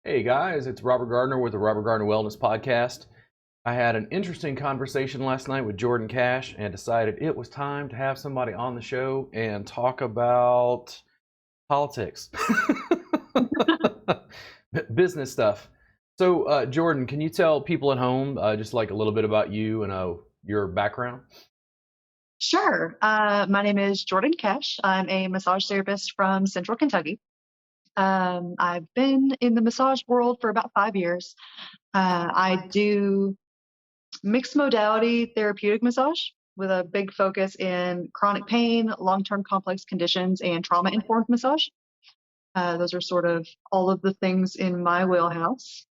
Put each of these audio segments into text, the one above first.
Hey guys, it's Robert Gardner with the Robert Gardner Wellness Podcast. I had an interesting conversation last night with Jordan Cash and decided it was time to have somebody on the show and talk about politics, business stuff. So, Jordan, can you tell people at home just like a little bit about you and your background? Sure. My name is Jordan Cash. I'm a massage therapist from Central Kentucky. I've been in the massage world for about 5 years. I do mixed modality therapeutic massage with a big focus in chronic pain, long-term complex conditions, and trauma-informed massage. Those are sort of all of the things in my wheelhouse.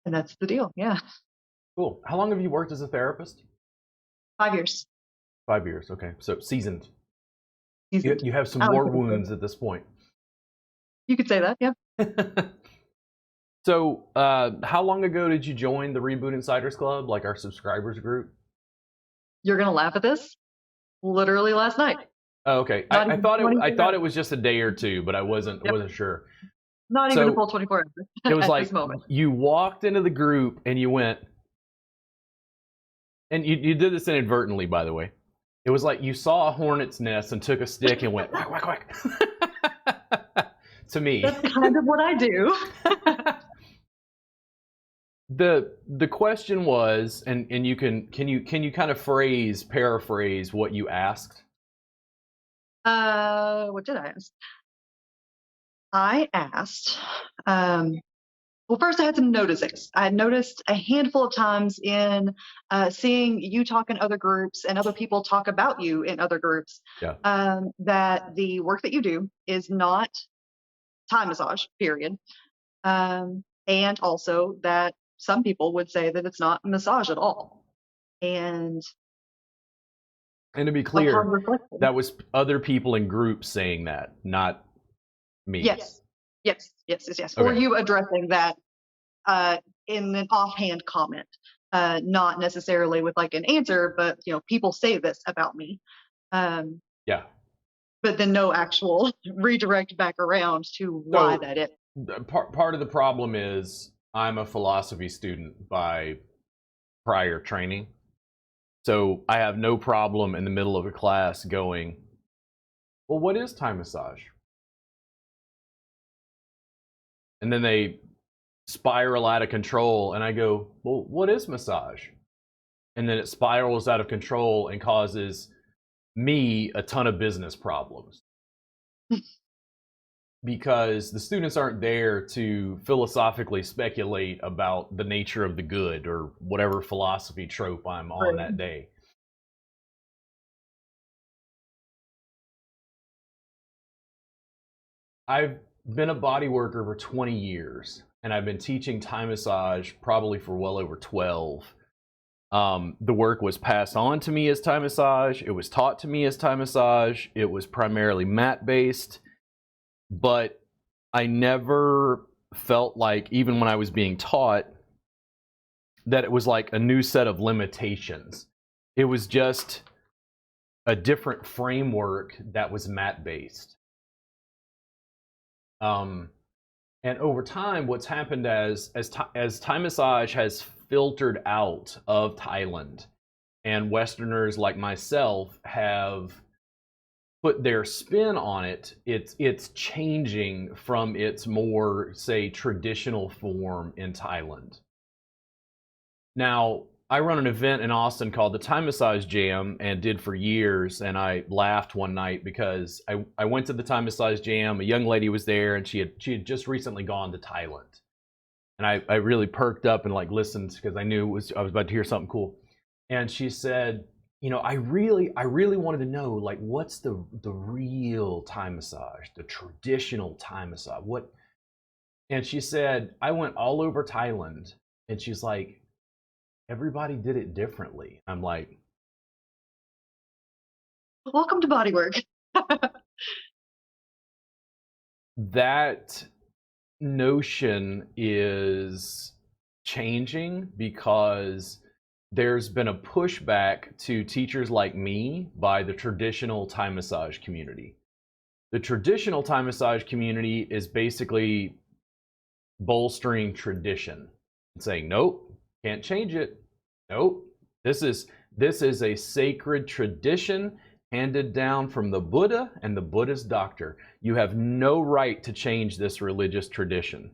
And that's the deal. Yeah. Cool. How long have you worked as a therapist? 5 years. 5 years. Okay, so seasoned. Seasoned. You have some I like war to think so. wounds at this point. You could say that. Yeah. So, how long ago did you join the Reboot Insiders Club, like our subscribers group? You're going to laugh at this. Literally last night. Oh, okay. Not I even thought 24 it hours. was just a day or two, but I wasn't Yep. sure. Not even a full So 24 hours it was at like this moment. you walked into the group and you went, and you did this inadvertently, by the way. It was like you saw a hornet's nest and took a stick and went whack whack whack. To me, That's kind of what I do. the question was, and you can you kind of paraphrase what you asked? What did I ask? I asked, well, first I had some noticings. I had noticed a handful of times in seeing you talk in other groups and other people talk about you in other groups, Yeah. that the work that you do is not Thai massage, period. And also that some people would say that it's not massage at all. And And to be upon clear, reflection, that was other people in groups saying that, not me. yes, or Okay. you addressing that in an offhand comment, not necessarily with like an answer, but people say this about me, Yeah. but then no actual redirect back around to why So that is. part of the problem is I'm a philosophy student by prior training. So I have no problem in the middle of a class going, well, what is Thai massage? And then they spiral out of control and I go, well, what is massage? And then it spirals out of control and causes me a ton of business problems. Because the students aren't there to philosophically speculate about the nature of the good or whatever philosophy trope I'm on that day. I've been a body worker for 20 years, and I've been teaching Thai massage probably for well over 12. The work was passed on to me as Thai massage. It was taught to me as Thai massage. It was primarily mat-based, but I never felt like, even when I was being taught, that it was like a new set of limitations. It was just a different framework that was mat-based. And over time, what's happened as Thai massage has filtered out of Thailand, and Westerners like myself have put their spin on it, it's changing from its more, say, traditional form in Thailand. Now, I run an event in Austin called the Thai Massage Jam and did for years, and I laughed one night because I went to the Thai Massage Jam, a young lady was there, and she had just recently gone to Thailand. And I really perked up and like listened because I knew I was about to hear something cool. And she said, I really wanted to know, like, what's the real Thai massage, the traditional Thai massage? What? And she said, I went all over Thailand, and she's like, everybody did it differently. I'm like, Welcome to bodywork. that notion is changing because there's been a pushback to teachers like me by the traditional Thai massage community. The traditional Thai massage community is basically bolstering tradition and saying, nope, can't change it. Nope, this is a sacred tradition handed down from the Buddha and the Buddhist doctor. You have no right to change this religious tradition.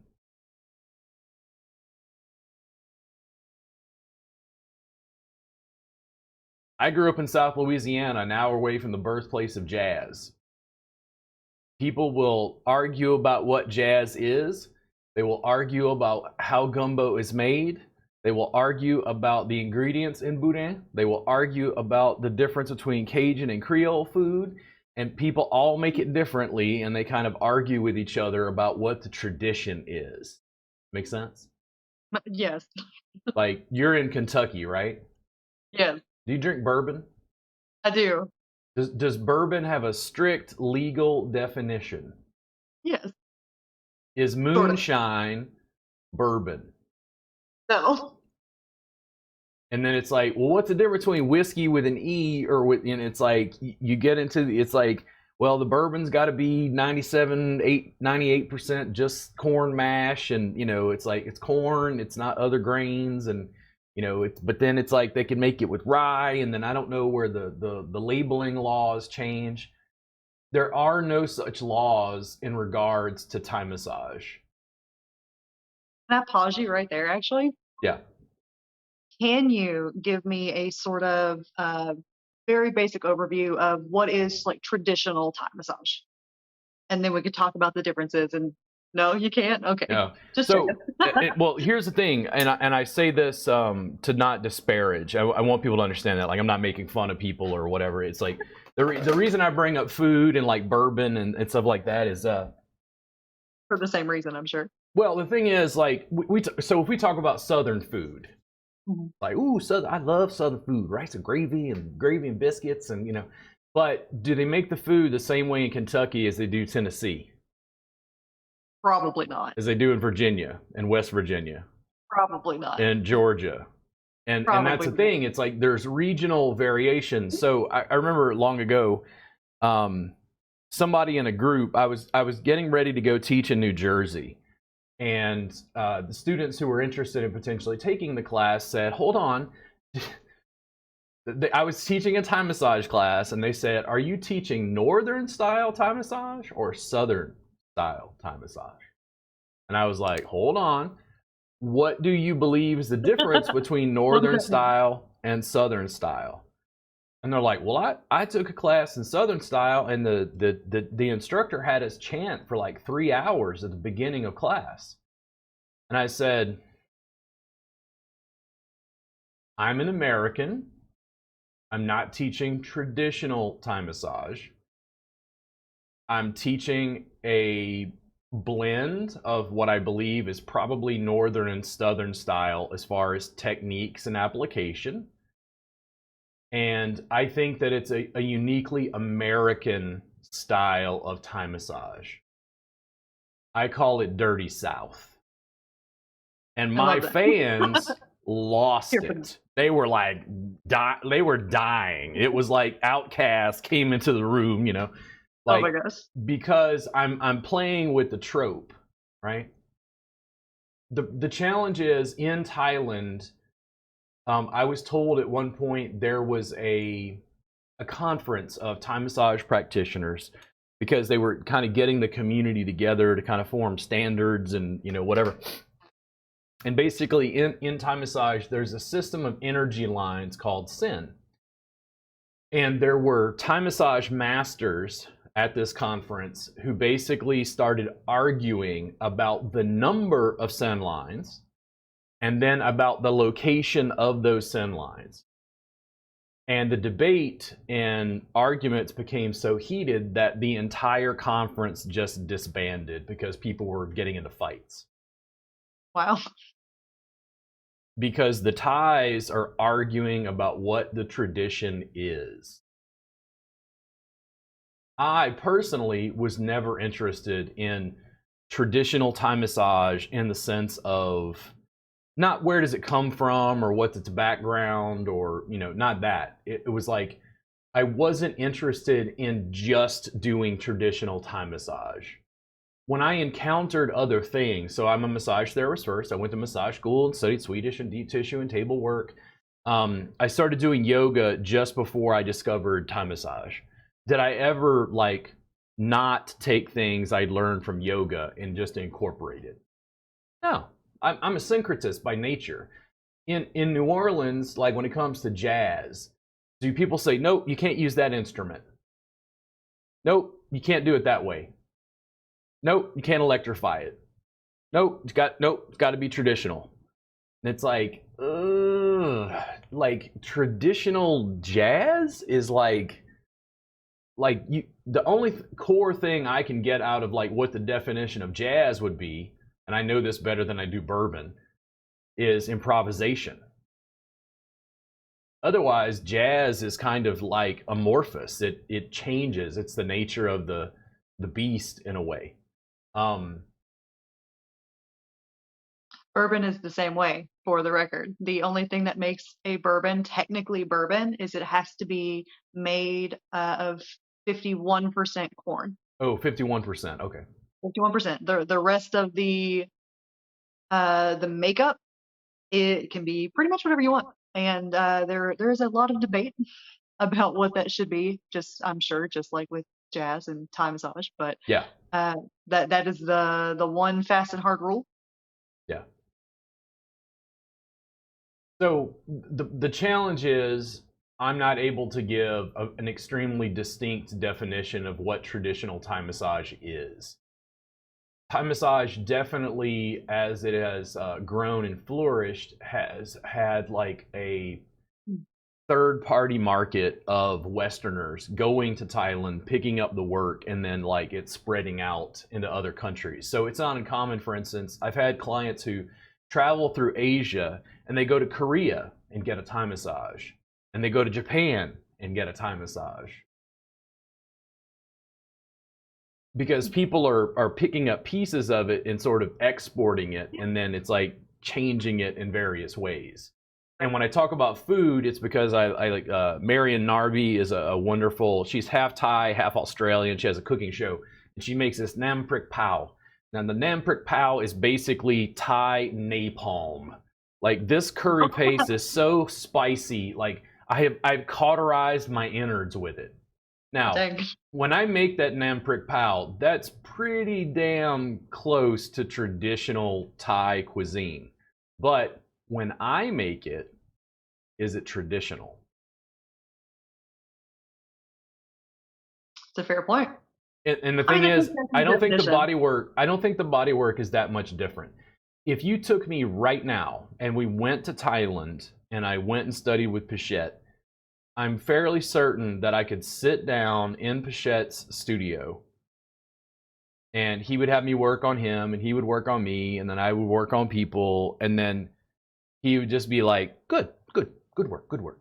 I grew up in South Louisiana, an hour away from the birthplace of jazz. People will argue about what jazz is. They will argue about how gumbo is made. They will argue about the ingredients in boudin. They will argue about the difference between Cajun and Creole food. And people all make it differently, and they kind of argue with each other about what the tradition is. Make sense? Yes. Like, you're in Kentucky, right? Yes. Do you drink bourbon? I do. Does bourbon have a strict legal definition? Yes. Is moonshine bourbon? No. And then it's like, well, what's the difference between whiskey with an E or with, and it's like, you get into, it's like, well, the bourbon's got to be 98% just corn mash. And, it's like, it's corn, it's not other grains. And, but then it's like they can make it with rye. And then I don't know where the labeling laws change. There are no such laws in regards to Thai massage. Can I pause you right there, actually? Yeah. Can you give me a sort of very basic overview of what is like traditional Thai massage? And then we could talk about the differences. And no, you can't? Okay. No. Just so, well, here's the thing, and I say this to not disparage. I want people to understand that. Like, I'm not making fun of people or whatever. It's like, the reason I bring up food and like bourbon and stuff like that is for the same reason, I'm sure. Well, the thing is, like, so if we talk about Southern food, like, ooh, I love Southern food, rice and gravy and biscuits, and but do they make the food the same way in Kentucky as they do Tennessee? Probably not. As they do in Virginia and West Virginia? Probably not. And Georgia. And that's the thing. It's like there's regional variations. So I remember long ago, somebody in a group, I was getting ready to go teach in New Jersey. And the students who were interested in potentially taking the class said, hold on. I was teaching a Thai massage class, and they said, are you teaching Northern style Thai massage or Southern style Thai massage? And I was like, hold on. What do you believe is the difference between Northern style and Southern style? And they're like, well, I took a class in Southern style, and the instructor had us chant for like 3 hours at the beginning of class. And I said, I'm an American. I'm not teaching traditional Thai massage. I'm teaching a blend of what I believe is probably Northern and Southern style as far as techniques and application. And I think that it's a uniquely American style of Thai massage. I call it Dirty South. And my fans lost it. They were like, they were dying. It was like Outkast came into the room, Like, oh my gosh. Because I'm playing with the trope, right? The challenge is in Thailand. I was told at one point there was a conference of Thai massage practitioners because they were kind of getting the community together to kind of form standards and whatever. And basically in Thai massage, there's a system of energy lines called Sin. And there were Thai massage masters at this conference who basically started arguing about the number of Sin lines and then about the location of those Sin lines. And the debate and arguments became so heated that the entire conference just disbanded because people were getting into fights. Wow. Because the Thais are arguing about what the tradition is. I personally was never interested in traditional Thai massage in the sense of not where does it come from or what's its background or, not that. It was like I wasn't interested in just doing traditional Thai massage. when I encountered other things, so I'm a massage therapist first. I went to massage school and studied Swedish and deep tissue and table work. I started doing yoga just before I discovered Thai massage. Did I ever like not take things I learned from yoga and just incorporate it? No, I'm a syncretist by nature. In New Orleans, like when it comes to jazz, do people say, nope, you can't use that instrument? Nope, you can't do it that way. Nope, you can't electrify it. Nope, it's got to be traditional. And it's like, ugh, like traditional jazz is like you. The only core thing I can get out of like what the definition of jazz would be, and I know this better than I do bourbon, is improvisation. Otherwise, jazz is kind of like amorphous. It changes. It's the nature of the beast in a way. Bourbon is the same way, for the record. The only thing that makes a bourbon technically bourbon is it has to be made of 51% corn. Oh, 51%. Okay. 51%. The rest of the makeup, it can be pretty much whatever you want. And there is a lot of debate about what that should be. I'm sure, just like with jazz and Thai massage. But yeah, that is the one fast and hard rule. Yeah. So the challenge is I'm not able to give an extremely distinct definition of what traditional Thai massage is. Thai massage definitely, as it has grown and flourished, has had like a third-party market of Westerners going to Thailand, picking up the work, and then like it's spreading out into other countries. So it's not uncommon, for instance, I've had clients who travel through Asia and they go to Korea and get a Thai massage, and they go to Japan and get a Thai massage. Because people are picking up pieces of it and sort of exporting it, and then it's like changing it in various ways. And when I talk about food, it's because I like Marion Narby is a wonderful, she's half Thai, half Australian. She has a cooking show, and she makes this Nam Prik Pao. Now the Nam Prik Pao is basically Thai napalm. Like this curry paste is so spicy. Like I've cauterized my innards with it. Now, when I make that Nam Prik Pao, that's pretty damn close to traditional Thai cuisine. But when I make it, is it traditional? It's a fair point. And the thing is, I don't think the body work is that much different. If you took me right now and we went to Thailand and I went and studied with Pichette, I'm fairly certain that I could sit down in Pichette's studio and he would have me work on him and he would work on me, and then I would work on people, and then he would just be like, good work.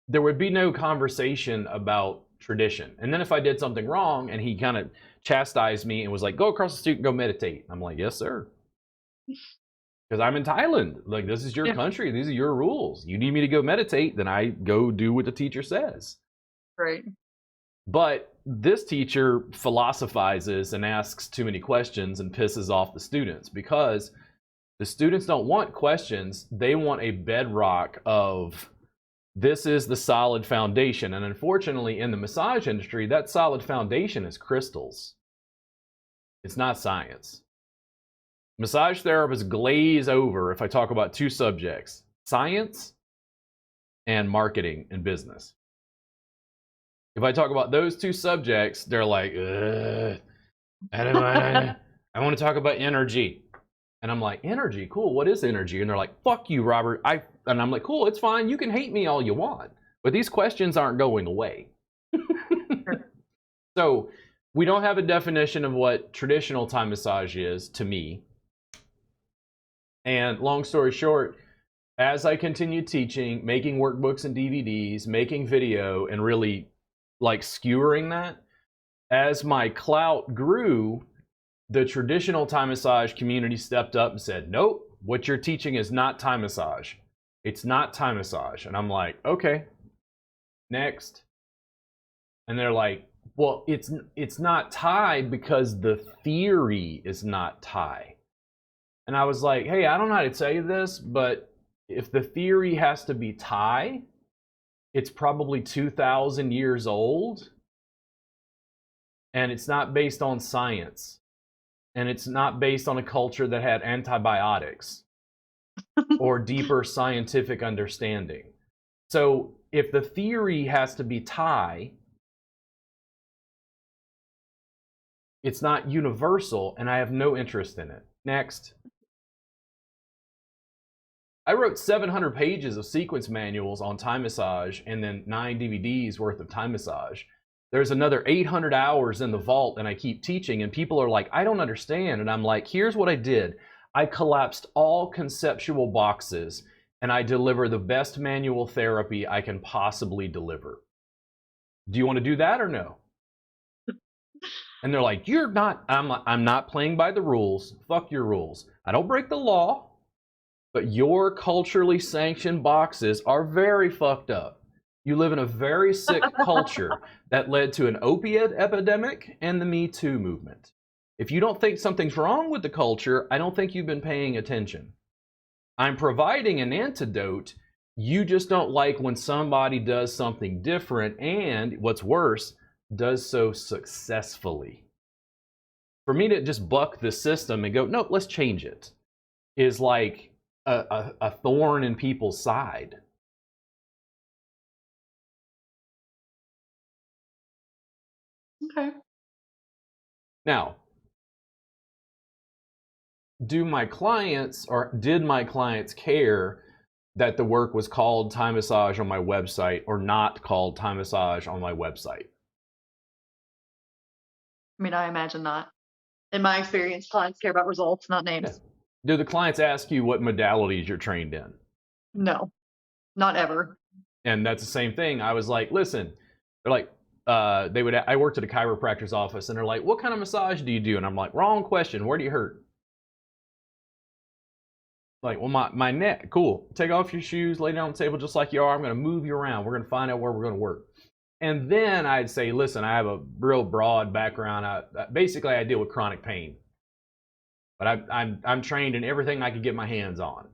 There would be no conversation about tradition. And then if I did something wrong and he kind of chastised me and was like, go across the street and go meditate, I'm like, yes, sir. Because I'm in Thailand. Like, this is your country. These are your rules. You need me to go meditate, then I go do what the teacher says. Right. But this teacher philosophizes and asks too many questions and pisses off the students, because the students don't want questions. They want a bedrock of, this is the solid foundation. And unfortunately, in the massage industry, that solid foundation is crystals. It's not science. Massage therapists glaze over if I talk about two subjects: science and marketing and business. If I talk about those two subjects, they're like, I want to talk about energy. And I'm like, energy? Cool. What is energy? And they're like, fuck you, Robert. And I'm like, cool, it's fine. You can hate me all you want, but these questions aren't going away. So we don't have a definition of what traditional Thai massage is to me. And long story short, as I continued teaching, making workbooks and DVDs, making video, and really like skewering that, as my clout grew, the traditional Thai massage community stepped up and said, nope, what you're teaching is not Thai massage. It's not Thai massage. And I'm like, okay, next. And they're like, Well, it's not Thai because the theory is not Thai. And I was like, hey, I don't know how to tell you this, but if the theory has to be Thai, it's probably 2,000 years old, and it's not based on science, and it's not based on a culture that had antibiotics or deeper scientific understanding. So if the theory has to be Thai, it's not universal, and I have no interest in it. Next. I wrote 700 pages of sequence manuals on Thai massage and then 9 DVDs worth of Thai massage. There's another 800 hours in the vault, and I keep teaching, and people are like, I don't understand. And I'm like, here's what I did. I collapsed all conceptual boxes, and I deliver the best manual therapy I can possibly deliver. Do you want to do that or no? And they're like, you're not, I'm not playing by the rules. Fuck your rules. I don't break the law, but your culturally sanctioned boxes are very fucked up. You live in a very sick culture that led to an opiate epidemic and the Me Too movement. If you don't think something's wrong with the culture, I don't think you've been paying attention. I'm providing an antidote. You just don't like when somebody does something different, and what's worse, does so successfully. For me to just buck the system and go, no, let's change it, is like a thorn in people's side. Okay. Now, did my clients care that the work was called Thai massage on my website or not called Thai massage on my website? I mean, I imagine not. In my experience, clients care about results, not names. Yeah. Do the clients ask you what modalities you're trained in? No, not ever. And that's the same thing. I was like, listen, they're like, I worked at a chiropractor's office, and they're like, what kind of massage do you do? And I'm like, wrong question. Where do you hurt? Like, well, my neck. Cool. Take off your shoes, lay down on the table just like you are. I'm going to move you around. We're going to find out where we're going to work. And then I'd say, listen, I have a real broad background. Basically, I deal with chronic pain. But I'm trained in everything I could get my hands on.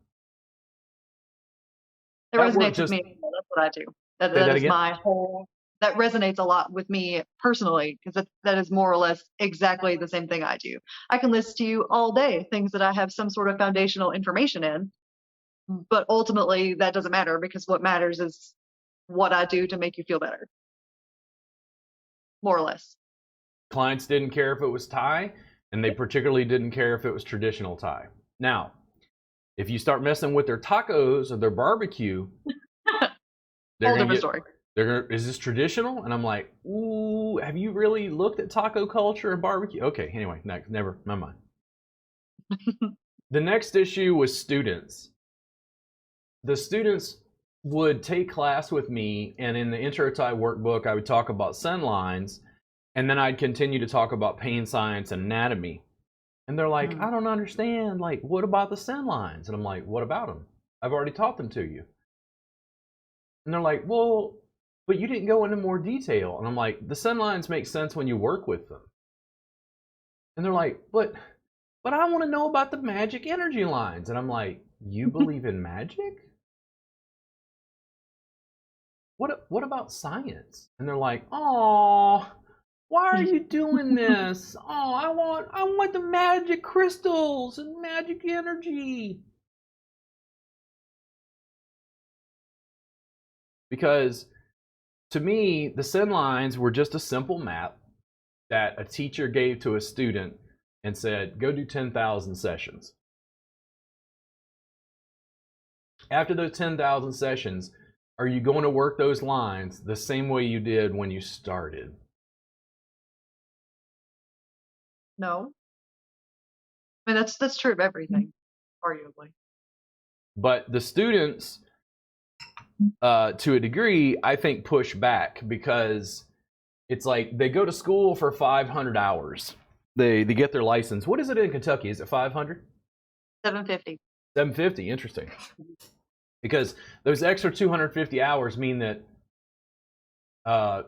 It resonates with me. That's what I do. That is my whole. That resonates a lot with me personally, because that is more or less exactly the same thing I do. I can list to you all day things that I have some sort of foundational information in, but ultimately that doesn't matter, because what matters is what I do to make you feel better. More or less. Clients didn't care if it was Thai, and they particularly didn't care if it was traditional Thai. Now, if you start messing with their tacos or their barbecue, whole different story. Is this traditional? And I'm like, ooh, have you really looked at taco culture and barbecue? Okay, anyway, never mind. The next issue was students. The students would take class with me, and in the Intro Thai workbook, I would talk about sun lines, and then I'd continue to talk about pain science and anatomy. And they're like, I don't understand. Like, what about the sun lines? And I'm like, what about them? I've already taught them to you. And they're like, well, but you didn't go into more detail. And I'm like, the sun lines make sense when you work with them. And they're like, but I want to know about the magic energy lines. And I'm like, you believe in magic? What about science? And they're like, oh, why are you doing this? Oh, I want the magic crystals and magic energy. Because to me, the sun lines were just a simple map that a teacher gave to a student and said, go do 10,000 sessions. After those 10,000 sessions, are you going to work those lines the same way you did when you started? No. I mean, that's true of everything, arguably. But the students, to a degree, I think push back, because it's like they go to school for 500 hours. They get their license. What is it in Kentucky? Is it 500? 750. 750, interesting. Because those extra 250 hours mean that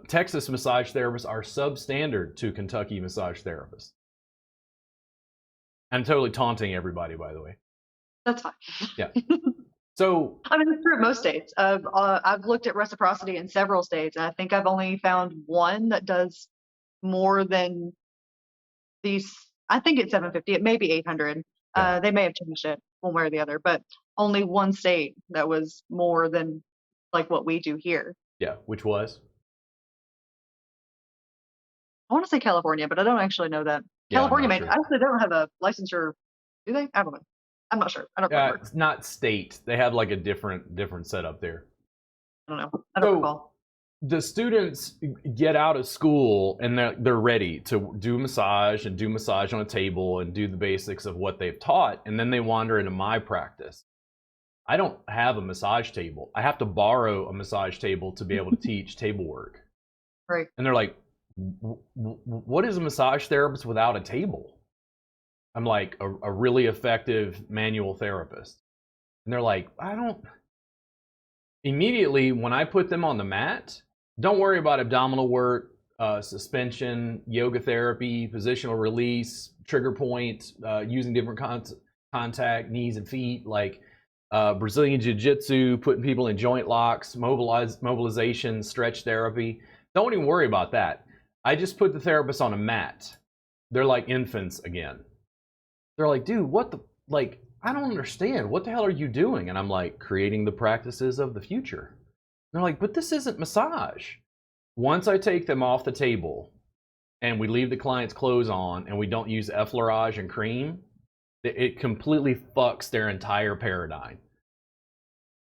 Texas massage therapists are substandard to Kentucky massage therapists. I'm totally taunting everybody, by the way. That's fine. Yeah. So I mean, it's true in most states. I've looked at reciprocity in several states, and I think I've only found one that does more than these. I think it's 750. It may be 800. Yeah. They may have changed it one way or the other, but only one state that was more than like what we do here. yeah, which was? I want to say California, but I don't actually know that. Yeah, I'm California not may sure. actually they don't have a licensure, do they? I don't know. I'm not sure. I don't remember. It's not state. They have like a different setup there. I don't know. I don't recall. The students get out of school and they're ready to do massage and do massage on a table and do the basics of what they've taught, and then they wander into my practice. I don't have a massage table. I have to borrow a massage table to be able to teach table work. Right. And they're like, what is a massage therapist without a table? I'm like, a really effective manual therapist. And they're like, I don't. Immediately, when I put them on the mat, don't worry about abdominal work, suspension, yoga therapy, positional release, trigger point, using different contact, knees and feet, like Brazilian Jiu-Jitsu, putting people in joint locks, mobilization, stretch therapy. Don't even worry about that. I just put the therapist on a mat. They're like infants again. They're like, dude, what the, like, I don't understand. What the hell are you doing? And I'm like, creating the practices of the future. And they're like, but this isn't massage. Once I take them off the table and we leave the client's clothes on and we don't use effleurage and cream, it completely fucks their entire paradigm.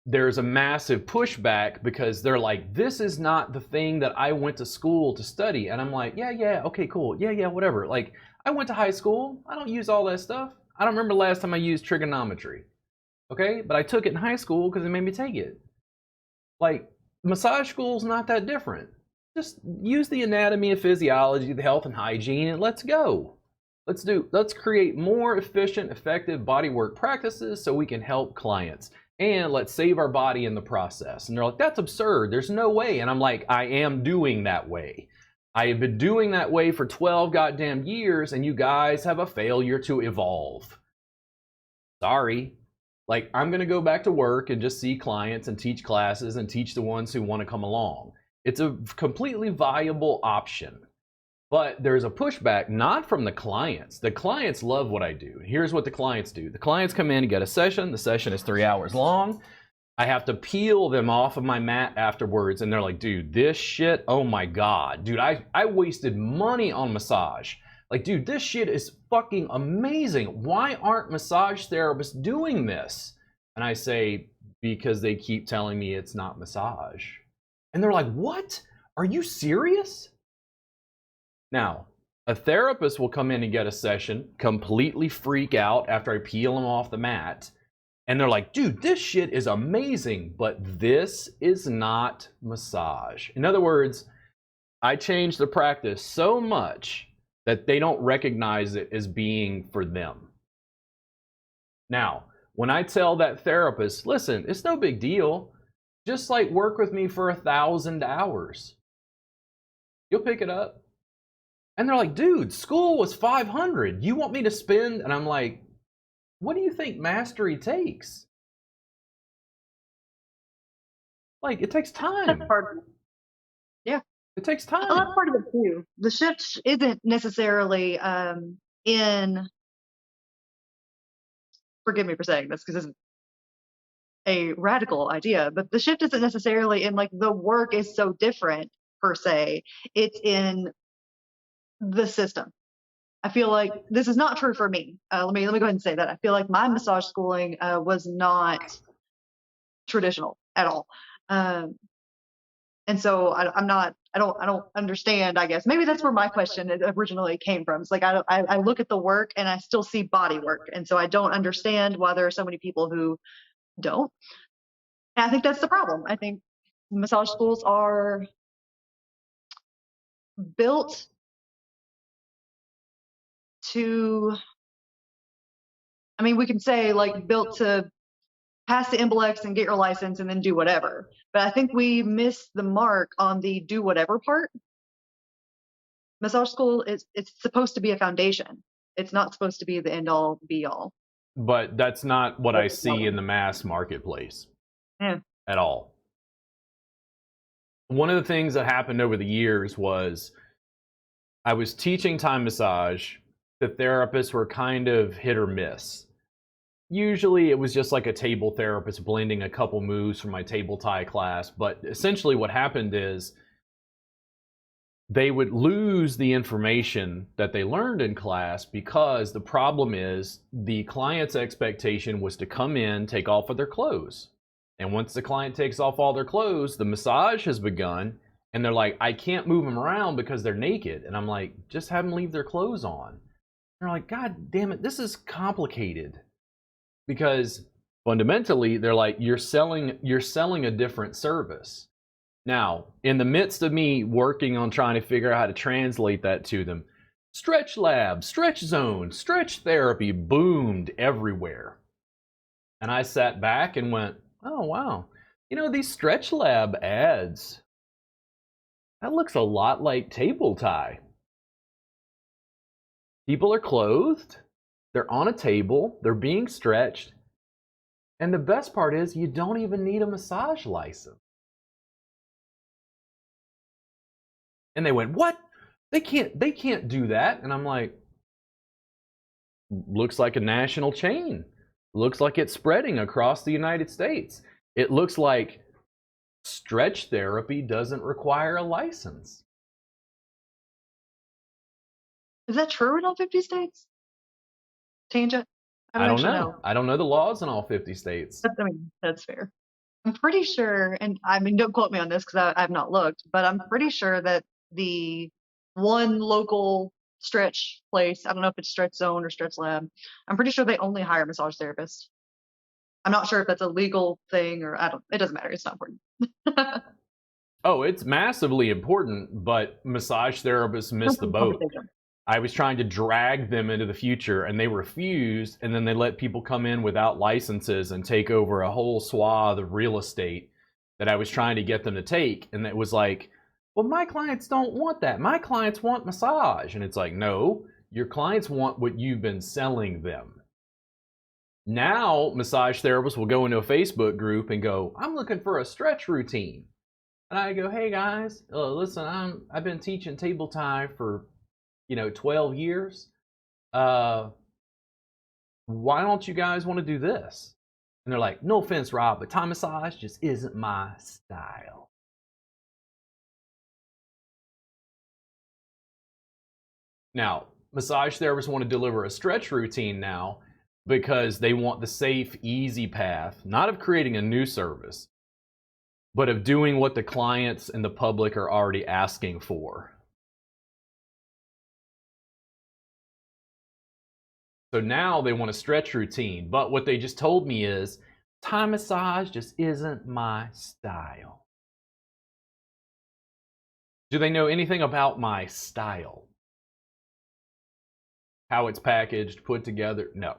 There's a massive pushback because they're like, this is not the thing that I went to school to study. And I'm like, yeah, okay, cool. Yeah, whatever. Like, I went to high school. I don't use all that stuff. I don't remember the last time I used trigonometry. Okay? But I took it in high school because they made me take it. Like, massage school's not that different. Just use the anatomy and physiology, the health and hygiene, and let's go. Let's create more efficient, effective bodywork practices so we can help clients. And let's save our body in the process. And they're like, that's absurd. There's no way. And I'm like, I am doing that way. I have been doing that way for 12 goddamn years, and you guys have a failure to evolve. Sorry. Like, I'm going to go back to work and just see clients and teach classes and teach the ones who want to come along. It's a completely viable option. But there's a pushback, not from the clients. The clients love what I do. Here's what the clients do. The clients come in and get a session. The session is 3 hours long. I have to peel them off of my mat afterwards, and they're like, dude, this shit, oh my God. Dude, I wasted money on massage. Like, dude, this shit is fucking amazing. Why aren't massage therapists doing this? And I say, because they keep telling me it's not massage. And they're like, what? Are you serious? Now, a therapist will come in and get a session, completely freak out after I peel them off the mat, and they're like, dude, this shit is amazing, but this is not massage. In other words, I changed the practice so much that they don't recognize it as being for them. Now, when I tell that therapist, listen, it's no big deal, just like work with me for 1,000 hours. You'll pick it up. And they're like, dude, school was 500. You want me to spend? And I'm like, what do you think mastery takes? Like, it takes time. That's part of it. Yeah. It takes time. Well, that's part of it too. The shift isn't necessarily in, forgive me for saying this because this isn't a radical idea, but the shift isn't necessarily in like the work is so different per se. It's in the system. I feel like this is not true for me. Let me go ahead and say that. I feel like my massage schooling was not traditional at all. And so I don't understand, I guess. Maybe that's where my question originally came from. It's like I look at the work and I still see body work. And so I don't understand why there are so many people who don't. And I think that's the problem. I think massage schools are built to, I mean, we can say like built to pass the NBLEX and get your license and then do whatever. But I think we missed the mark on the do whatever part. Massage school it's supposed to be a foundation. It's not supposed to be the end all be all. But that's not what I see in the mass marketplace at all. One of the things that happened over the years was I was teaching Thai massage. The therapists were kind of hit or miss. Usually it was just like a table therapist blending a couple moves from my table Thai class. But essentially what happened is they would lose the information that they learned in class because the problem is the client's expectation was to come in, take off of their clothes. And once the client takes off all their clothes, the massage has begun. And they're like, I can't move them around because they're naked. And I'm like, just have them leave their clothes on. And they're like, God damn it, this is complicated. Because fundamentally, they're like, you're selling a different service. Now, in the midst of me working on trying to figure out how to translate that to them, stretch lab, stretch zone, stretch therapy boomed everywhere. And I sat back and went, oh, wow. You know, these stretch lab ads, that looks a lot like table Thai. People are clothed, they're on a table, they're being stretched. And the best part is you don't even need a massage license. And they went, what? They can't do that. And I'm like, looks like a national chain. Looks like it's spreading across the United States. It looks like stretch therapy doesn't require a license. Is that true in all 50 states? Tangent? I don't know. I don't know the laws in all 50 states. I mean, that's fair. I'm pretty sure, and I mean, don't quote me on this because I've not looked, but I'm pretty sure that the one local stretch place, I don't know if it's Stretch Zone or Stretch Lab, I'm pretty sure they only hire massage therapists. I'm not sure if that's a legal thing or it doesn't matter. It's not important. Oh, it's massively important, but massage therapists missed the boat. I was trying to drag them into the future and they refused, and then they let people come in without licenses and take over a whole swath of real estate that I was trying to get them to take. And it was like, well, my clients don't want that. My clients want massage. And it's like, no, your clients want what you've been selling them. Now, massage therapists will go into a Facebook group and go, I'm looking for a stretch routine. And I go, hey guys, listen, I've been teaching table Thai for 12 years. Why don't you guys want to do this? And they're like, no offense, Rob, but Thai massage just isn't my style. Now, massage therapists want to deliver a stretch routine now because they want the safe, easy path, not of creating a new service, but of doing what the clients and the public are already asking for. So now they want a stretch routine, but what they just told me is Thai massage just isn't my style. Do they know anything about my style? How it's packaged, put together? No.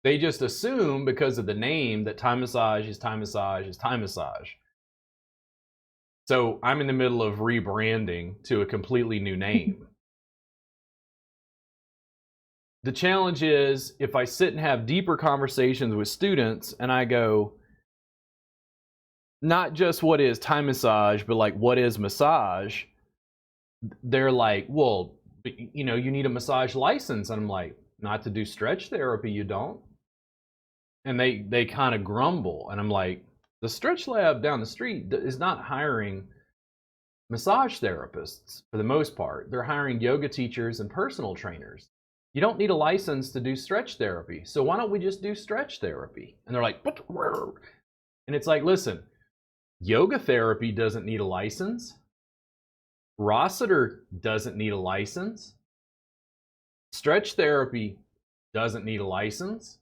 They just assume because of the name that Thai massage is Thai massage is Thai massage. So I'm in the middle of rebranding to a completely new name. The challenge is if I sit and have deeper conversations with students and I go, not just what is Thai massage, but like what is massage, they're like, well, you need a massage license. And I'm like, not to do stretch therapy, you don't. And they kind of grumble. And I'm like, the stretch lab down the street is not hiring massage therapists for the most part. They're hiring yoga teachers and personal trainers. You don't need a license to do stretch therapy. So why don't we just do stretch therapy? And they're like, and it's like, listen, yoga therapy doesn't need a license. Rossiter doesn't need a license. Stretch therapy doesn't need a license.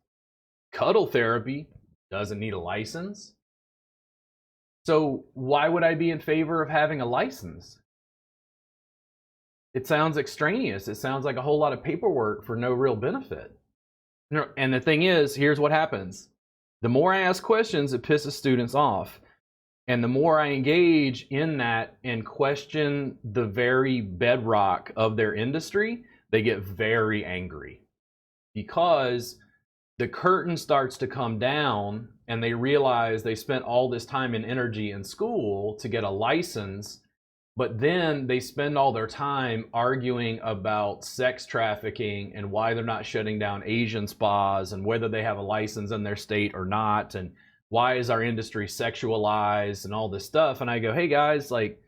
Cuddle therapy doesn't need a license. So why would I be in favor of having a license? It sounds extraneous. It sounds like a whole lot of paperwork for no real benefit. And the thing is, here's what happens. The more I ask questions, it pisses students off. And the more I engage in that and question the very bedrock of their industry, they get very angry, because the curtain starts to come down and they realize they spent all this time and energy in school to get a license, but then they spend all their time arguing about sex trafficking and why they're not shutting down Asian spas and whether they have a license in their state or not, and why is our industry sexualized and all this stuff. And I go, hey guys, like,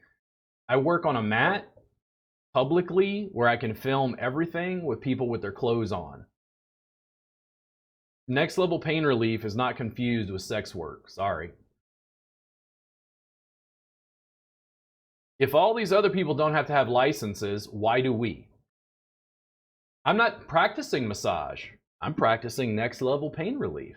I work on a mat publicly where I can film everything with people with their clothes on. Next Level Pain Relief is not confused with sex work. Sorry. If all these other people don't have to have licenses, why do we? I'm not practicing massage. I'm practicing Next Level Pain Relief.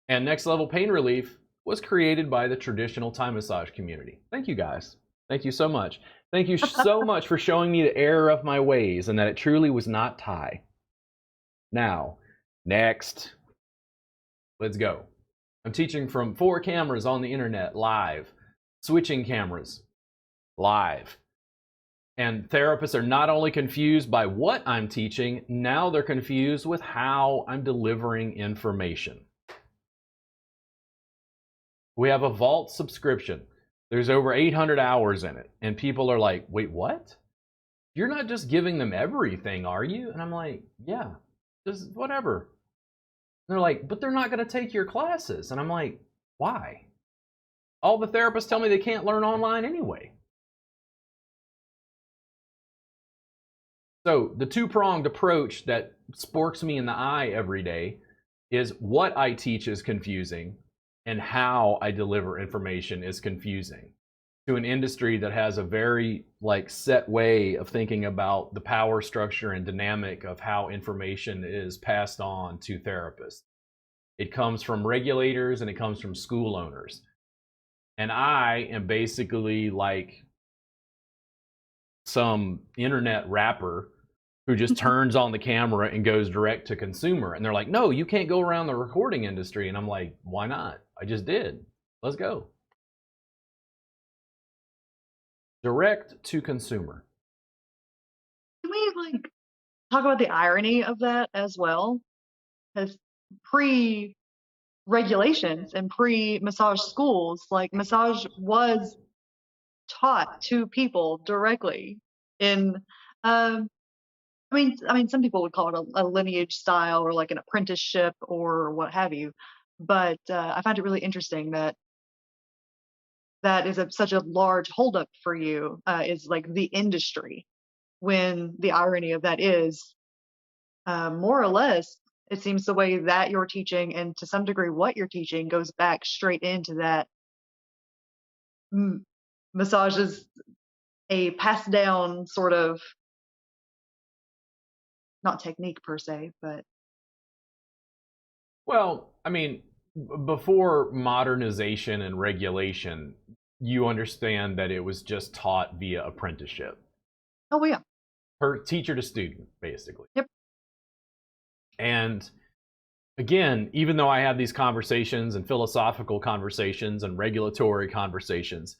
And Next Level Pain Relief was created by the traditional Thai massage community. Thank you guys. Thank you so much. Thank you so much for showing me the error of my ways and that it truly was not Thai. Now, next. Let's go. I'm teaching from 4 cameras on the internet, live. Switching cameras, live. And therapists are not only confused by what I'm teaching, now they're confused with how I'm delivering information. We have a Vault subscription. There's over 800 hours in it. And people are like, wait, what? You're not just giving them everything, are you? And I'm like, yeah, just whatever. And they're like, but they're not going to take your classes. And I'm like, why? All the therapists tell me they can't learn online anyway. So the two-pronged approach that sporks me in the eye every day is what I teach is confusing, and how I deliver information is confusing to an industry that has a very set way of thinking about the power structure and dynamic of how information is passed on to therapists. It comes from regulators and it comes from school owners. And I am basically like some internet rapper who just turns on the camera and goes direct to consumer. And they're like, no, you can't go around the recording industry. And I'm like, why not? I just did. Let's go. Direct to consumer. Can we talk about the irony of that as well? Because pre-regulations and pre-massage schools, massage was taught to people directly in I mean, some people would call it a lineage style or an apprenticeship or what have you. But I find it really interesting that that is such a large holdup for you, is the industry, when the irony of that is more or less, it seems the way that you're teaching and to some degree what you're teaching goes back straight into that. Massage is a passed down sort of, not technique per se, but. Well, I mean, before modernization and regulation, you understand that it was just taught via apprenticeship. Oh, yeah. Per teacher to student, basically. Yep. And again, even though I have these conversations and philosophical conversations and regulatory conversations,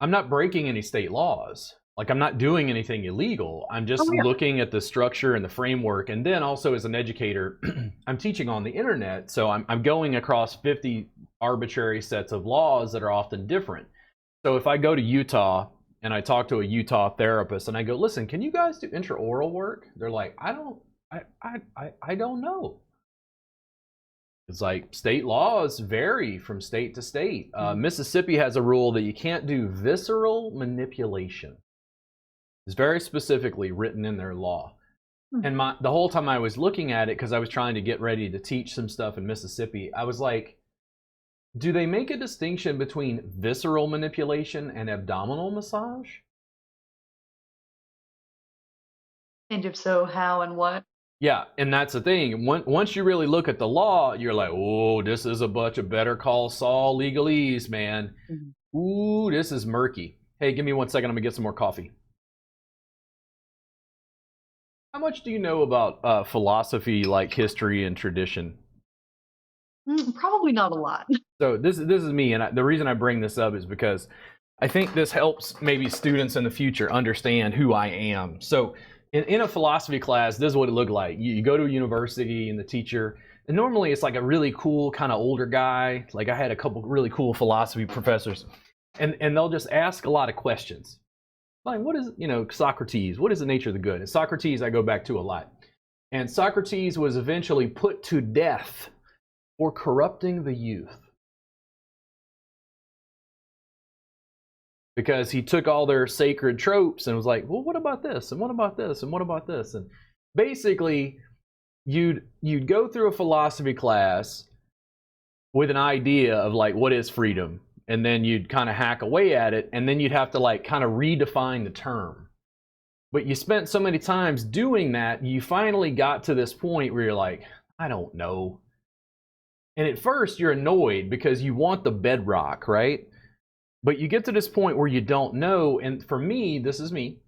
I'm not breaking any state laws. I'm not doing anything illegal. I'm just looking at the structure and the framework. And then also as an educator, I'm teaching on the internet. So I'm going across 50 arbitrary sets of laws that are often different. So if I go to Utah and I talk to a Utah therapist and I go, listen, can you guys do intraoral work? They're like, I don't know. It's state laws vary from state to state. Mississippi has a rule that you can't do visceral manipulation. It's very specifically written in their law. And the whole time I was looking at it, because I was trying to get ready to teach some stuff in Mississippi, I was like, do they make a distinction between visceral manipulation and abdominal massage? And if so, how and what? Yeah, and that's the thing. Once you really look at the law, you're like, oh, this is a bunch of Better Call Saul legalese, man. Ooh, this is murky. Hey, give me 1 second. I'm going to get some more coffee. How much do you know about philosophy, like history and tradition? Probably not a lot. So this is me, and the reason I bring this up is because I think this helps maybe students in the future understand who I am. So in a philosophy class, this is what it looked like. You go to a university, and the teacher, and normally it's like a really cool kind of older guy. Like I had a couple really cool philosophy professors, and they'll just ask a lot of questions. Like, what is, Socrates, what is the nature of the good? And Socrates I go back to a lot. And Socrates was eventually put to death for corrupting the youth. Because he took all their sacred tropes and was like, well, what about this? And what about this? And what about this? And basically, you'd go through a philosophy class with an idea of like, what is freedom? And then you'd kind of hack away at it, and then you'd have to like kind of redefine the term. But you spent so many times doing that, you finally got to this point where you're like, I don't know. And at first you're annoyed because you want the bedrock, right? But you get to this point where you don't know, and for me, this is me,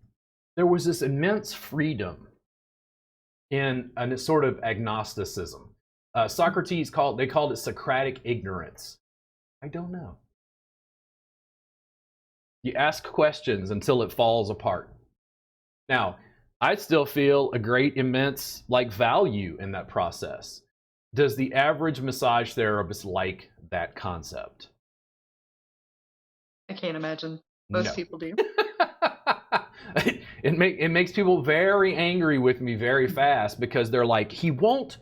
there was this immense freedom in a sort of agnosticism. Socrates called it Socratic ignorance. I don't know. You ask questions until it falls apart. Now, I still feel a great, immense value in that process. Does the average massage therapist like that concept? I can't imagine. Most people do. It makes people very angry with me very fast because they're like, he won't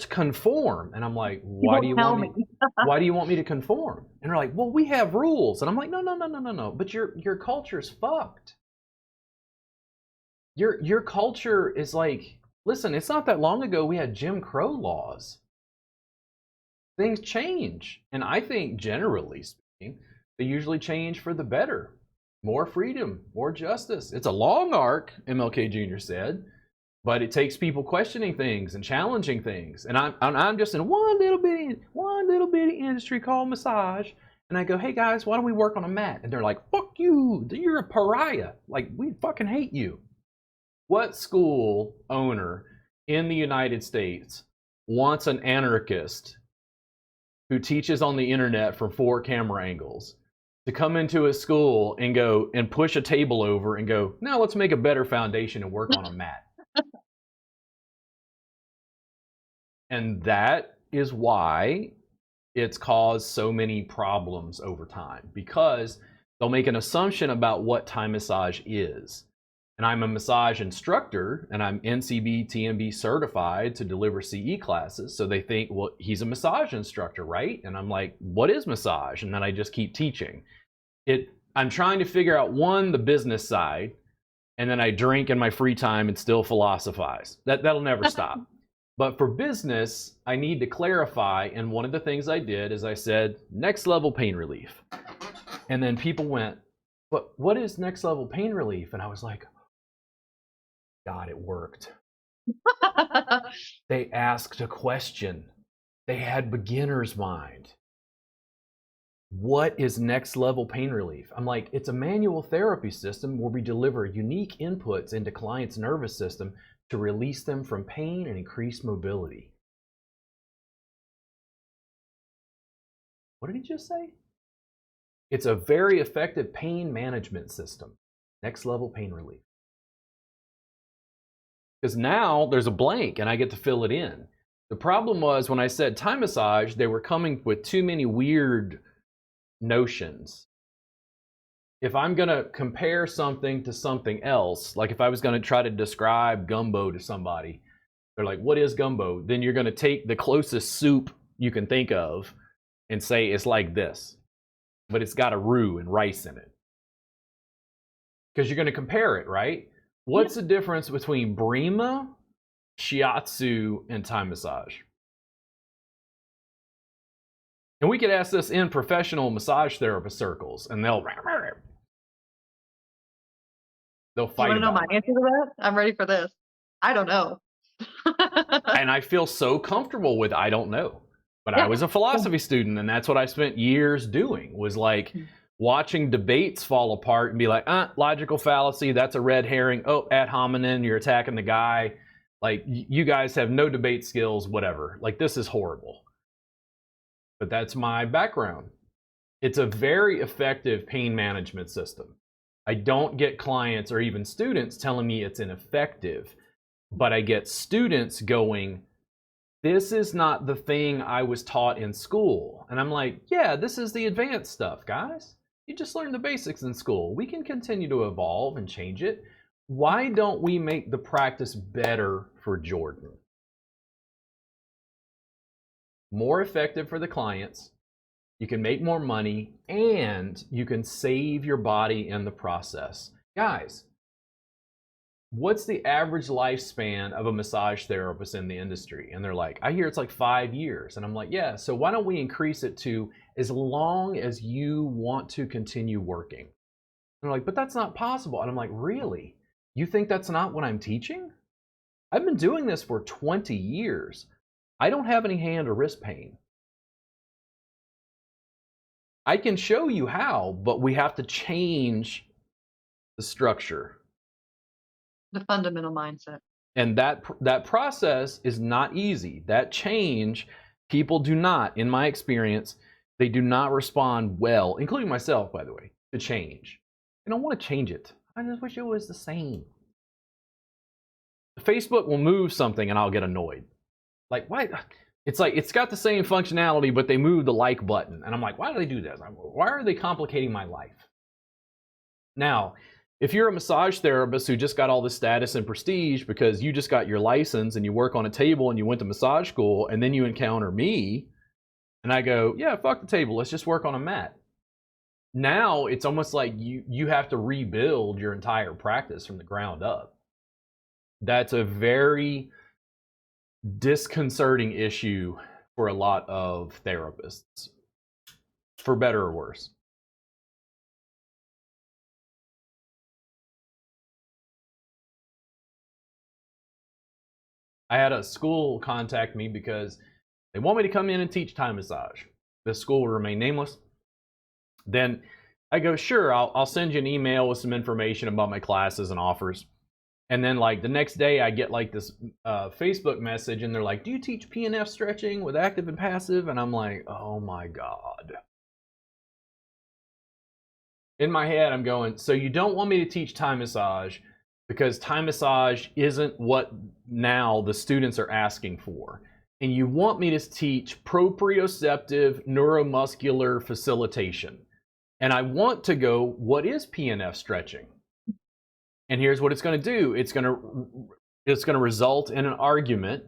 conform. And I'm like, why do you want me to conform? And they're like, well, we have rules. And I'm like, no. But your culture's fucked. Your culture is like, listen, it's not that long ago we had Jim Crow laws. Things change. And I think generally speaking, they usually change for the better. More freedom, more justice. It's a long arc, MLK Jr. said, but it takes people questioning things and challenging things. And I'm just in one little bitty industry called massage. And I go, hey guys, why don't we work on a mat? And they're like, fuck you, you're a pariah. Like, we fucking hate you. What school owner in the United States wants an anarchist who teaches on the internet from 4 camera angles to come into a school and go and push a table over and go, now let's make a better foundation and work on a mat? And that is why it's caused so many problems over time, because they'll make an assumption about what Thai massage is. And I'm a massage instructor, and I'm NCB, TMB certified to deliver CE classes. So they think, well, he's a massage instructor, right? And I'm like, what is massage? And then I just keep teaching. I'm trying to figure out, one, the business side, and then I drink in my free time and still philosophize. That'll never stop. But for business, I need to clarify. And one of the things I did is I said, next level pain relief. And then people went, but what is next level pain relief? And I was like, God, it worked. They asked a question. They had beginner's mind. What is next level pain relief? I'm like, it's a manual therapy system where we deliver unique inputs into clients' nervous system to release them from pain and increase mobility. What did he just say? It's a very effective pain management system. Next level pain relief. Because now there's a blank and I get to fill it in. The problem was when I said Thai massage, they were coming with too many weird notions. If I'm going to compare something to something else, like if I was going to try to describe gumbo to somebody, they're like, what is gumbo? Then you're going to take the closest soup you can think of and say it's like this, but it's got a roux and rice in it. Because you're going to compare it, right? What's the difference between Brima, shiatsu, and Thai massage? And we could ask this in professional massage therapist circles, and they'll fight. You want to know my answer to that? I'm ready for this. I don't know. And I feel so comfortable with I don't know. But I was a philosophy student, and that's what I spent years doing, was like, watching debates fall apart and be like, logical fallacy, that's a red herring. Oh, ad hominem, you're attacking the guy. Like, you guys have no debate skills, whatever. Like, this is horrible. But that's my background. It's a very effective pain management system. I don't get clients or even students telling me it's ineffective, but I get students going, this is not the thing I was taught in school. And I'm like, yeah, this is the advanced stuff, guys. You just learned the basics in school. We can continue to evolve and change it. Why don't we make the practice better for Jordan? More effective for the clients. You can make more money, and you can save your body in the process. Guys, what's the average lifespan of a massage therapist in the industry? And they're like, I hear it's like 5 years. And I'm like, yeah, so why don't we increase it to as long as you want to continue working? And they're like, but that's not possible. And I'm like, really? You think that's not what I'm teaching? I've been doing this for 20 years. I don't have any hand or wrist pain. I can show you how, but we have to change the structure. The fundamental mindset. And that process is not easy. That change, people do not, in my experience, they do not respond well, including myself, by the way, to change. I don't want to change it. I just wish it was the same. Facebook will move something and I'll get annoyed. Like, why? It's like, it's got the same functionality, but they move the like button. And I'm like, why do they do this? Why are they complicating my life? Now, if you're a massage therapist who just got all this status and prestige because you just got your license and you work on a table and you went to massage school, and then you encounter me and I go, yeah, fuck the table, let's just work on a mat. Now it's almost like you have to rebuild your entire practice from the ground up. That's a very disconcerting issue for a lot of therapists, for better or worse. I had a school contact me because they want me to come in and teach Thai massage. This school will remain nameless. Then I go, sure, I'll send you an email with some information about my classes and offers. And then like the next day I get like this Facebook message and they're like, do you teach PNF stretching with active and passive? And I'm like, oh my God. In my head, I'm going, so you don't want me to teach Thai massage because Thai massage isn't what now the students are asking for. And you want me to teach proprioceptive neuromuscular facilitation. And I want to go, what is PNF stretching? And here's what it's going to do. It's going to result in an argument,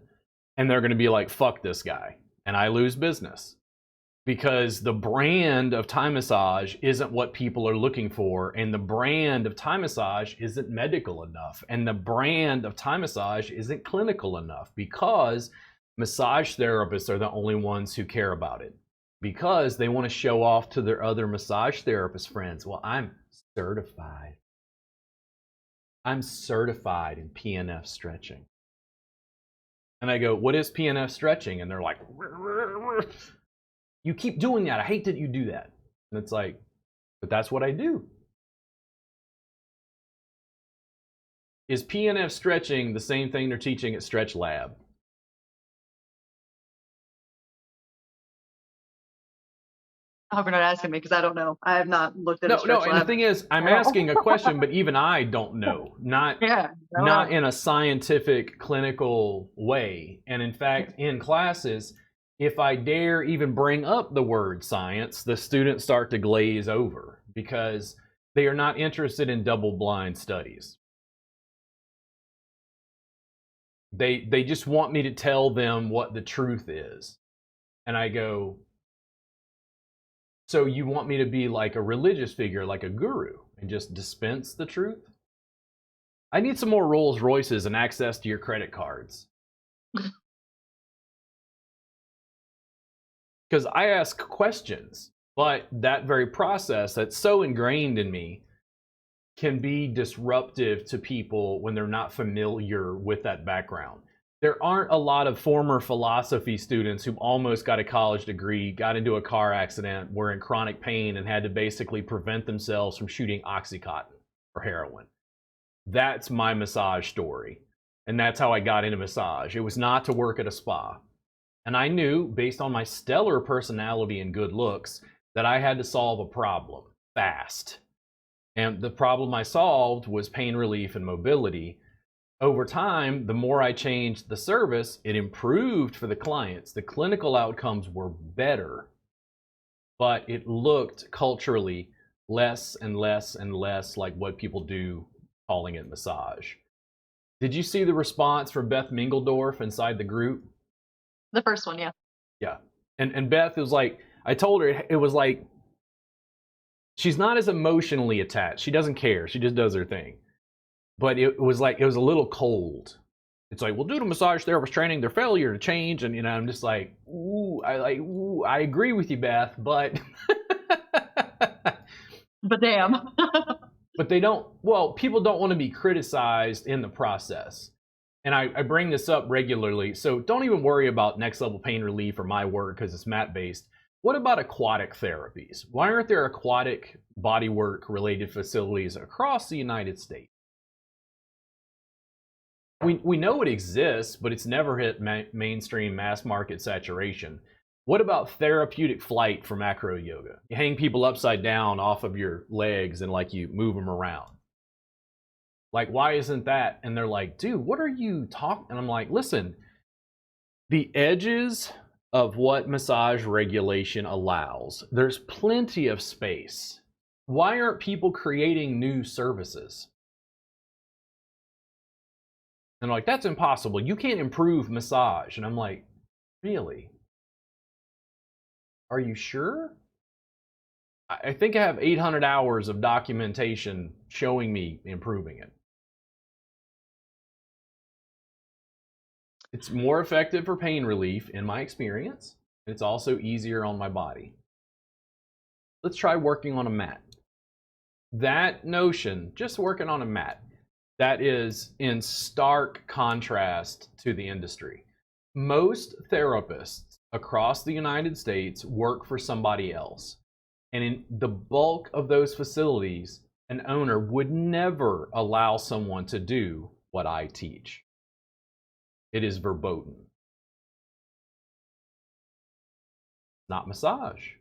and they're going to be like, fuck this guy. And I lose business because the brand of Thai massage isn't what people are looking for. And the brand of Thai massage isn't medical enough. And the brand of Thai massage isn't clinical enough because massage therapists are the only ones who care about it, because they want to show off to their other massage therapist friends. Well, I'm certified. I'm certified in PNF stretching. And I go, what is PNF stretching? And they're like, you keep doing that. I hate that you do that. And it's like, but that's what I do. Is PNF stretching the same thing they're teaching at Stretch Lab? I hope you're not asking me because I don't know. I have not looked at a Stretch No, Lab. and the thing is, I'm asking a question, but even I don't know. Not in a scientific, clinical way. And in fact, in classes, if I dare even bring up the word science, the students start to glaze over because they are not interested in double-blind studies. They just want me to tell them what the truth is. And I go, so you want me to be like a religious figure, like a guru, and just dispense the truth? I need some more Rolls Royces and access to your credit cards. Because I ask questions, but that very process that's so ingrained in me can be disruptive to people when they're not familiar with that background. there aren't a lot of former philosophy students who almost got a college degree, got into a car accident, were in chronic pain, and had to basically prevent themselves from shooting Oxycontin or heroin. That's my massage story. And that's how I got into massage. It was not to work at a spa. And I knew, based on my stellar personality and good looks, that I had to solve a problem fast. And the problem I solved was pain relief and mobility. Over time, the more I changed the service, it improved for the clients. The clinical outcomes were better, but it looked culturally less and less and less like what people do calling it massage. Did you see the response from Beth Mingledorf inside the group? The first one, yeah. Yeah. And Beth was like, I told her it was like, she's not as emotionally attached. She doesn't care. She just does her thing. But it was like, it was a little cold. It's like, well, due to massage therapist training, their failure to change. And, I'm just like, I agree with you, Beth, but. But damn. But people don't want to be criticized in the process. And I bring this up regularly. So don't even worry about next level pain relief or my work because it's mat based. What about aquatic therapies? Why aren't there aquatic bodywork related facilities across the United States? We know it exists, but it's never hit mainstream mass market saturation. What about therapeutic flight for macro yoga? You hang people upside down off of your legs and like you move them around. Like, why isn't that? And they're like, dude, what are you talking? And I'm like, listen, the edges of what massage regulation allows, there's plenty of space. Why aren't people creating new services? And like, that's impossible. You can't improve massage. And I'm like, really? Are you sure? I think I have 800 hours of documentation showing me improving it. It's more effective for pain relief in my experience. It's also easier on my body. Let's try working on a mat. That notion, just working on a mat, that is in stark contrast to the industry. Most therapists across the United States work for somebody else. And in the bulk of those facilities, an owner would never allow someone to do what I teach. It is verboten. Not massage.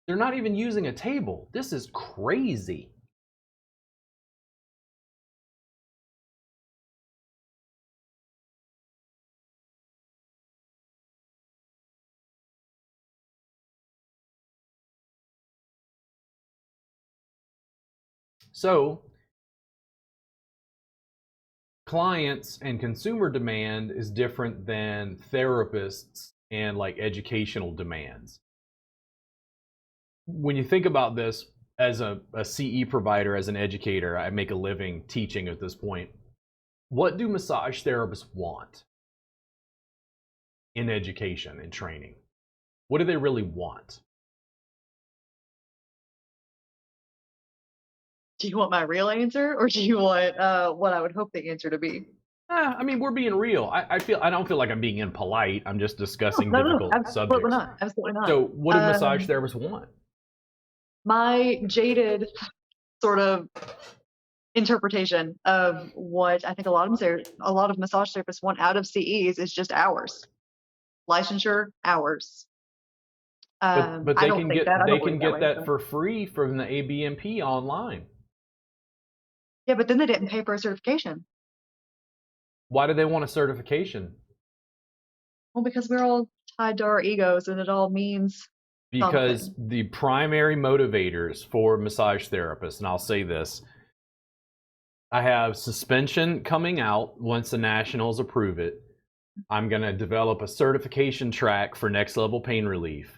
They're not even using a table. This is crazy. So, clients and consumer demand is different than therapists and like educational demands. When you think about this as a CE provider, as an educator, I make a living teaching at this point. What do massage therapists want in education and training? What do they really want? Do you want my real answer, or do you want what I would hope the answer to be? I mean, we're being real. I don't feel like I'm being impolite. I'm just discussing difficult absolutely subjects. Not. Absolutely not. So, what do massage therapists want? My jaded sort of interpretation of what I think a lot of massage therapists want out of CEs is just hours, licensure hours. But they can get that so. for free from the ABMP online. Yeah, but then they didn't pay for a certification. Why do they want a certification? Well, because we're all tied to our egos, and it all means because something. The primary motivators for massage therapists, and I'll say this, I have suspension coming out once the nationals approve it. I'm going to develop a certification track for next level pain relief.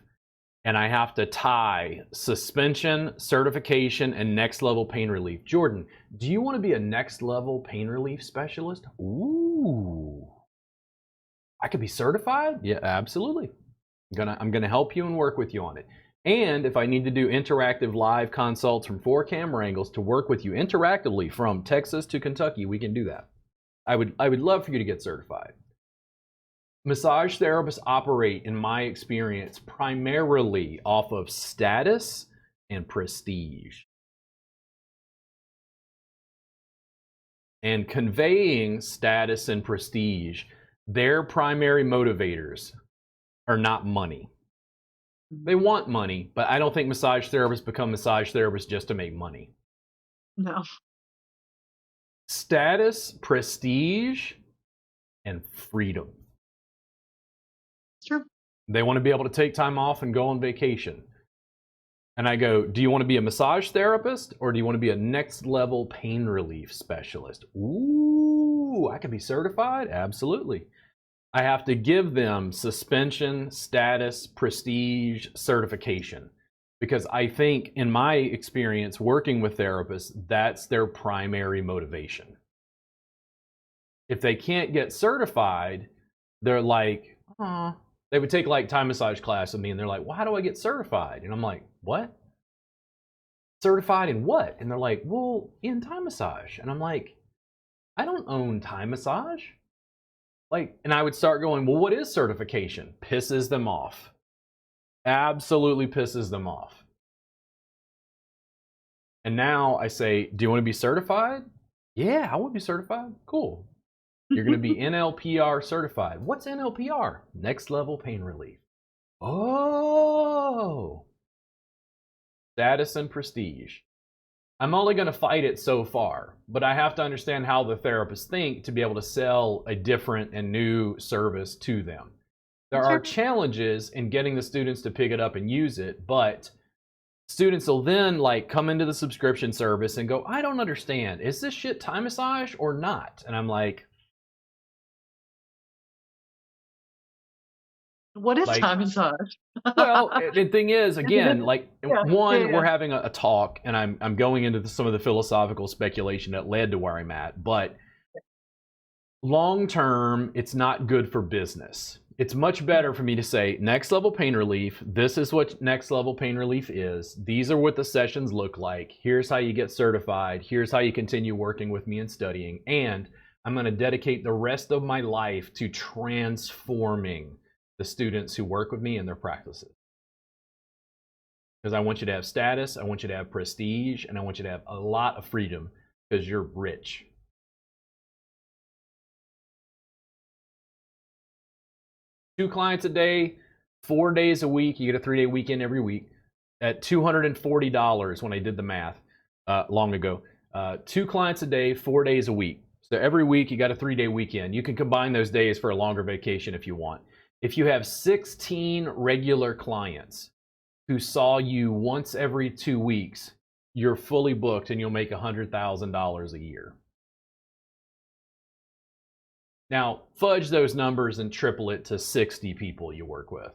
And I have to tie suspension, certification, and next level pain relief. Jordan, do you want to be a next level pain relief specialist? Ooh. I could be certified? Yeah, absolutely. I'm gonna help you and work with you on it. And if I need to do interactive live consults from 4 camera angles to work with you interactively from Texas to Kentucky, we can do that. I would love for you to get certified. Massage therapists operate, in my experience, primarily off of status and prestige. And conveying status and prestige, their primary motivators are not money. They want money, but I don't think massage therapists become massage therapists just to make money. No. Status, prestige, and freedom. Sure. They want to be able to take time off and go on vacation. And I go, do you want to be a massage therapist or do you want to be a next level pain relief specialist? Ooh, I could be certified? Absolutely. I have to give them suspension, status, prestige, certification. Because I think, in my experience working with therapists, that's their primary motivation. If they can't get certified, they're like, oh. They would take like Thai massage class with me and they're like, well, how do I get certified? And I'm like, what? Certified in what? And they're like, well, in Thai massage. And I'm like, I don't own Thai massage. Like, and I would start going, well, what is certification? Pisses them off. Absolutely pisses them off. And now I say, do you want to be certified? Yeah, I want to be certified. Cool. You're going to be NLPR certified. What's NLPR? Next level pain relief. Oh. Status and prestige. I'm only going to fight it so far, but I have to understand how the therapists think to be able to sell a different and new service to them. There are challenges in getting the students to pick it up and use it, but students will then like come into the subscription service and go, I don't understand. Is this shit Thai massage or not? And I'm like, what is Thai massage? Well, the thing is, again, like we're having a talk, and I'm going into some of the philosophical speculation that led to where I'm at. But long term, it's not good for business. It's much better for me to say, next level pain relief. This is what next level pain relief is. These are what the sessions look like. Here's how you get certified. Here's how you continue working with me and studying. And I'm going to dedicate the rest of my life to transforming the students who work with me in their practices. Because I want you to have status, I want you to have prestige, and I want you to have a lot of freedom because you're rich. Two clients a day, 4 days a week. You get a 3-day weekend every week at $240 when I did the math long ago. 2 clients a day, 4 days a week. So every week you got a 3-day weekend. You can combine those days for a longer vacation if you want. If you have 16 regular clients who saw you once every 2 weeks, you're fully booked and you'll make $100,000 a year. Now, fudge those numbers and triple it to 60 people you work with.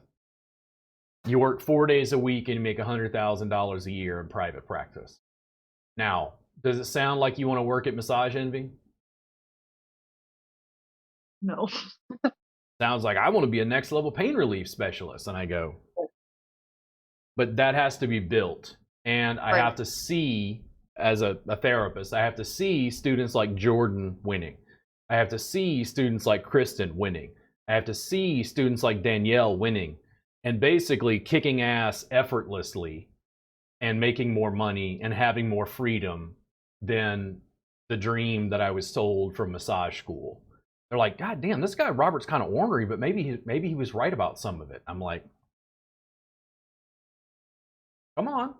You work 4 days a week and you make $100,000 a year in private practice. Now, does it sound like you want to work at Massage Envy? No. Sounds like I want to be a next level pain relief specialist. And I go, but that has to be built. And I have to see, as a therapist, I have to see students like Jordan winning. I have to see students like Kristen winning. I have to see students like Danielle winning and basically kicking ass effortlessly and making more money and having more freedom than the dream that I was told from massage school. They're like, God damn, this guy Robert's kind of ornery, but maybe he was right about some of it. I'm like, come on.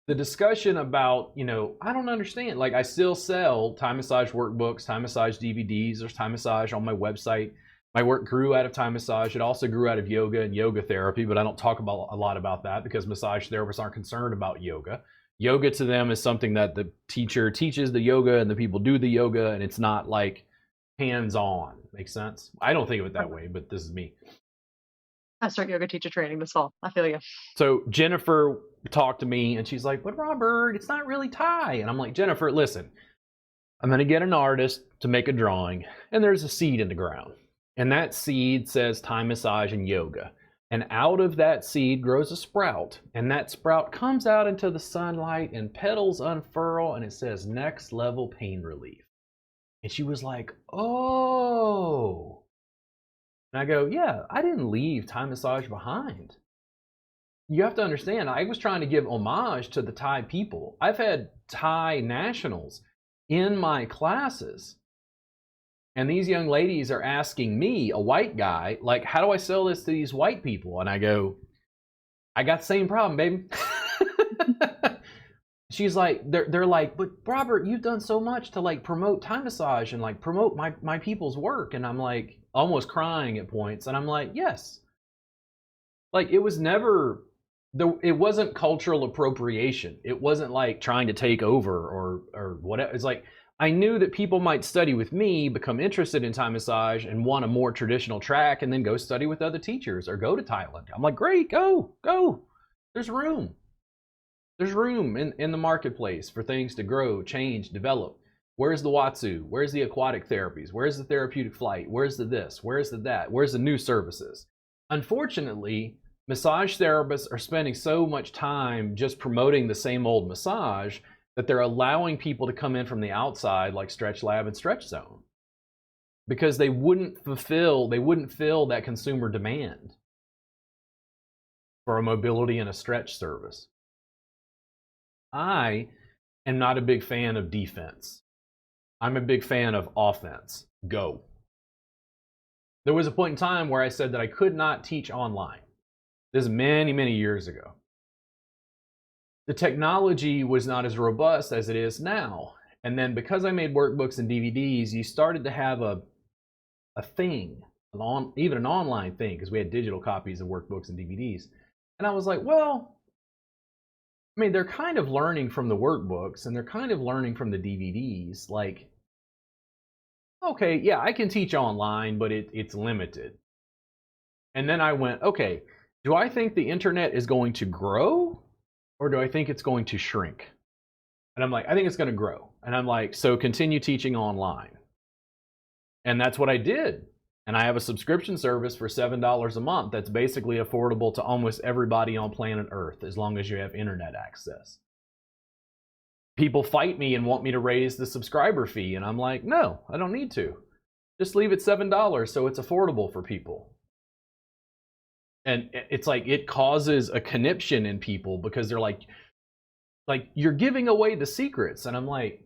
The discussion about, I don't understand. Like, I still sell Thai massage workbooks, Thai massage DVDs. There's Thai massage on my website. My work grew out of Thai massage. It also grew out of yoga and yoga therapy, but I don't talk about a lot about that because massage therapists aren't concerned about yoga. Yoga to them is something that the teacher teaches the yoga and the people do the yoga, and it's not like hands-on. Makes sense? I don't think of it that way, but this is me. I start yoga teacher training this fall. I feel you. So Jennifer talked to me and she's like, but Robert, it's not really Thai. And I'm like, Jennifer, listen, I'm going to get an artist to make a drawing and there's a seed in the ground. And that seed says Thai massage and yoga. And out of that seed grows a sprout, and that sprout comes out into the sunlight and petals unfurl, and it says next level pain relief. And she was like, oh. And I go, yeah, I didn't leave Thai massage behind. You have to understand, I was trying to give homage to the Thai people. I've had Thai nationals in my classes, and these young ladies are asking me, a white guy, like, how do I sell this to these white people? And I go, I got the same problem, baby. She's like, they're like, but Robert, you've done so much to like promote Thai massage and like promote my people's work. And I'm like almost crying at points. And I'm like, yes. Like it was never, it wasn't cultural appropriation. It wasn't like trying to take over or whatever. It's like, I knew that people might study with me, become interested in Thai massage and want a more traditional track and then go study with other teachers or go to Thailand. I'm like, great, go. There's room. There's room in the marketplace for things to grow, change, develop. Where's the Watsu? Where's the aquatic therapies? Where's the therapeutic flight? Where's the this? Where's the that? Where's the new services? Unfortunately, massage therapists are spending so much time just promoting the same old massage that they're allowing people to come in from the outside like Stretch Lab and Stretch Zone because they wouldn't fill that consumer demand for a mobility and a stretch service. I am not a big fan of defense. I'm a big fan of offense. Go. There was a point in time where I said that I could not teach online. This is many, many years ago. The technology was not as robust as it is now. And then because I made workbooks and DVDs, you started to have a thing, even an online thing, because we had digital copies of workbooks and DVDs. And I was like, well, I mean, they're kind of learning from the workbooks and they're kind of learning from the DVDs. Like, okay, yeah, I can teach online, but it's limited. And then I went, okay, do I think the internet is going to grow or do I think it's going to shrink? And I'm like, I think it's going to grow. And I'm like, so continue teaching online. And that's what I did. And I have a subscription service for $7 a month that's basically affordable to almost everybody on planet Earth as long as you have internet access. People fight me and want me to raise the subscriber fee. And I'm like, no, I don't need to. Just leave it $7 so it's affordable for people. And it's like it causes a conniption in people because they're like you're giving away the secrets. And I'm like,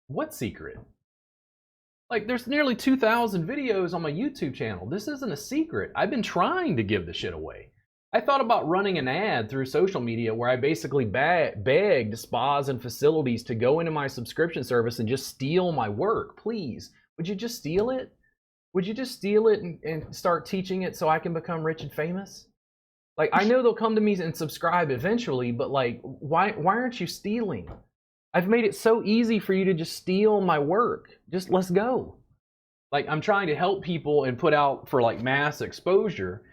what secret? Like there's nearly 2,000 videos on my YouTube channel. This isn't a secret. I've been trying to give the shit away. I thought about running an ad through social media where I basically begged spas and facilities to go into my subscription service and just steal my work. Please, would you just steal it? Would you just steal it and start teaching it so I can become rich and famous? Like, I know they'll come to me and subscribe eventually, but like, why aren't you stealing? I've made it so easy for you to just steal my work. Just let's go. Like, I'm trying to help people and put out for like mass exposure.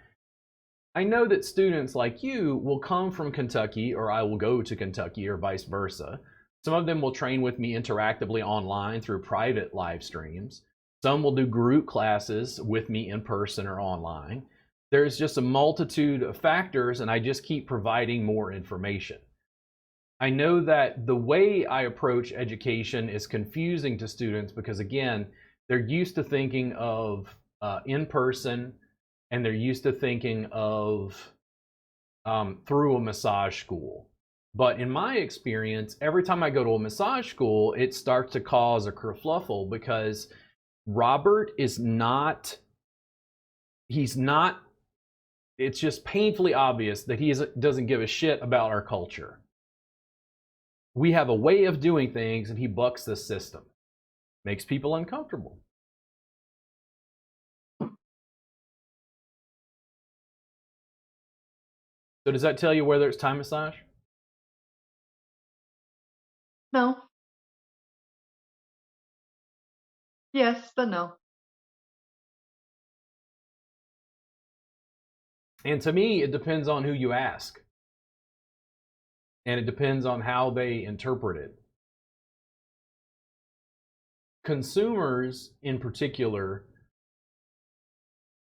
I know that students like you will come from Kentucky, or I will go to Kentucky, or vice versa. Some of them will train with me interactively online through private live streams. Some will do group classes with me in person or online. There's just a multitude of factors, and I just keep providing more information. I know that the way I approach education is confusing to students because, again, they're used to thinking of in person, and they're used to thinking of through a massage school. But in my experience, every time I go to a massage school, it starts to cause a kerfluffle because Robert is not, it's just painfully obvious that he doesn't give a shit about our culture. We have a way of doing things and he bucks the system. Makes people uncomfortable. So does that tell you whether it's Thai massage? No. Yes, but no. And to me, it depends on who you ask. And it depends on how they interpret it. Consumers, in particular,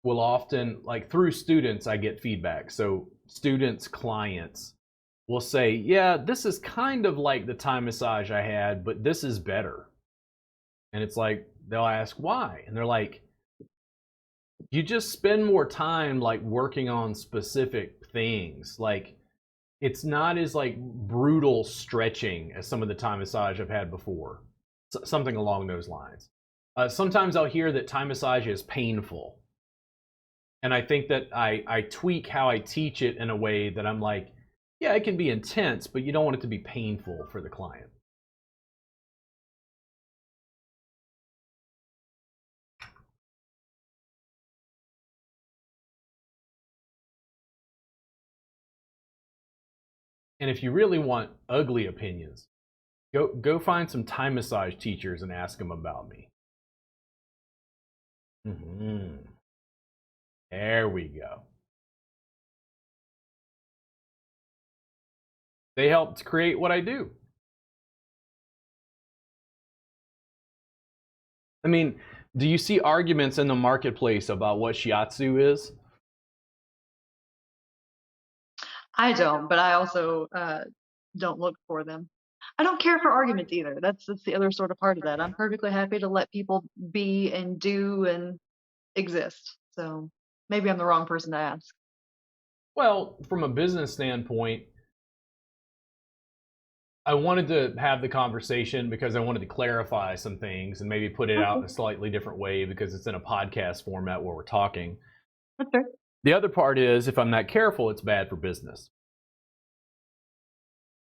will often, like through students, I get feedback. So students, clients will say, yeah, this is kind of like the Thai massage I had, but this is better. And it's like, they'll ask why. And they're like, you just spend more time like working on specific things. Like it's not as like brutal stretching as some of the Thai massage I've had before. Something along those lines. Sometimes I'll hear that Thai massage is painful. And I think that I tweak how I teach it in a way that I'm like, yeah, it can be intense, but you don't want it to be painful for the client. And if you really want ugly opinions, go find some Thai massage teachers and ask them about me. There we go. They helped create what I do. I mean, do you see arguments in the marketplace about what shiatsu is? I don't, but I also don't look for them. I don't care for arguments either. That's the other sort of part of that. I'm perfectly happy to let people be and do and exist. So maybe I'm the wrong person to ask. Well, from a business standpoint, I wanted to have the conversation because I wanted to clarify some things and maybe put it out in a slightly different way because it's in a podcast format where we're talking. Okay. The other part is, if I'm not careful, it's bad for business.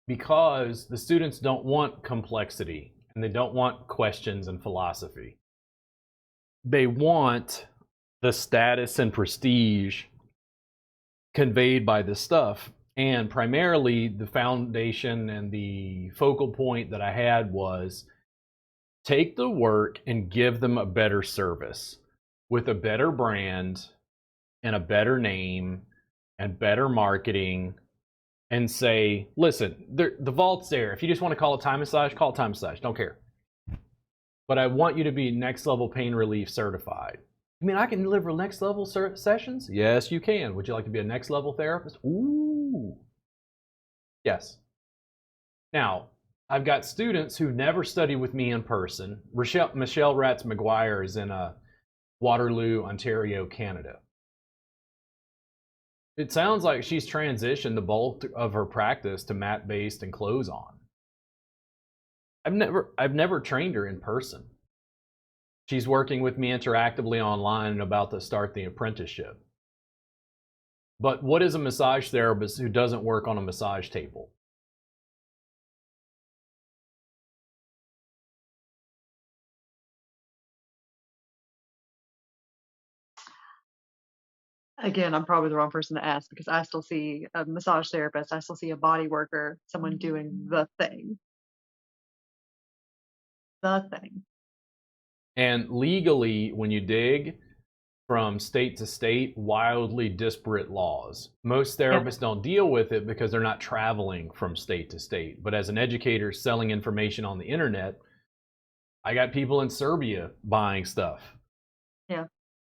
Because the students don't want complexity and they don't want questions and philosophy. They want the status and prestige conveyed by this stuff. And primarily the foundation and the focal point that I had was take the work and give them a better service with a better brand and a better name and better marketing, and say, listen, the vault's there. If you just want to call it Thai massage, call it Thai massage. Don't care. But I want you to be next level pain relief certified. I mean, I can deliver next level sessions? Yes, you can. Would you like to be a next level therapist? Ooh. Yes. Now, I've got students who never studied with me in person. Michelle Ratz-McGuire is in Waterloo, Ontario, Canada. It sounds like she's transitioned the bulk of her practice to mat-based and close-on. I've never trained her in person. She's working with me interactively online and about to start the apprenticeship. But what is a massage therapist who doesn't work on a massage table? Again, I'm probably the wrong person to ask because I still see a massage therapist, I still see a body worker, someone doing the thing. The thing. And legally, when you dig from state to state, wildly disparate laws. Most therapists don't deal with it because they're not traveling from state to state. But as an educator selling information on the internet, I got people in Serbia buying stuff. Yeah.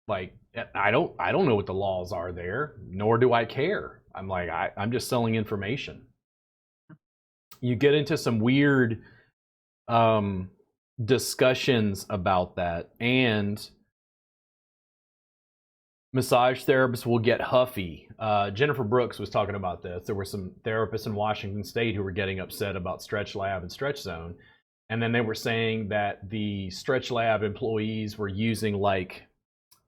Like, I don't know what the laws are there, nor do I care. I'm like, I'm just selling information. You get into some weird discussions about that, and massage therapists will get huffy. Jennifer Brooks was talking about this. There were some therapists in Washington State who were getting upset about Stretch Lab and Stretch Zone, and then they were saying that the Stretch Lab employees were using like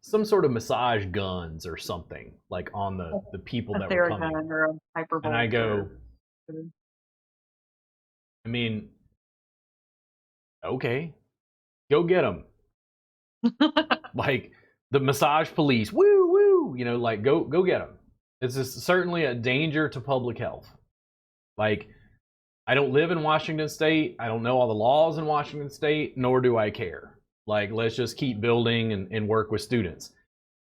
some sort of massage guns or something, like on the people that were coming. Or a hypervolt. And I go, I mean, okay, go get them. Like the massage police, woo woo, you know, like go get them. This is certainly a danger to public health. Like, I don't live in Washington State. I don't know all the laws in Washington State, nor do I care. Like, let's just keep building and work with students.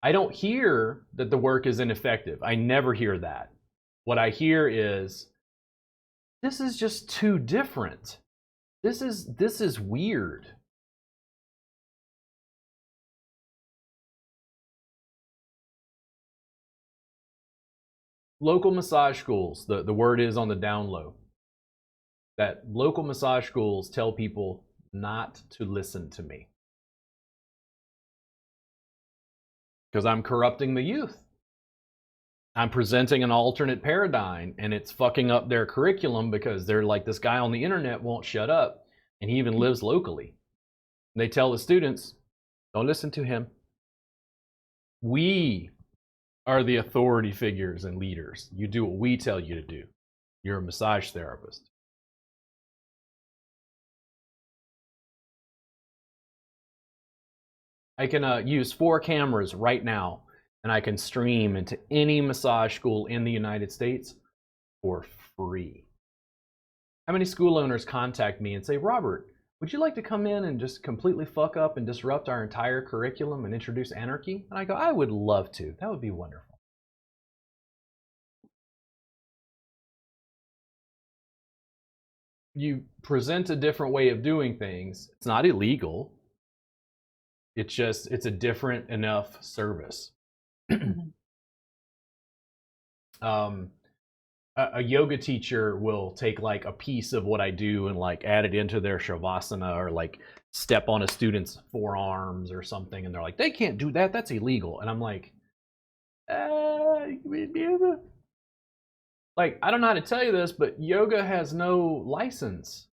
I don't hear that the work is ineffective. I never hear that. What I hear is, this is just too different. This is weird. Local massage schools, the word is on the down low, that local massage schools tell people not to listen to me because I'm corrupting the youth. I'm presenting an alternate paradigm, and it's fucking up their curriculum because they're like, this guy on the internet won't shut up, and he even lives locally. And they tell the students, don't listen to him. We are the authority figures and leaders. You do what we tell you to do. You're a massage therapist. I can use 4 cameras right now, and I can stream into any massage school in the United States for free. How many school owners contact me and say, Robert, would you like to come in and just completely fuck up and disrupt our entire curriculum and introduce anarchy? And I go, I would love to. That would be wonderful. You present a different way of doing things. It's not illegal. It's just, it's a different enough service. A yoga teacher will take like a piece of what I do and like add it into their shavasana, or like step on a student's forearms or something, and they're like, they can't do that, that's illegal. And I'm like, like, I don't know how to tell you this, but yoga has no license.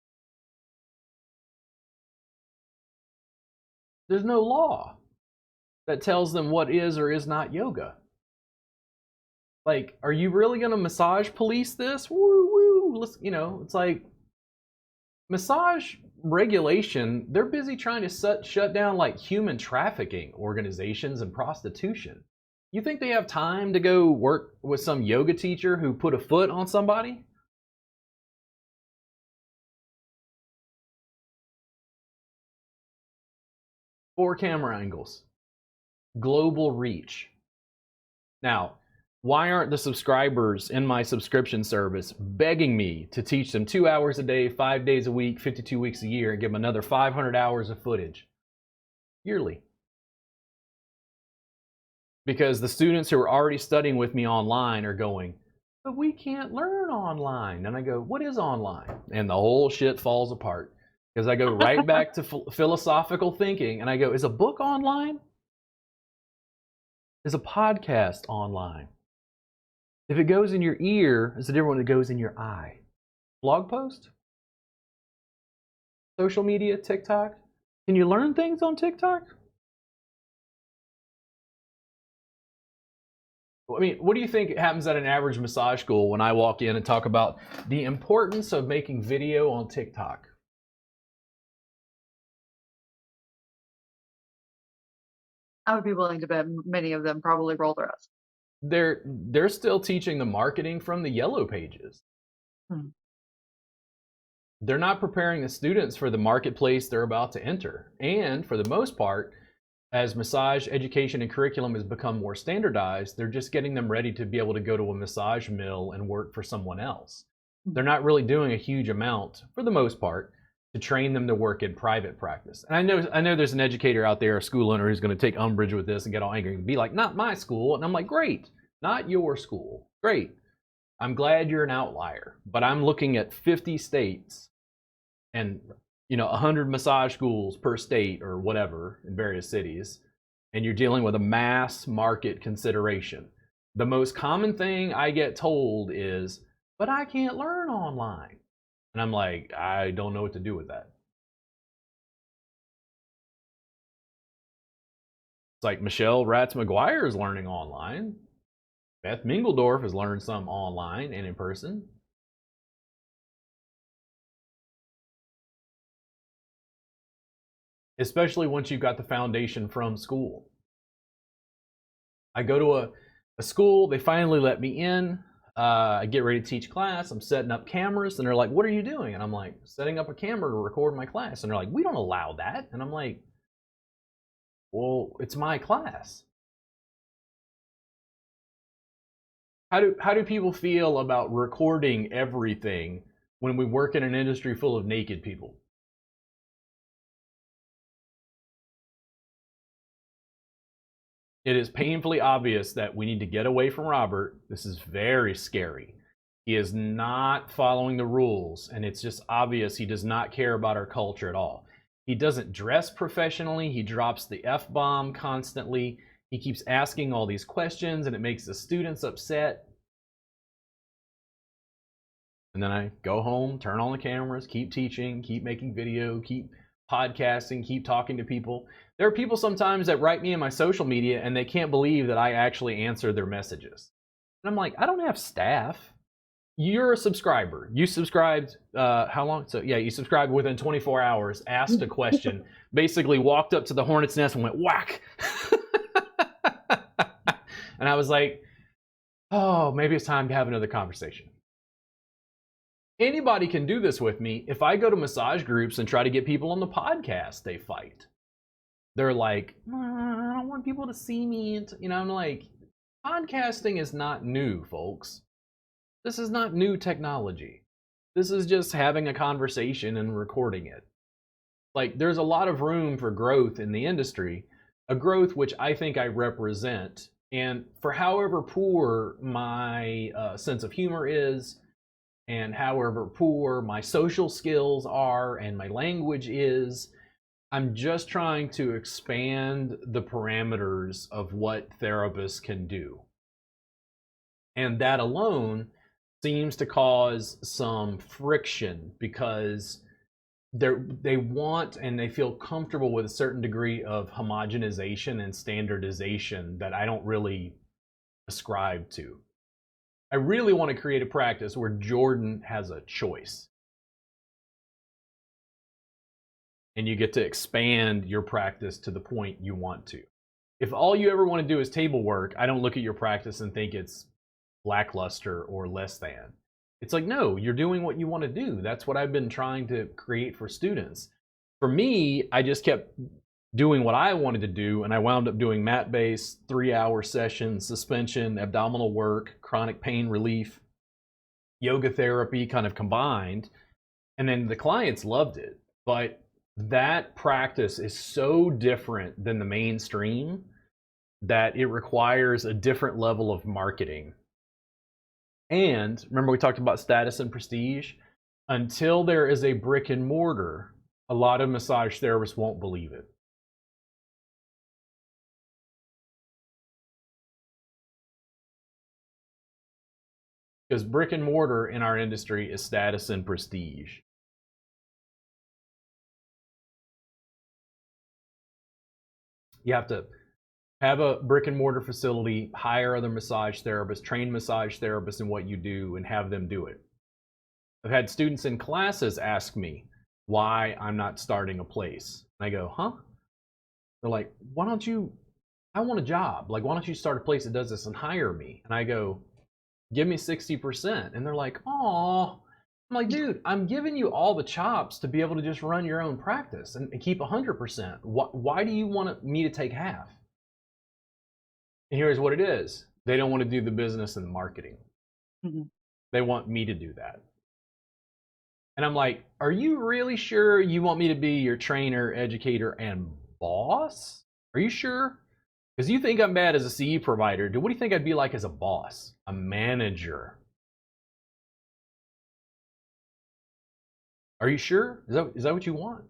There's no law that tells them what is or is not yoga. Like, are you really gonna massage police this? Woo woo. Let's, you know, it's like massage regulation. They're busy trying to shut down like human trafficking organizations and prostitution. You think they have time to go work with some yoga teacher who put a foot on somebody? Four camera angles, global reach. Now, why aren't the subscribers in my subscription service begging me to teach them 2 hours a day, 5 days a week, 52 weeks a year, and give them another 500 hours of footage yearly? Because the students who are already studying with me online are going, but we can't learn online. And I go, what is online? And the whole shit falls apart. Because I go right back to philosophical thinking, and I go, is a book online? Is a podcast online? If it goes in your ear, it's a different one that goes in your eye. Blog post? Social media, TikTok? Can you learn things on TikTok? I mean, what do you think happens at an average massage school when I walk in and talk about the importance of making video on TikTok? I would be willing to bet many of them probably roll their eyes. They're still teaching the marketing from the yellow pages. They're not preparing the students for the marketplace they're about to enter. And for the most part, as massage education and curriculum has become more standardized, they're just getting them ready to be able to go to a massage mill and work for someone else. They're not really doing a huge amount, for the most part, to train them to work in private practice. And I know there's an educator out there, a school owner, who's going to take umbrage with this and get all angry and be like, not my school. And I'm like, great, not your school. Great. I'm glad you're an outlier. But I'm looking at 50 states and 100 massage schools per state or whatever in various cities, and you're dealing with a mass market consideration. The most common thing I get told is, but I can't learn online. And I'm like, I don't know what to do with that. It's like Michelle Ratz McGuire is learning online. Beth Mingledorf has learned some online and in person. Especially once you've got the foundation from school. I go to a school, they finally let me in. I get ready to teach class. I'm setting up cameras, and they're like, what are you doing? And I'm like, setting up a camera to record my class. And they're like, we don't allow that. And I'm like, well, it's my class. How do people feel about recording everything when we work in an industry full of naked people? It is painfully obvious that we need to get away from Robert. This is very scary. He is not following the rules, and it's just obvious he does not care about our culture at all. He doesn't dress professionally. He drops the F-bomb constantly. He keeps asking all these questions, and it makes the students upset. And then I go home, turn on the cameras, keep teaching, keep making video, keep podcasting, keep talking to people. There are people sometimes that write me in my social media and they can't believe that I actually answer their messages. And I'm like, I don't have staff. You're a subscriber. You subscribed, how long? So yeah, you subscribed within 24 hours, asked a question, basically walked up to the hornet's nest and went whack. And I was like, oh, maybe it's time to have another conversation. Anybody can do this with me. If I go to massage groups and try to get people on the podcast, they fight. They're like, I don't want people to see me. I'm like, podcasting is not new, folks. This is not new technology. This is just having a conversation and recording it. Like, there's a lot of room for growth in the industry, a growth which I think I represent. And for however poor my sense of humor is, and however poor my social skills are and my language is, I'm just trying to expand the parameters of what therapists can do. And that alone seems to cause some friction because they want and they feel comfortable with a certain degree of homogenization and standardization that I don't really ascribe to. I really want to create a practice where Jordan has a choice. And you get to expand your practice to the point you want to. If all you ever want to do is table work, I don't look at your practice and think it's lackluster or less than. It's like, no, you're doing what you want to do. That's what I've been trying to create for students. For me, I just kept doing what I wanted to do, and I wound up doing mat-based 3-hour sessions, suspension, abdominal work, chronic pain relief, yoga therapy kind of combined. And then the clients loved it. But that practice is so different than the mainstream that it requires a different level of marketing. And remember we talked about status and prestige? Until there is a brick and mortar, a lot of massage therapists won't believe it. Because brick and mortar in our industry is status and prestige. You have to have a brick and mortar facility, hire other massage therapists, train massage therapists in what you do, and have them do it. I've had students in classes ask me why I'm not starting a place. And I go, huh? They're like, why don't you, I want a job. Like, why don't you start a place that does this and hire me? And I go, give me 60%. And they're like, oh. I'm like, dude, I'm giving you all the chops to be able to just run your own practice and keep 100%. Why do you want me to take half? And here's what it is. They don't want to do the business and the marketing. Mm-hmm. They want me to do that. And I'm like, are you really sure you want me to be your trainer, educator, and boss? Are you sure? Because you think I'm bad as a CE provider. What do you think I'd be like as a boss? A manager. Are you sure? Is that what you want?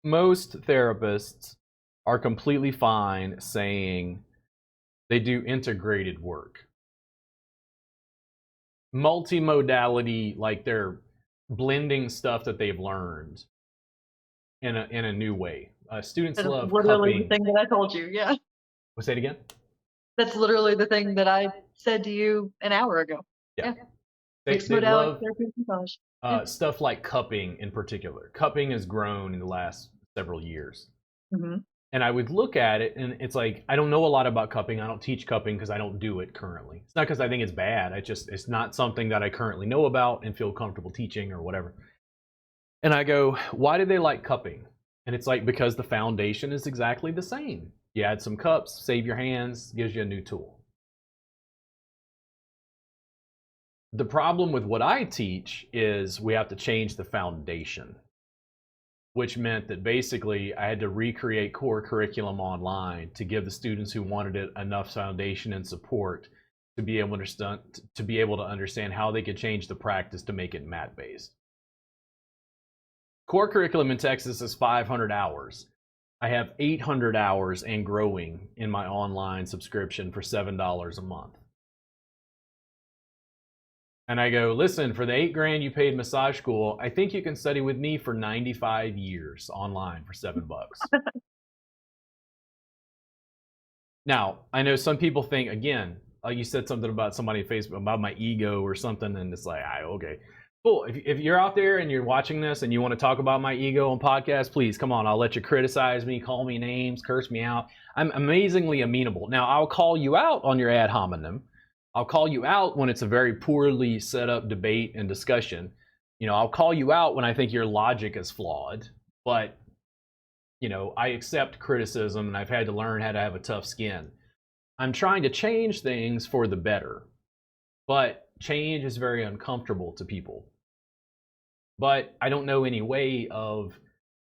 Most therapists are completely fine saying they do integrated work. Multimodality, like they're blending stuff that they've learned in a new way. Students That's love literally cupping. the thing that I told you, yeah. We'll say it again? That's literally the thing that I said to you an hour ago. Yeah. They love massage. Stuff like cupping in particular. Cupping has grown in the last several years. Mm-hmm. And I would look at it and it's like, I don't know a lot about cupping. I don't teach cupping because I don't do it currently. It's not because I think it's bad. It's not something that I currently know about and feel comfortable teaching or whatever. And I go, why do they like cupping? And it's like, because the foundation is exactly the same. You add some cups, save your hands, gives you a new tool. The problem with what I teach is we have to change the foundation, which meant that basically I had to recreate core curriculum online to give the students who wanted it enough foundation and support to be able to understand how they could change the practice to make it math-based. Core curriculum in Texas is 500 hours. I have 800 hours and growing in my online subscription for $7 a month. And I go, listen, for the $8,000 you paid massage school, I think you can study with me for 95 years online for $7. Now, I know some people think, again, you said something about somebody on Facebook about my ego or something, and it's like, okay, cool. If you're out there and you're watching this and you want to talk about my ego on podcast, please come on. I'll let you criticize me, call me names, curse me out. I'm amazingly amenable. Now, I'll call you out on your ad hominem. I'll call you out when it's a very poorly set up debate and discussion. You know, I'll call you out when I think your logic is flawed, but you know, I accept criticism and I've had to learn how to have a tough skin. I'm trying to change things for the better, but change is very uncomfortable to people. But I don't know any way of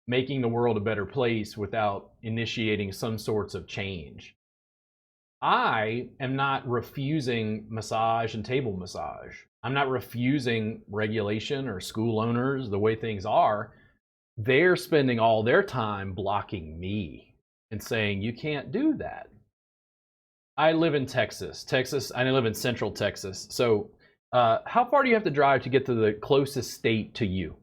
making the world a better place without initiating some sorts of change. I am not refusing massage and table massage. I'm not refusing regulation or school owners the way things are. They're spending all their time blocking me and saying, you can't do that. I live in Texas. I live in Central Texas. So how far do you have to drive to get to the closest state to you?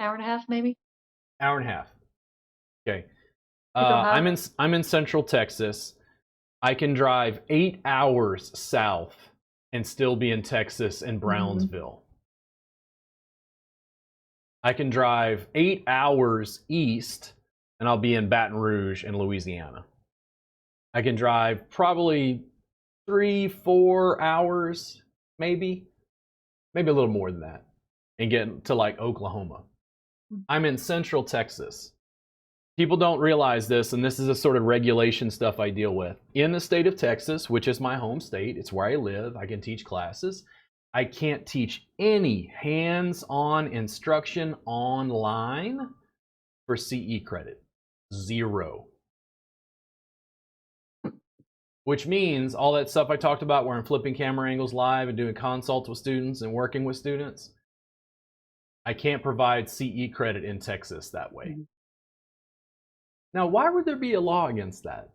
Hour and a half, maybe. Hour and a half. Okay. I'm in Central Texas. I can drive 8 hours south and still be in Texas in Brownsville. I can drive 8 hours east and I'll be in Baton Rouge in Louisiana. I can drive probably 3-4 hours, maybe a little more than that, and get to like Oklahoma. I'm in Central Texas. People don't realize this, and this is the sort of regulation stuff I deal with. In the state of Texas, which is my home state, it's where I live, I can teach classes. I can't teach any hands-on instruction online for CE credit. 0. Which means all that stuff I talked about where I'm flipping camera angles live and doing consults with students and working with students, I can't provide CE credit in Texas that way. Now, why would there be a law against that?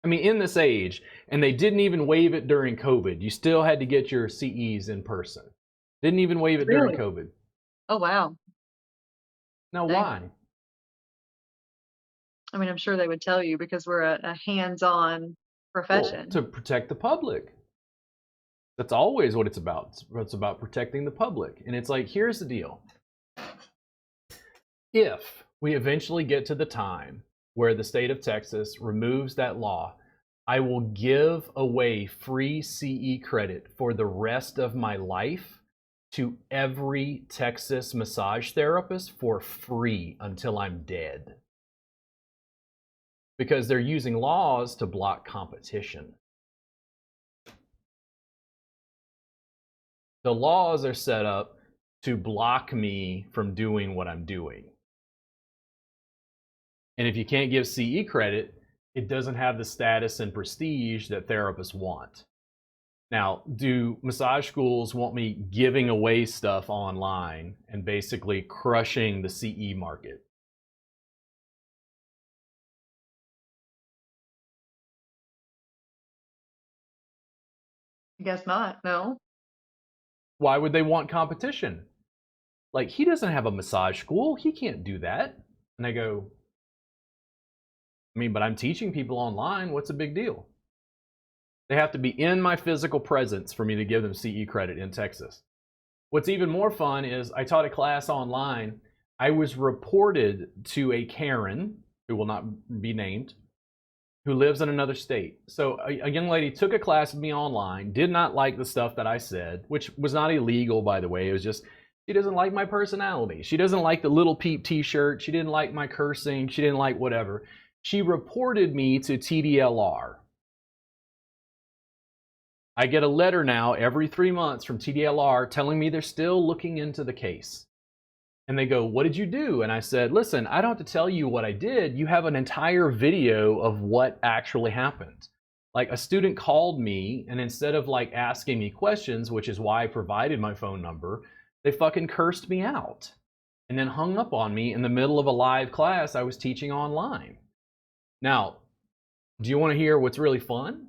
I mean, in this age, and they didn't even waive it during COVID. You still had to get your CEs in person. Didn't even waive it during COVID. Oh, wow. Now, why? I mean, I'm sure they would tell you because we're a hands-on profession. Well, to protect the public. That's always what it's about. It's about protecting the public. And it's like, here's the deal. If we eventually get to the time where the state of Texas removes that law, I will give away free CE credit for the rest of my life to every Texas massage therapist for free until I'm dead. Because they're using laws to block competition. The laws are set up to block me from doing what I'm doing. And if you can't give CE credit, it doesn't have the status and prestige that therapists want. Now, do massage schools want me giving away stuff online and basically crushing the CE market? I guess not, no. Why would they want competition? Like, he doesn't have a massage school. He can't do that. And I go, I mean, but I'm teaching people online. What's the big deal? They have to be in my physical presence for me to give them CE credit in Texas. What's even more fun is I taught a class online. I was reported to a Karen, who will not be named, who lives in another state. So a young lady took a class with me online, did not like the stuff that I said, which was not illegal, by the way. It was just, she doesn't like my personality. She doesn't like the Little Peep t-shirt. She didn't like my cursing. She didn't like whatever. She reported me to TDLR. I get a letter now every 3 months from TDLR telling me they're still looking into the case. And they go, what did you do? And I said, listen, I don't have to tell you what I did. You have an entire video of what actually happened. Like, a student called me, and instead of like asking me questions, which is why I provided my phone number, they fucking cursed me out and then hung up on me in the middle of a live class I was teaching online. Now, do you want to hear what's really fun?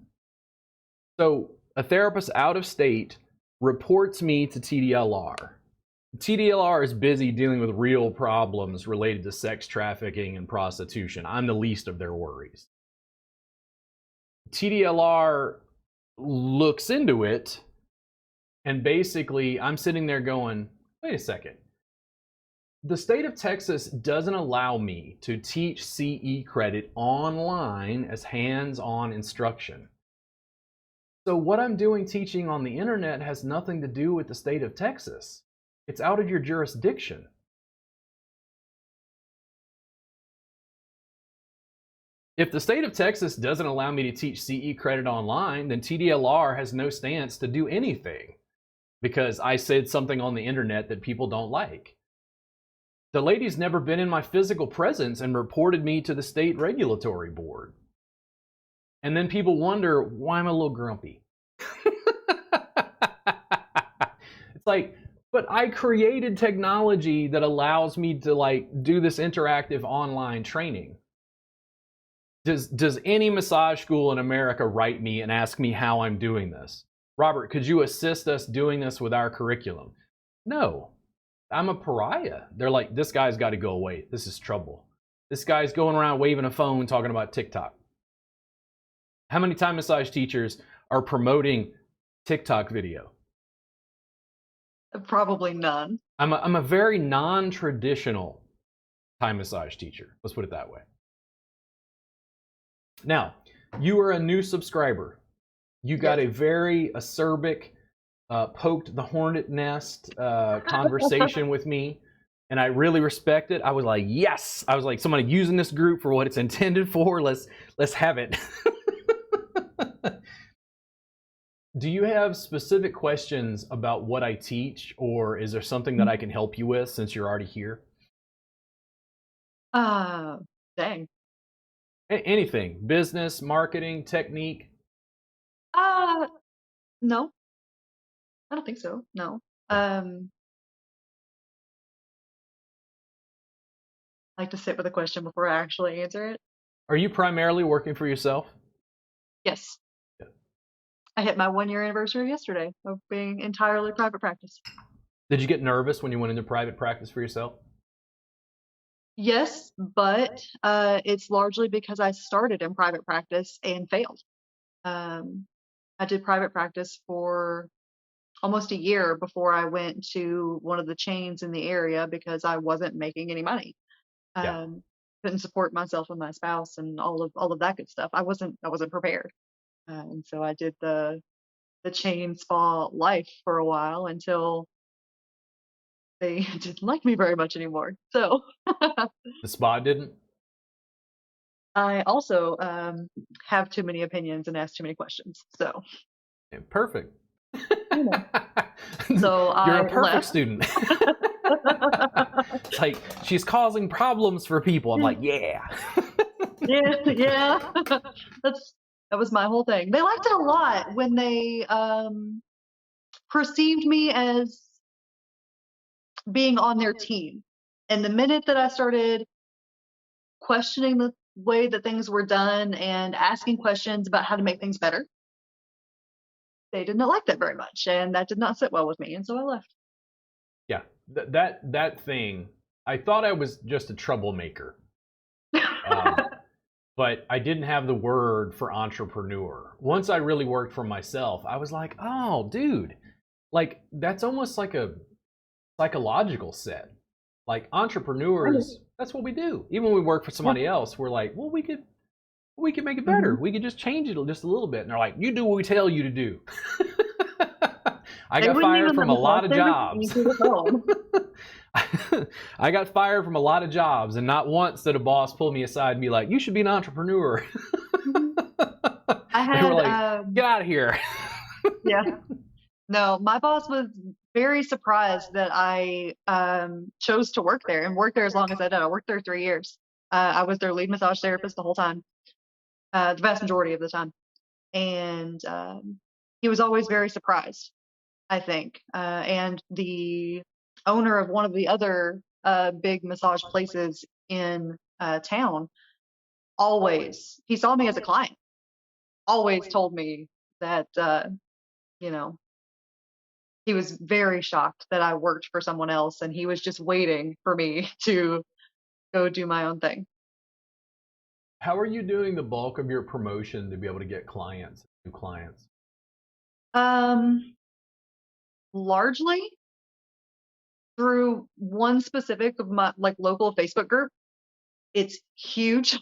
So a therapist out of state reports me to TDLR. TDLR is busy dealing with real problems related to sex trafficking and prostitution. I'm the least of their worries. TDLR looks into it, and basically I'm sitting there going, wait a second. The state of Texas doesn't allow me to teach CE credit online as hands-on instruction. So what I'm doing teaching on the internet has nothing to do with the state of Texas. It's out of your jurisdiction. If the state of Texas doesn't allow me to teach CE credit online, then TDLR has no stance to do anything because I said something on the internet that people don't like. The lady's never been in my physical presence and reported me to the state regulatory board. And then people wonder why I'm a little grumpy. It's like, but I created technology that allows me to like do this interactive online training. Does any massage school in America write me and ask me how I'm doing this? Robert, could you assist us doing this with our curriculum? No, I'm a pariah. They're like, this guy's got to go away. This is trouble. This guy's going around waving a phone talking about TikTok. How many Thai massage teachers are promoting TikTok video? Probably none. I'm a very non-traditional Thai massage teacher. Let's put it that way. Now, you are a new subscriber. You got a very acerbic, poked the hornet nest conversation with me, and I really respect it. I was like, yes. I was like, somebody using this group for what it's intended for. Let's have it. Do you have specific questions about what I teach, or is there something that I can help you with since you're already here? Dang. Anything, business, marketing, technique? No, I don't think so. No. I like to sit with a question before I actually answer it. Are you primarily working for yourself? Yes. I hit my 1-year anniversary yesterday of being entirely private practice. Did you get nervous when you went into private practice for yourself? Yes, but it's largely because I started in private practice and failed. I did private practice for almost a year before I went to one of the chains in the area because I wasn't making any money. Yeah. Couldn't support myself and my spouse and all of that good stuff. I wasn't prepared. And so I did the chain spa life for a while until they didn't like me very much anymore. So The spa didn't? I also have too many opinions and ask too many questions. So Perfect. you know. So You're a I perfect left. student. It's like, she's causing problems for people. I'm like, yeah. Yeah. That was my whole thing. They liked it a lot when they perceived me as being on their team. And the minute that I started questioning the way that things were done and asking questions about how to make things better, they did not like that very much, and that did not sit well with me, and so I left. Yeah, that thing, I thought I was just a troublemaker. But I didn't have the word for entrepreneur. Once I really worked for myself, I was like, oh, dude, like that's almost like a psychological set. Like entrepreneurs, that's what we do. Even when we work for somebody else, we're like, well, we could make it better. We could just change it just a little bit. And they're like, you do what we tell you to do. I got fired from a lot of jobs. I got fired from a lot of jobs, and not once did a boss pull me aside and be like, "You should be an entrepreneur." I They were had, like, "Get out of here." yeah, no, my boss was very surprised that I chose to work there and work there as long as I did. I worked there 3 years. I was their lead massage therapist the whole time, the vast majority of the time. And he was always very surprised, I think. And the owner of one of the other big massage places in town he saw me as a client, always told me that, you know, he was very shocked that I worked for someone else and he was just waiting for me to go do my own thing. How are you doing the bulk of your promotion to be able to get clients, new clients? Um, Largely through one specific of my like local Facebook group. It's huge.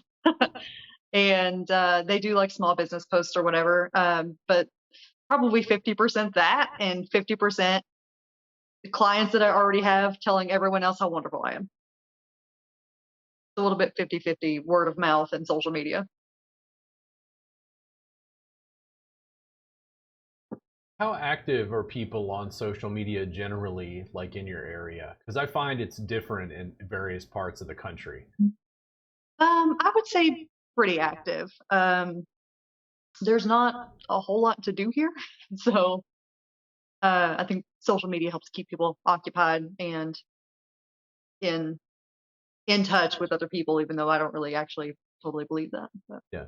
And they do like small business posts or whatever. But probably 50% that and 50% the clients that I already have telling everyone else how wonderful I am. It's a little bit 50-50 word of mouth and social media. How active are people on social media generally, like in your area? Because I find it's different in various parts of the country. I would say pretty active. There's not a whole lot to do here. So I think social media helps keep people occupied and in touch with other people, even though I don't really actually totally believe that. But Yeah.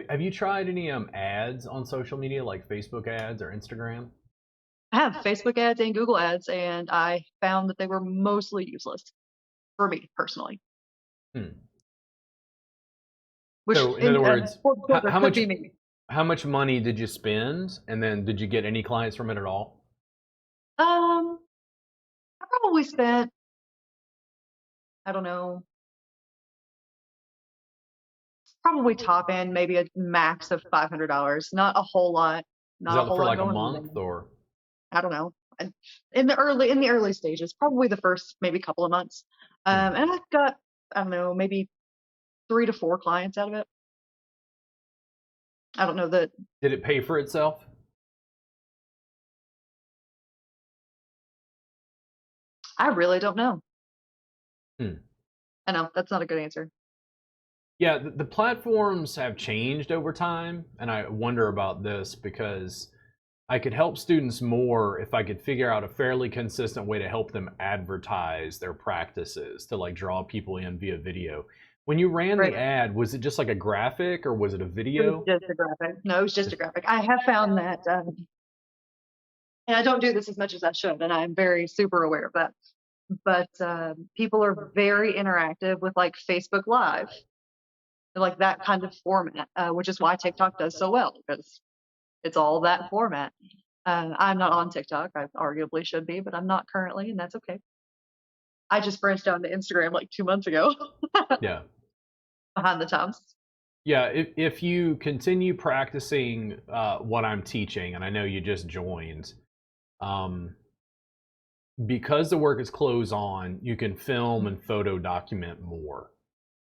Have you tried any ads on social media, like Facebook ads or Instagram? I have Facebook ads and Google ads, and I found that they were mostly useless for me personally. Hmm. Which, So, in other words, how could much be me. how much money did you spend, and then did you get any clients from it at all? I probably spent, I don't know, probably top end, maybe a max of $500. Not a whole lot. Is Not a that whole for lot like a going month on. or? I don't know. In the early stages, probably the first maybe couple of months. Hmm. And I got, I don't know, maybe 3 to 4 clients out of it. I don't know that. Did it pay for itself? I really don't know. Hmm. I know that's not a good answer. Yeah, the platforms have changed over time, and I wonder about this because I could help students more if I could figure out a fairly consistent way to help them advertise their practices to like draw people in via video. When you ran Right. the ad, was it just like a graphic or was it a It was video? just a graphic. No, it was just a Just- graphic. I have found that, and I don't do this as much as I should, and I'm very super aware of that. But people are very interactive with like Facebook Live, like that kind of format, which is why TikTok does so well because it's all that format. I'm not on TikTok. I arguably should be, but I'm not currently, and that's okay. I just branched out to Instagram like 2 months ago, Yeah. behind the times. Yeah, if you continue practicing what I'm teaching, and I know you just joined, um, because the work is close on, you can film and photo document more.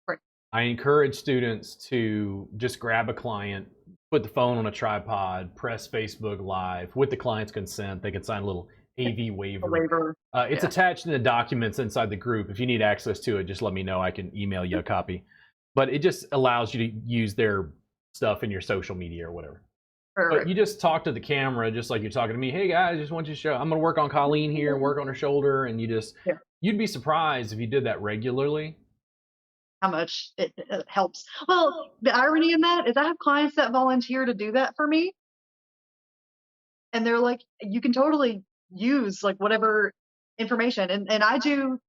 Right. I encourage students to just grab a client, put the phone on a tripod, press Facebook Live with the client's consent. They can sign a little AV A waiver. waiver. It's Yeah. attached in the documents inside the group. If you need access to it, just let me know. I can email you a copy. But it just allows you to use their stuff in your social media or whatever. But Right. you just talk to the camera just like you're talking to me. Hey guys, just want you to show. I'm going to work on Colleen here and work on her shoulder. And Yeah. you'd be surprised if you did that regularly. How much it helps. Well, the irony in that is I have clients that volunteer to do that for me, and they're like, you can totally use like whatever information, and I do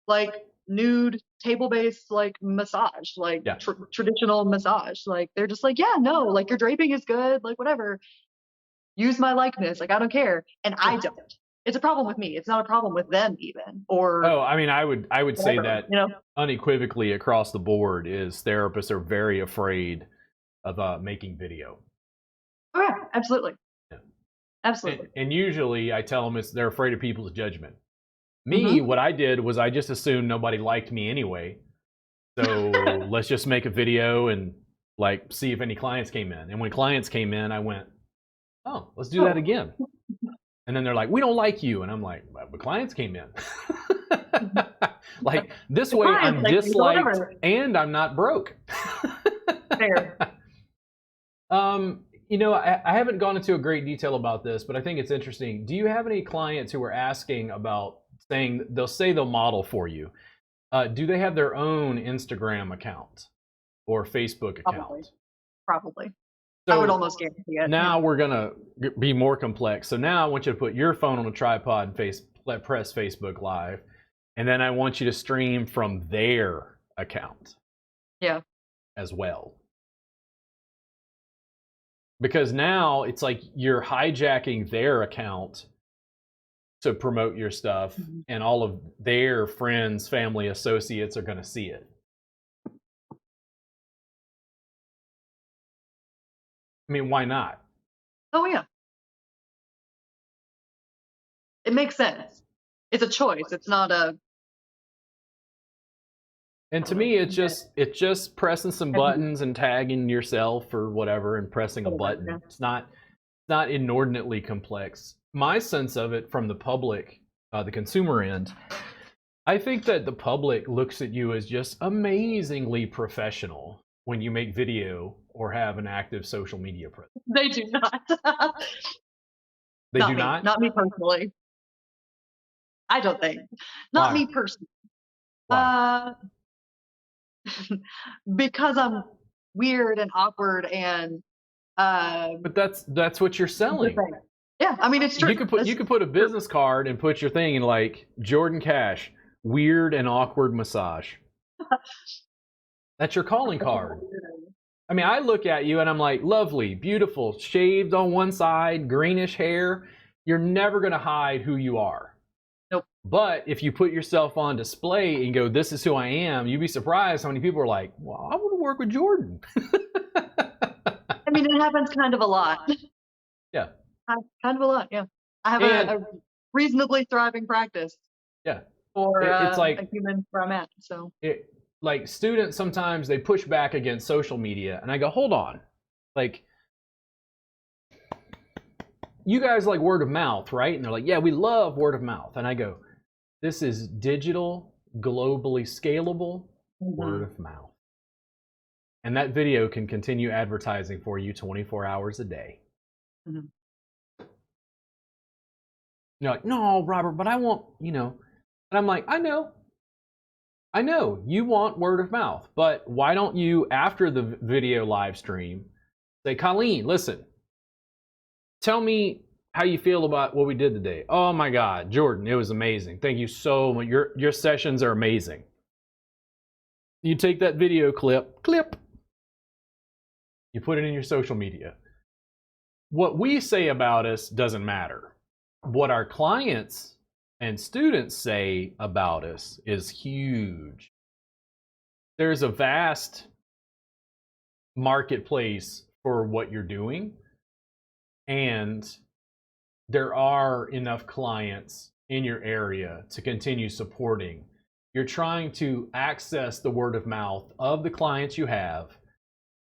like nude table-based like massage, like Yeah. traditional massage. Like they're just like, yeah, no, like your draping is good, like whatever. Use my likeness, like I don't care, and I don't. It's a problem with me. It's not a problem with them even, or Oh, I mean, I would say whatever, that unequivocally across the board is therapists are very afraid of making video. Oh yeah, absolutely, Yeah. absolutely. And usually I tell them they're afraid of people's judgment. Me, what I did was I just assumed nobody liked me anyway. So let's just make a video and like see if any clients came in. And when clients came in, I went, oh, let's do that again. And then they're like, we don't like you. And I'm like, but clients came in. Like this way I'm disliked and I'm not broke. Fair. You know, I haven't gone into a great detail about this, but I think it's interesting. Do you have any clients who are asking about saying, they'll model for you? Do they have their own Instagram account or Facebook account? Probably. So I would almost guarantee it. Now we're going to be more complex. So now I want you to put your phone on a tripod and press Facebook Live. And then I want you to stream from their account. Yeah. As well. Because now it's like you're hijacking their account to promote your stuff, and all of their friends, family, associates are going to see it. I mean, why not? Oh, yeah. It makes sense. It's a choice. It's not a... And to me, it's just pressing some buttons and tagging yourself or whatever and pressing a button. Yeah. It's not inordinately complex. My sense of it from the public, the consumer end, I think that the public looks at you as just amazingly professional when you make video or have an active social media presence. They do not. They do not? Not me personally. I don't think. Not me personally. Why? Because I'm weird and awkward and but that's what you're selling. Yeah, I mean, it's true. You could put a business card and put your thing in like Jordan Cash, weird and awkward massage. That's your calling card. I mean, I look at you and I'm like, lovely, beautiful, shaved on one side, greenish hair. You're never going to hide who you are. Nope. But if you put yourself on display and go, this is who I am, you'd be surprised how many people are like, well, I want to work with Jordan. I mean, it happens kind of a lot. Yeah. Kind of a lot, yeah. I have a reasonably thriving practice. Yeah. For it's like a human where I'm at. So like students sometimes they push back against social media, and I go, hold on, like you guys like word of mouth, right? And they're like, yeah, we love word of mouth. And I go, this is digital, globally scalable word of mouth. And that video can continue advertising for you 24 hours a day. You're like, no, Robert, but I want, you know. And I'm like, I know you want word of mouth, but why don't you, after the video live stream, say, Colleen, listen, tell me how you feel about what we did today. Oh my God, Jordan, it was amazing. Thank you so much. Your sessions are amazing. You take that video clip, you put it in your social media. What we say about us doesn't matter. What our clients and students say about us is huge. There's a vast marketplace for what you're doing, and there are enough clients in your area to continue supporting. You're trying to access the word of mouth of the clients you have,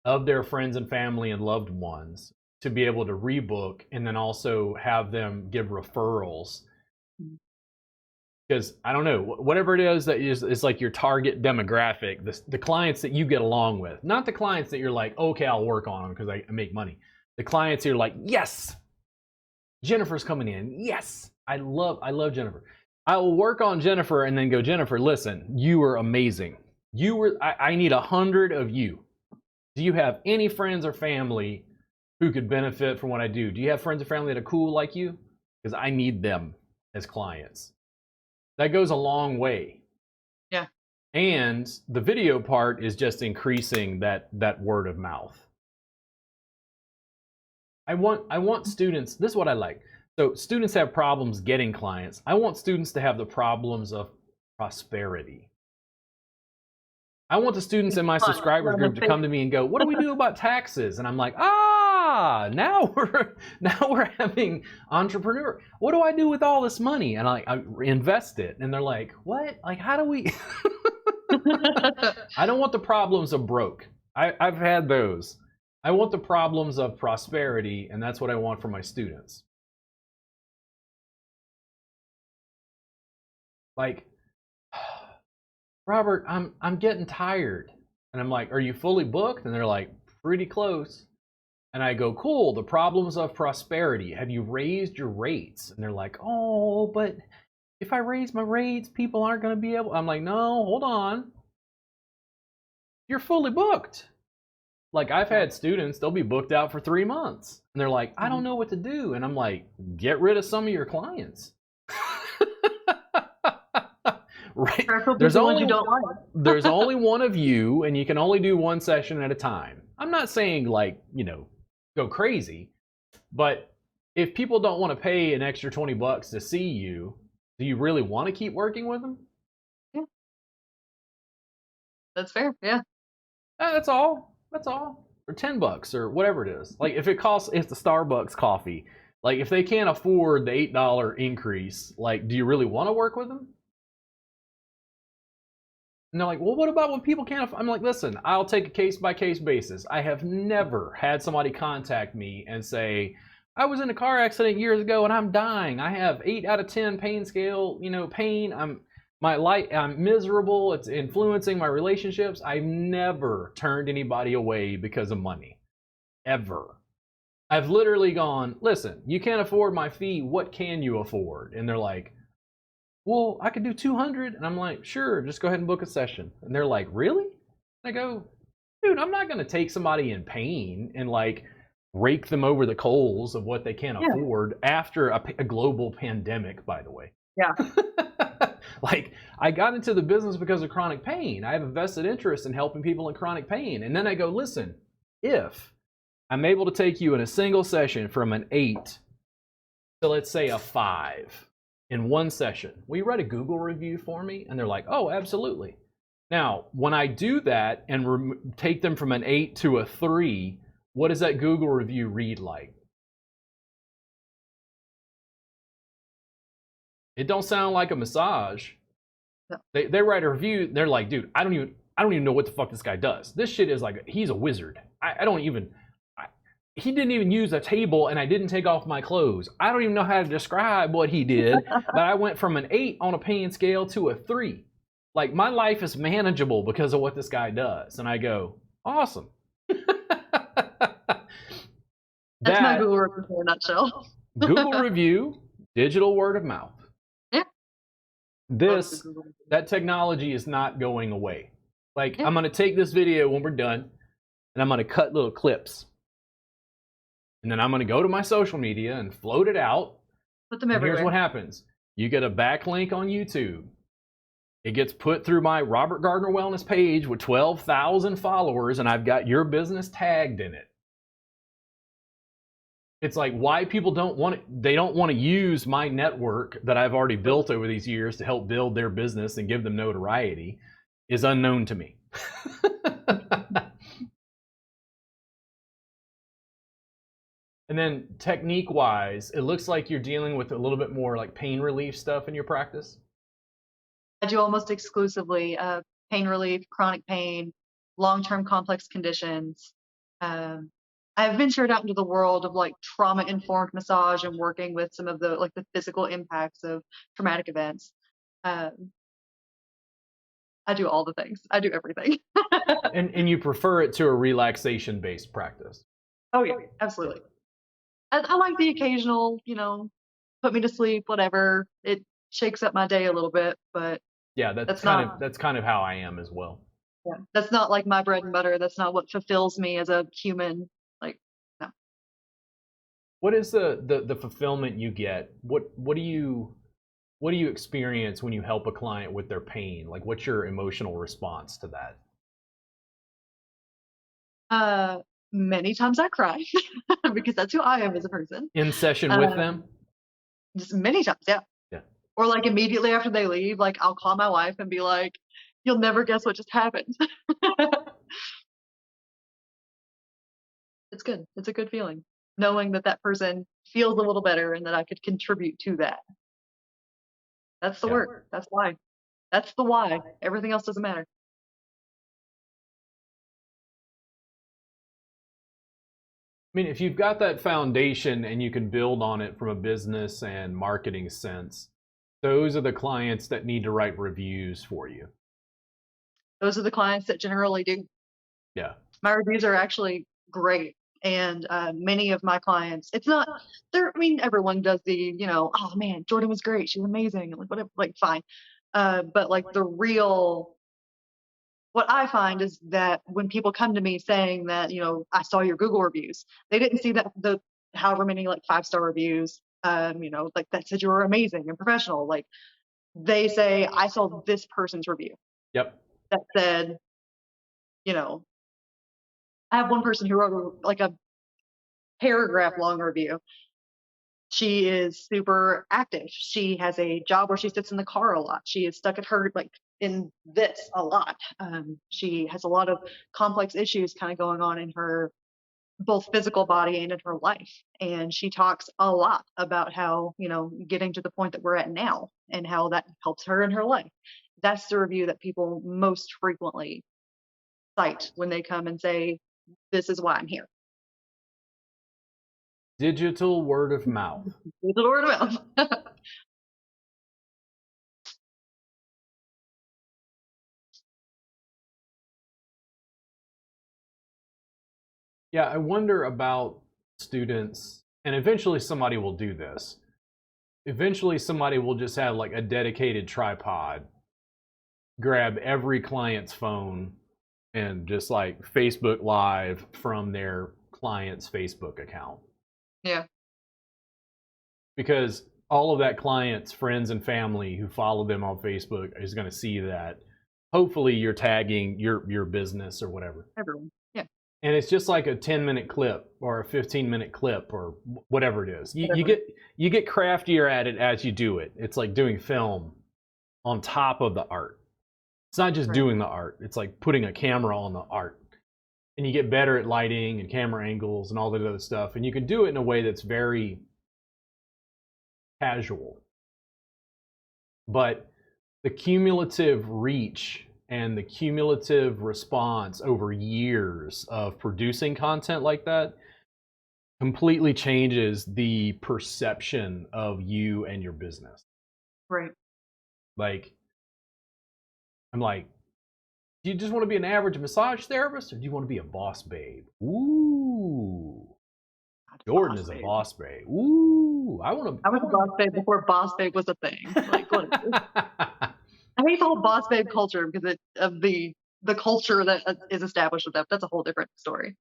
of their friends and family and loved ones, to be able to rebook and then also have them give referrals. Because I don't know, whatever it is that is like your target demographic, the clients that you get along with, not the clients that you're like, okay, I'll work on them because I make money. The clients you're like, yes, Jennifer's coming in. Yes, I love Jennifer. I will work on Jennifer and then go, Jennifer, listen, you were amazing. I need 100 of you. Do you have any friends or family who could benefit from what I do? Do you have friends or family that are cool like you? Because I need them as clients. That goes a long way. Yeah. And the video part is just increasing that word of mouth. I want students, this is what I like. So students have problems getting clients. I want students to have the problems of prosperity. I want the students in my subscribers group to come to me and go, what do we do about taxes? And I'm like, now we're having entrepreneur. What do I do with all this money? And I invest it. And they're like, what? Like, how do we? I don't want the problems of broke. I've had those. I want the problems of prosperity, and that's what I want for my students. Like, Robert, I'm getting tired. And I'm like, are you fully booked? And they're like, pretty close. And I go, cool, the problems of prosperity. Have you raised your rates? And they're like, oh, but if I raise my rates, people aren't going to be able. I'm like, no, hold on. You're fully booked. Like, I've had students, they'll be booked out for 3 months. And they're like, I don't know what to do. And I'm like, get rid of some of your clients. Right? There's only one of you, and you can only do one session at a time. I'm not saying, like, go crazy, but if people don't want to pay an extra $20 to see you, do you really want to keep working with them? Yeah, that's fair. Yeah, that's all. Or $10 or whatever it is. Like, if the Starbucks coffee, like, if they can't afford the $8 increase, like, do you really want to work with them? And they're like, well, what about when people can't afford? I'm like, listen, I'll take a case-by-case basis. I have never had somebody contact me and say, I was in a car accident years ago and I'm dying. I have 8 out of 10 pain scale, pain. I'm miserable. It's influencing my relationships. I've never turned anybody away because of money. Ever. I've literally gone, listen, you can't afford my fee. What can you afford? And they're like, well, I could do 200. And I'm like, sure, just go ahead and book a session. And they're like, really? And I go, dude, I'm not going to take somebody in pain and like rake them over the coals of what they can't afford after a global pandemic, by the way. Yeah. Like, I got into the business because of chronic pain. I have a vested interest in helping people in chronic pain. And then I go, listen, if I'm able to take you in a single session from an 8 to, let's say, a 5 in one session, will you write a Google review for me? And they're like, oh, absolutely. Now, when I do that and take them from an 8 to a 3, what does that Google review read like? It don't sound like a massage. No. They write a review. They're like, dude, I don't even know what the fuck this guy does. This shit is like, he's a wizard. He didn't even use a table, and I didn't take off my clothes. I don't even know how to describe what he did, but I went from an 8 on a pain scale to a 3. Like, my life is manageable because of what this guy does. And I go, awesome. That's my Google review in a nutshell. Google review, digital word of mouth. Yeah. That technology is not going away. Like, I'm going to take this video when we're done, and I'm going to cut little clips. And then I'm going to go to my social media and float it out. Put them everywhere. Here's what happens. You get a backlink on YouTube. It gets put through my Robert Gardner Wellness page with 12,000 followers, and I've got your business tagged in it. It's like, why people don't want it. They don't want to use my network that I've already built over these years to help build their business and give them notoriety is unknown to me. And then technique-wise, it looks like you're dealing with a little bit more like pain relief stuff in your practice. I do almost exclusively pain relief, chronic pain, long-term complex conditions. I've ventured out into the world of like trauma-informed massage and working with some of the physical impacts of traumatic events. I do all the things. I do everything. and you prefer it to a relaxation-based practice? Oh yeah, absolutely. I like the occasional, put me to sleep, whatever. It shakes up my day a little bit, but yeah, that's kind of how I am as well. Yeah, that's not like my bread and butter. That's not what fulfills me as a human. Like, no. What is the fulfillment you get? What do you experience when you help a client with their pain? Like, what's your emotional response to that? Many times I cry because that's who I am as a person. In session with them? Just many times, yeah. Yeah. Or like immediately after they leave, like I'll call my wife and be like, you'll never guess what just happened. it's good. It's a good feeling knowing that that person feels a little better and that I could contribute to that. That's the Yeah. work. That's why. That's the why. Everything else doesn't matter. I mean, if you've got that foundation and you can build on it from a business and marketing sense, those are the clients that need to write reviews for you. Those are the clients that generally do. Yeah. My reviews are actually great. And many of my clients, it's not there. I mean, everyone does the, you know, oh man, Jordan was great. She's amazing. Like, whatever, like, fine. But like the real, what I find is that when people come to me saying that, you know, I saw your Google reviews, they didn't see that the however many like 5-star reviews, you know, like that said you were amazing and professional. Like they say, I saw this person's review Yep. that said, you know, I have one person who wrote like a paragraph long review. She is super active. She has a job where she sits in the car a lot. She is stuck at her like in this a lot. She has a lot of complex issues kind of going on in her both physical body and in her life. And she talks a lot about how, you know, getting to the point that we're at now and how that helps her in her life. That's the review that people most frequently cite when they come and say, this is why I'm here. Digital word of mouth. Digital word of mouth. Yeah, I wonder about students, and eventually somebody will do this. Eventually somebody will just have like a dedicated tripod, grab every client's phone and just like Facebook Live from their client's Facebook account. Yeah. Because all of that client's friends and family who follow them on Facebook is going to see that. Hopefully you're tagging your business or whatever. Everyone. Yeah. And it's just like a 10-minute clip or a 15-minute clip or whatever it is. You get craftier at it as you do it. It's like doing film on top of the art. It's not just doing the art. It's like putting a camera on the art. And you get better at lighting and camera angles and all that other stuff. And you can do it in a way that's very casual. But the cumulative reach and the cumulative response over years of producing content like that completely changes the perception of you and your business. Right. Like, I'm like, do you just want to be an average massage therapist or do you want to be a boss babe? Ooh. Jordan is a boss babe. Ooh. I was a boss babe before boss babe was a thing. Like, look, I hate the whole boss babe culture because of the culture that is established with that. That's a whole different story.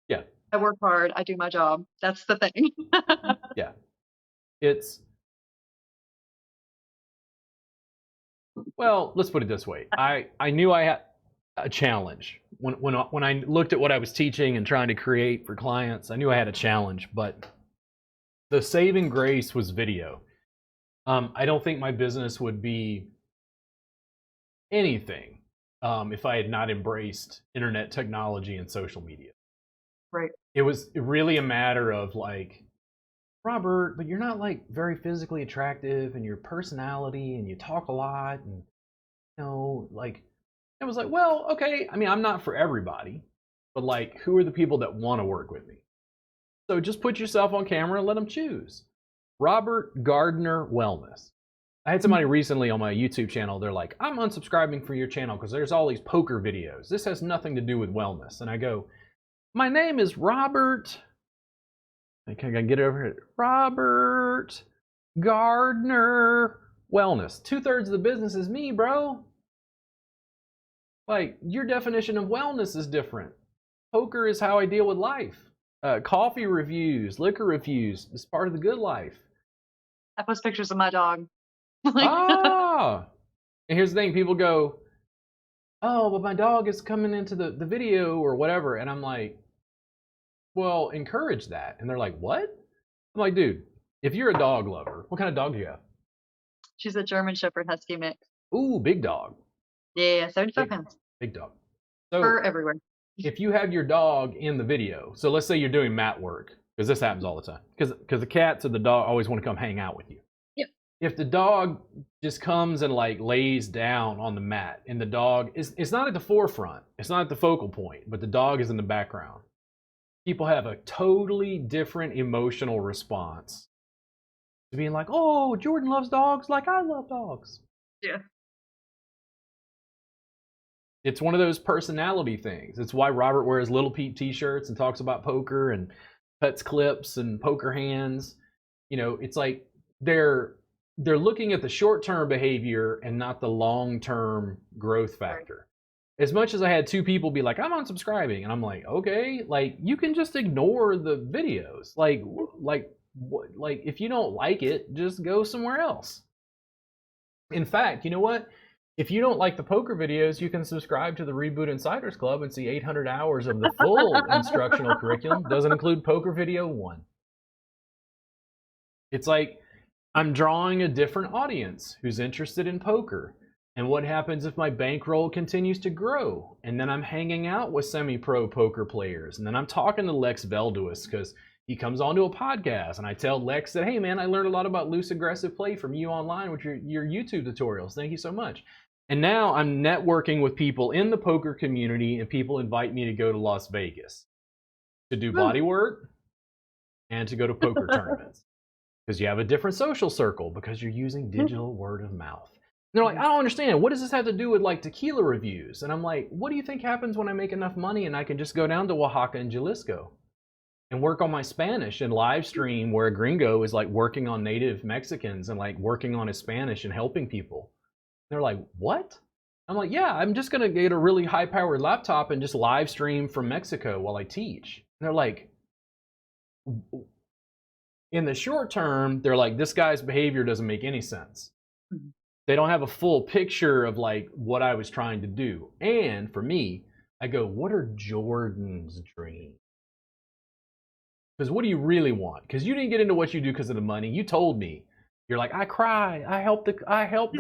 Yeah. I work hard. I do my job. That's the thing. Yeah. It's, well, let's put it this way. I knew I had a challenge when I looked at what I was teaching and trying to create for clients. I knew I had a challenge, but the saving grace was video. I don't think my business would be anything if I had not embraced internet technology and social media. Right. It was really a matter of like, Robert, but you're not like very physically attractive, and your personality, and you talk a lot, and you know, like, it was like, well, okay. I mean, I'm not for everybody, but like, who are the people that want to work with me? So just put yourself on camera and let them choose. Robert Gardner Wellness. I had somebody recently on my YouTube channel. They're like, I'm unsubscribing from your channel because there's all these poker videos. This has nothing to do with wellness. And I go, my name is Robert. Can I get it over here? Robert Gardner Wellness. 2/3 of the business is me, bro. Like, your definition of wellness is different. Poker is how I deal with life. Coffee reviews, liquor reviews is part of the good life. I post pictures of my dog. And here's the thing. People go, oh, but my dog is coming into the video or whatever. And I'm like, well, encourage that. And they're like, what? I'm like, dude, if you're a dog lover, what kind of dog do you have? She's a German Shepherd Husky mix. Ooh, big dog. Yeah, 75 pounds. Big dog. So fur everywhere. if you have your dog in the video, so let's say you're doing mat work, because this happens all the time, because the cats or the dog always want to come hang out with you. Yep. If the dog just comes and like lays down on the mat, and the dog it's not at the forefront, it's not at the focal point, but the dog is in the background, people have a totally different emotional response to being like, oh, Jordan loves dogs like I love dogs. Yeah. It's one of those personality things. It's why Robert wears Little Pete t-shirts and talks about poker and pets clips and poker hands. You know, it's like they're looking at the short-term behavior and not the long-term growth factor. As much as I had 2 people be like, I'm unsubscribing, and I'm like, okay, like you can just ignore the videos. Like if you don't like it, just go somewhere else. In fact, you know what? If you don't like the poker videos, you can subscribe to the Reboot Insiders Club and see 800 hours of the full instructional curriculum. Doesn't include poker video 1. It's like I'm drawing a different audience who's interested in poker. And what happens if my bankroll continues to grow? And then I'm hanging out with semi-pro poker players. And then I'm talking to Lex Velduis because he comes onto a podcast. And I tell Lex that, hey, man, I learned a lot about loose aggressive play from you online with your YouTube tutorials. Thank you so much. And now I'm networking with people in the poker community, and people invite me to go to Las Vegas to do body work and to go to poker tournaments. Because you have a different social circle because you're using digital word of mouth. And they're like, I don't understand. What does this have to do with like tequila reviews? And I'm like, what do you think happens when I make enough money and I can just go down to Oaxaca and Jalisco and work on my Spanish and live stream where a gringo is like working on native Mexicans and like working on his Spanish and helping people? They're like, what? I'm like, yeah, I'm just going to get a really high-powered laptop and just live stream from Mexico while I teach. And they're like, in the short term, they're like, this guy's behavior doesn't make any sense. Mm-hmm. They don't have a full picture of like what I was trying to do. And for me, I go, what are Jordan's dreams? Because what do you really want? Because you didn't get into what you do because of the money. You told me. You're like, I cry. I help the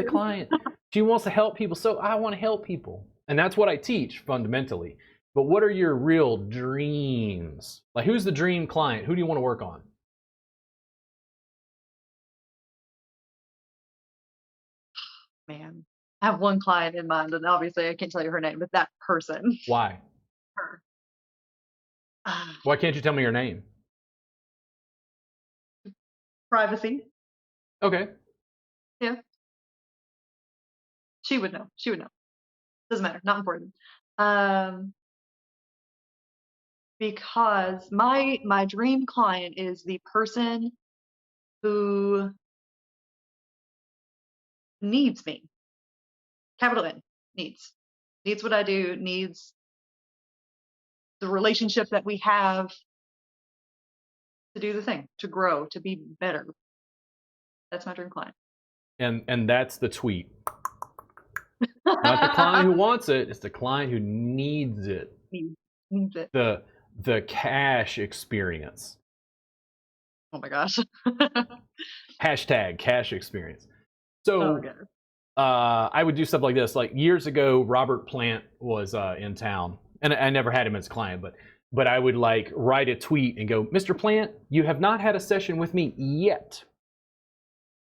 client. She wants to help people, so I want to help people. And that's what I teach fundamentally. But what are your real dreams? Like, who's the dream client? Who do you want to work on? Man, I have one client in mind, and obviously I can't tell you her name, but that person. Why? Her. Why can't you tell me her name? Privacy. Okay. Yeah. She would know. Doesn't matter. Not important. Because my dream client is the person who needs me. Capital N. Needs what I do, needs the relationship that we have to do the thing, to grow, to be better. That's my dream client. And that's the tweet. Not the client who wants it, it's the client who needs it. Needs it. The cash experience. Oh my gosh. Hashtag cash experience. So I would do stuff like this. Like years ago, Robert Plant was in town, and I never had him as a client, but I would like write a tweet and go, Mr. Plant, you have not had a session with me yet,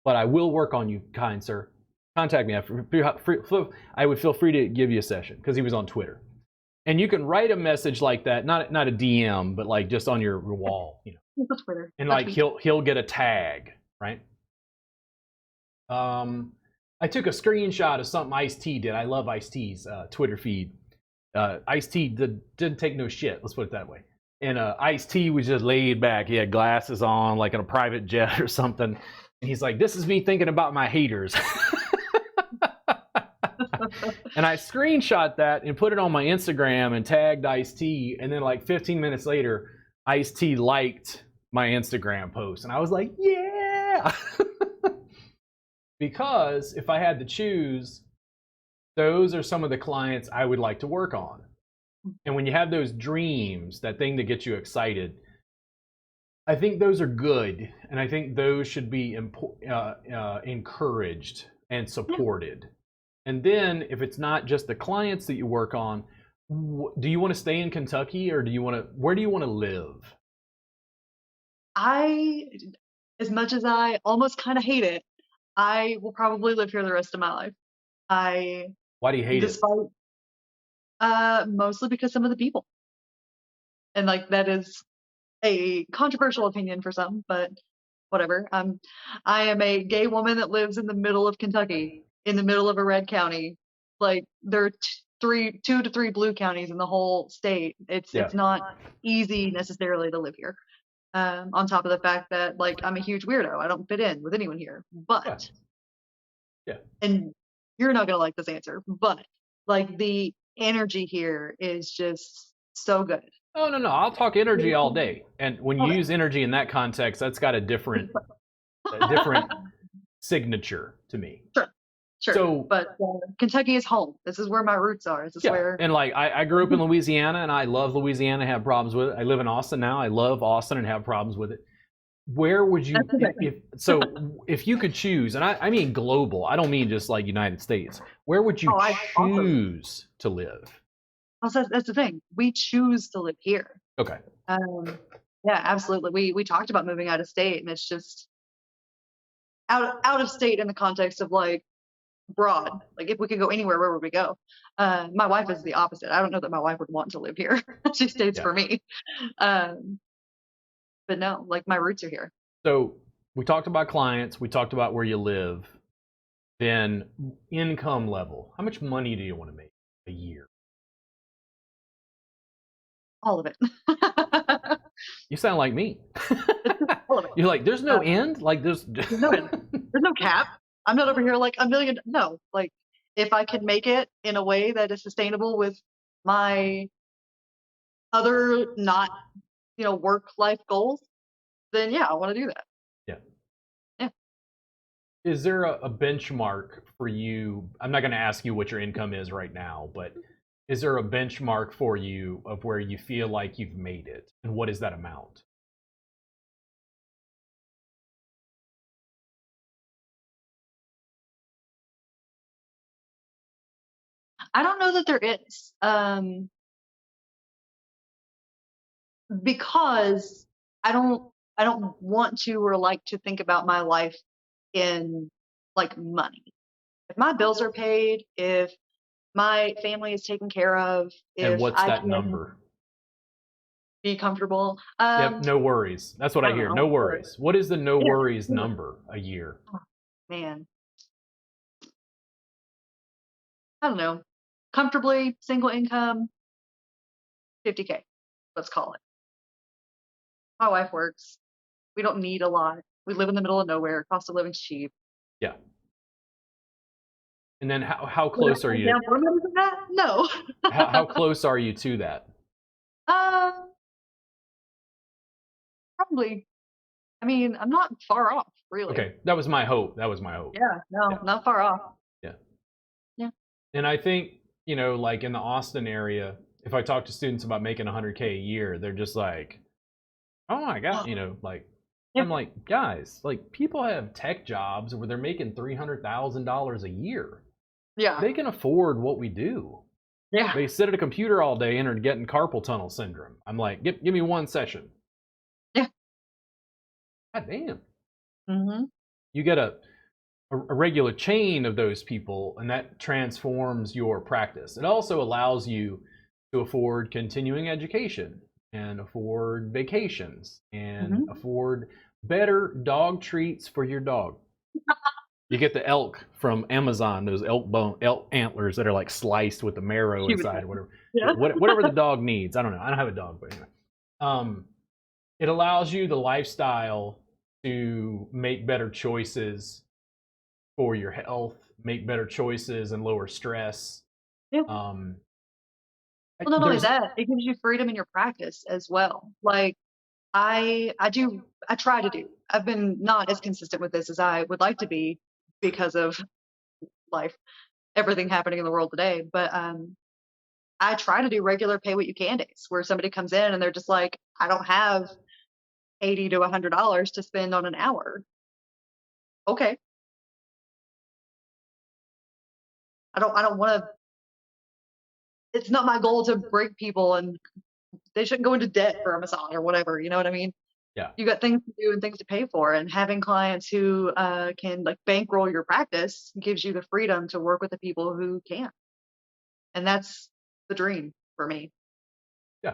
but I will work on you, kind sir. Contact me. I would feel free to give you a session, because he was on Twitter. And you can write a message like that, not a DM, but like just on your wall, you know. Twitter. And like he'll get a tag, right? I took a screenshot of something Ice-T did. I love Ice-T's Twitter feed. Ice-T didn't take no shit. Let's put it that way. And Ice-T was just laid back. He had glasses on, like in a private jet or something. And he's like, "This is me thinking about my haters." And I screenshot that and put it on my Instagram and tagged Ice-T. And then like 15 minutes later, Ice-T liked my Instagram post. And I was like, yeah. Because if I had to choose, those are some of the clients I would like to work on. And when you have those dreams, that thing that gets you excited, I think those are good. And I think those should be encouraged and supported. And then if it's not just the clients that you work on, Do you want to stay in Kentucky, or where do you want to live? I, as much as I almost kind of hate it, I will probably live here the rest of my life. I, Why do you hate it? despite, mostly because some of the people, and like that is a controversial opinion for some, but whatever. I am a gay woman that lives in the middle of Kentucky, in the middle of a red county. Like there are two to three blue counties in the whole state. Yeah, It's not easy necessarily to live here. On top of the fact that like I'm a huge weirdo. I don't fit in with anyone here. yeah, But, yeah. and you're not gonna like this answer, but like the energy here is just so good. Oh, no, no. I'll talk energy all day. And when you Okay. use energy in that context, that's got a different signature to me. Sure, sure. So, But Kentucky is home. This is where my roots are. This is yeah. where. And like, I grew up in Louisiana, and I love Louisiana, have problems with it. I live in Austin now. I love Austin and have problems with it. Where would you, That's the thing. if you could choose, and I mean global, I don't mean just like United States, where would you Oh, awesome. choose to live? Also, that's the thing. We choose to live here. Okay. Um, yeah, absolutely. We talked about moving out of state, and it's just out of state in the context of like broad. Like if we could go anywhere, where would we go? My wife is the opposite. I don't know that my wife would want to live here. She stays Yeah. for me. Um, but no, like my roots are here. So we talked about clients, we talked about where you live, then income level. How much money do you want to make a year? All of it. You sound like me. All of it. You're like, there's no end? Like there's There's no cap. I'm not over here like a million. No, like if I can make it in a way that is sustainable with my other not, work life goals, then yeah, I want to do that. Yeah. Yeah. Is there a benchmark for you? I'm not going to ask you what your income is right now, but is there a benchmark for you of where you feel like you've made it? And what is that amount? I don't know that there is, because I don't want to or like to think about my life in like money. If my bills are paid, if my family is taken care of, And if what's I that can number? be comfortable, Yep, no worries. That's what I I don't hear. know. No worries. What is the no Yeah, worries yeah. number a year? Oh, man, I don't know. Comfortably single income, 50K. Let's call it. My wife works. We don't need a lot. We live in the middle of nowhere. Cost of living's cheap. Yeah. And then how Would I close are put you? down more money than that? No. How close are you to that? Um, Probably. I mean, I'm not far off, really. Okay, that was my hope. That was my hope. Yeah, no, Yeah. not far off. Yeah. Yeah. And I think, like in the Austin area, if I talk to students about making 100K a year, they're just like, oh my God, like, Yeah. I'm like, guys, like people have tech jobs where they're making $300,000 a year. Yeah. They can afford what we do. Yeah. They sit at a computer all day and are getting carpal tunnel syndrome. I'm like, give me one session. Yeah. God damn. Mm-hmm. You get a regular chain of those people, and that transforms your practice. It also allows you to afford continuing education and afford vacations and Mm-hmm. afford better dog treats for your dog. You get the elk from Amazon, those elk antlers that are like sliced with the marrow inside, or whatever. Yeah. Whatever the dog needs. I don't know. I don't have a dog, but anyway. It allows you the lifestyle to make better choices for your health, make better choices and lower stress. Yeah. Um, Well, not only that, it gives you freedom in your practice as well. Like I try to do. I've been not as consistent with this as I would like to be because of life, everything happening in the world today. But I try to do regular pay what you can days where somebody comes in and they're just like, I don't have $80 to $100 to spend on an hour. Okay. I don't want to it's not my goal to break people, and they shouldn't go into debt for a massage or whatever. You know what I mean? Yeah. You got things to do and things to pay for, and having clients who can like bankroll your practice gives you the freedom to work with the people who can't, and that's the dream for me. Yeah.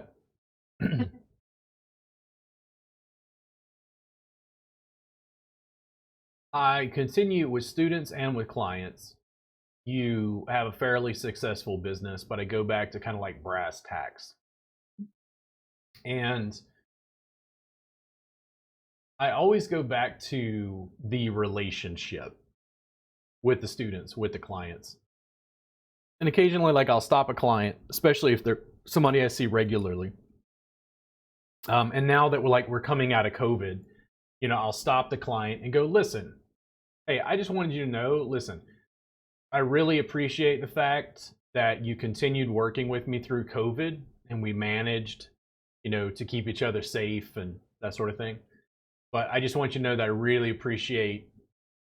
I continue with students and with clients. You have a fairly successful business, but I go back to kind of like brass tacks. And I always go back to the relationship with the students, with the clients. And occasionally, like, I'll stop a client, especially if they're somebody I see regularly. And now that we're coming out of COVID, I'll stop the client and go, listen, hey, I just wanted you to know, listen, I really appreciate the fact that you continued working with me through COVID and we managed, to keep each other safe and that sort of thing. But I just want you to know that I really appreciate,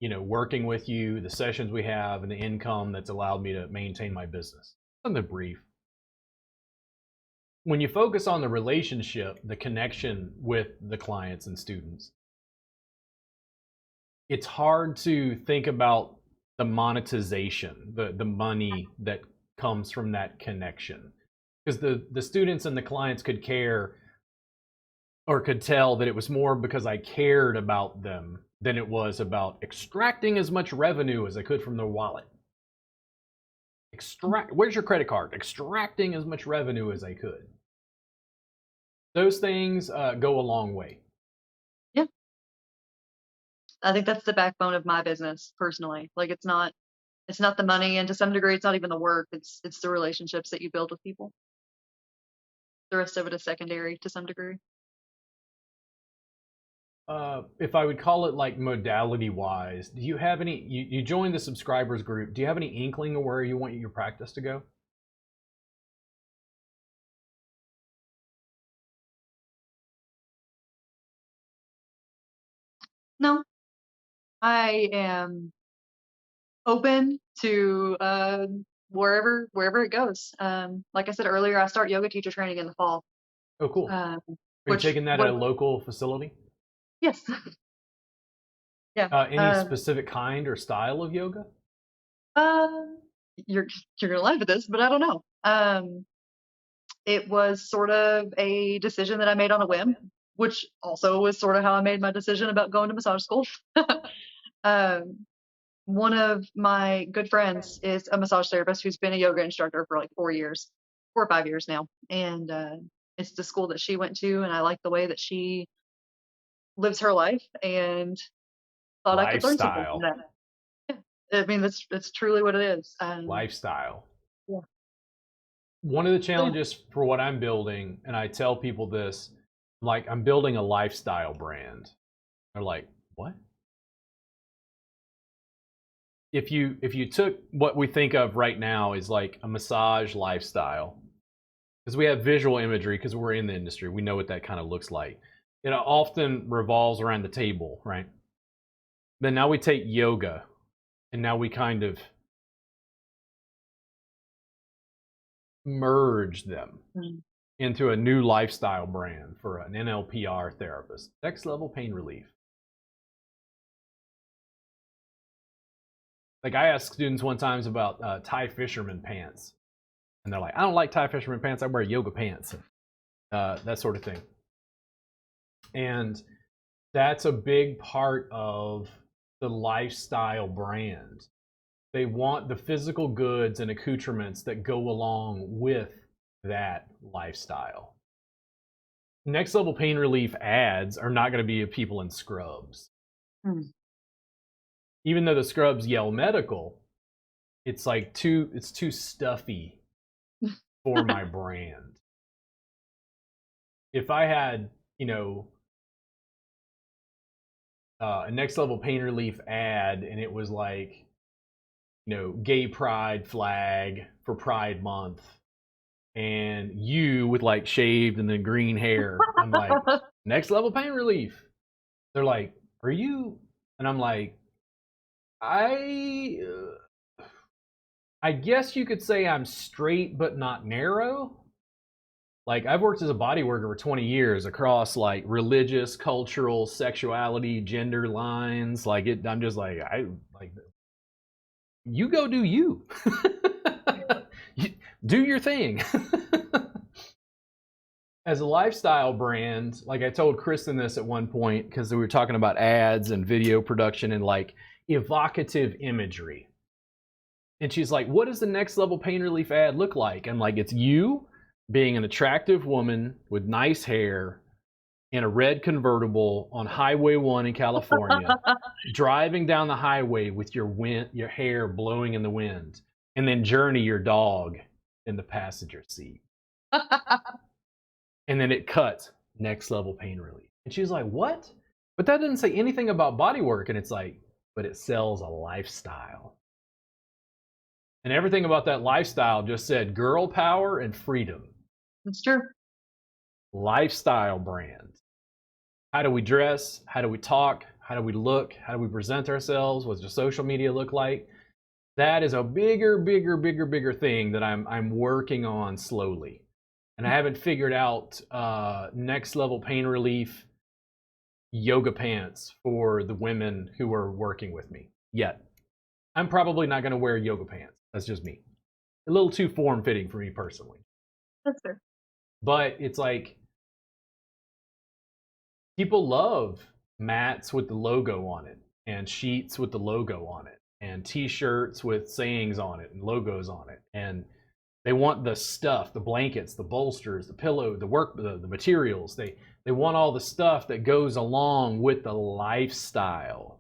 working with you, the sessions we have, and the income that's allowed me to maintain my business. Something brief. When you focus on the relationship, the connection with the clients and students, it's hard to think about the monetization, the money that comes from that connection. Because the students and the clients could care or could tell that it was more because I cared about them than it was about extracting as much revenue as I could from their wallet. Where's your credit card? Extracting as much revenue as I could. Those things go a long way. Yeah. I think that's the backbone of my business personally. Like it's not the money, and to some degree it's not even the work. It's the relationships that you build with people. The rest of it is secondary to some degree. If I would call it like modality wise, do you have any, you joined the subscribers group, do you have any inkling of where you want your practice to go? No, I am open to wherever it goes. Like I said earlier, I start yoga teacher training in the fall. Oh, cool. Are you Which taking that at a local facility? Yes. Yeah. Any specific kind or style of yoga? You're gonna laugh at this, but I don't know. It was sort of a decision that I made on a whim, which also was sort of how I made my decision about going to massage school. One of my good friends is a massage therapist who's been a yoga instructor for like 4 or 5 years now. And it's the school that she went to, and I like the way that she lives her life, and thought I could learn something from Lifestyle. that. Yeah. I mean, that's truly what it is. Lifestyle. Yeah. One of the challenges for what I'm building, and I tell people this, like, I'm building a lifestyle brand. They're like, what? If you took what we think of right now as like a massage lifestyle, because we have visual imagery, because we're in the industry, we know what that kind of looks like. It often revolves around the table, right? Then now we take yoga, and now we kind of merge them into a new lifestyle brand for an NLPR therapist, next level pain relief. Like, I asked students one time about Thai fisherman pants, and they're like, I don't like Thai fisherman pants, I wear yoga pants, that sort of thing. And that's a big part of the lifestyle brand. They want the physical goods and accoutrements that go along with that lifestyle. Next level pain relief ads are not going to be of people in scrubs. Even though the scrubs yell medical, it's like too stuffy for my brand. If I had, a next level pain relief ad, and it was like, gay pride flag for Pride Month, and you with like shaved and then green hair, I'm like, next level pain relief. They're like, are you? And I'm like, I guess you could say I'm straight but not narrow. Like I've worked as a body worker for 20 years across like religious, cultural, sexuality, gender lines. I'm just like I like you go do you. Do your thing. As a lifestyle brand, like I told Kristen this at one point because we were talking about ads and video production and like evocative imagery. And she's like, what does the next level pain relief ad look like? I'm like, it's you being an attractive woman with nice hair in a red convertible on Highway 1 in California, driving down the highway with your hair blowing in the wind, and then Journey, your dog, in the passenger seat. And then it cuts, next level pain relief. And she's like, what? But that doesn't say anything about body work. And it's like, but it sells a lifestyle. And everything about that lifestyle just said girl power and freedom. That's true. Lifestyle brand. How do we dress? How do we talk? How do we look? How do we present ourselves? What does social media look like? That is a bigger thing that I'm working on slowly. And I haven't figured out next level pain relief yoga pants for the women who are working with me yet. I'm probably not going to wear yoga pants. That's just me. A little too form-fitting for me personally. That's fair. But it's like people love mats with the logo on it and sheets with the logo on it and t-shirts with sayings on it and logos on it. And they want the stuff, the blankets, the bolsters, the pillow, the materials. They want all the stuff that goes along with the lifestyle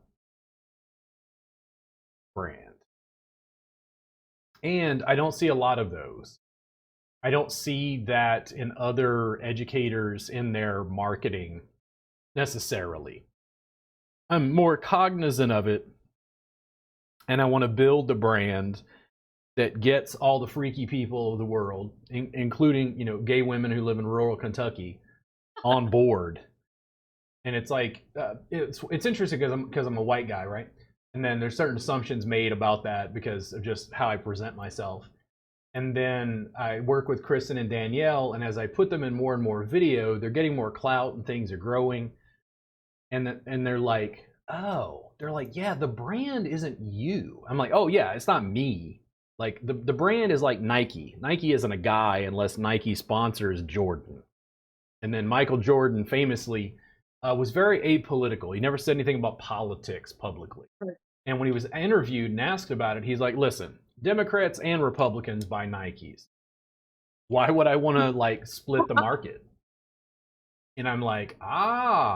brand. And I don't see a lot of those. I don't see that in other educators in their marketing necessarily. I'm more cognizant of it, and I want to build the brand that gets all the freaky people of the world, including, gay women who live in rural Kentucky, on board. And it's like, it's interesting because I'm a white guy, right? And then there's certain assumptions made about that because of just how I present myself. And then I work with Kristen and Danielle, and as I put them in more and more video, they're getting more clout and things are growing. And they're like, yeah, the brand isn't you. I'm like, oh yeah, it's not me. Like the brand is like Nike. Nike isn't a guy unless Nike sponsors Jordan. And then Michael Jordan famously was very apolitical. He never said anything about politics publicly. Right. And when he was interviewed and asked about it, he's like, listen, Democrats and Republicans buy Nikes. Why would I want to like split the market? And I'm like,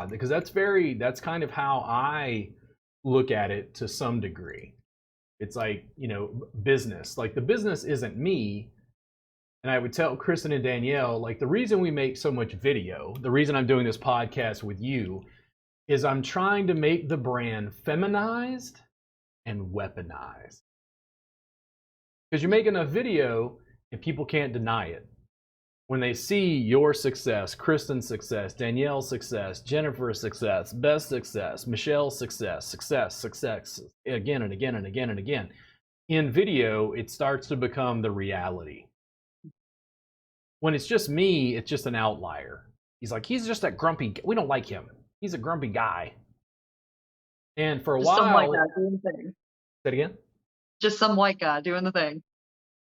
because that's kind of how I look at it to some degree. It's like, business. Like the business isn't me. And I would tell Kristen and Danielle, like the reason we make so much video, the reason I'm doing this podcast with you, is I'm trying to make the brand feminized and weaponized. Because you're making a video and people can't deny it. When they see your success, Kristen's success, Danielle's success, Jennifer's success, Beth's success, Michelle's success, again and again and again and again, in video, it starts to become the reality. When it's just me, it's just an outlier. He's just that grumpy, we don't like him. He's a grumpy guy. And for a while... Some white guy doing the thing. Say it again? Just some white guy doing the thing.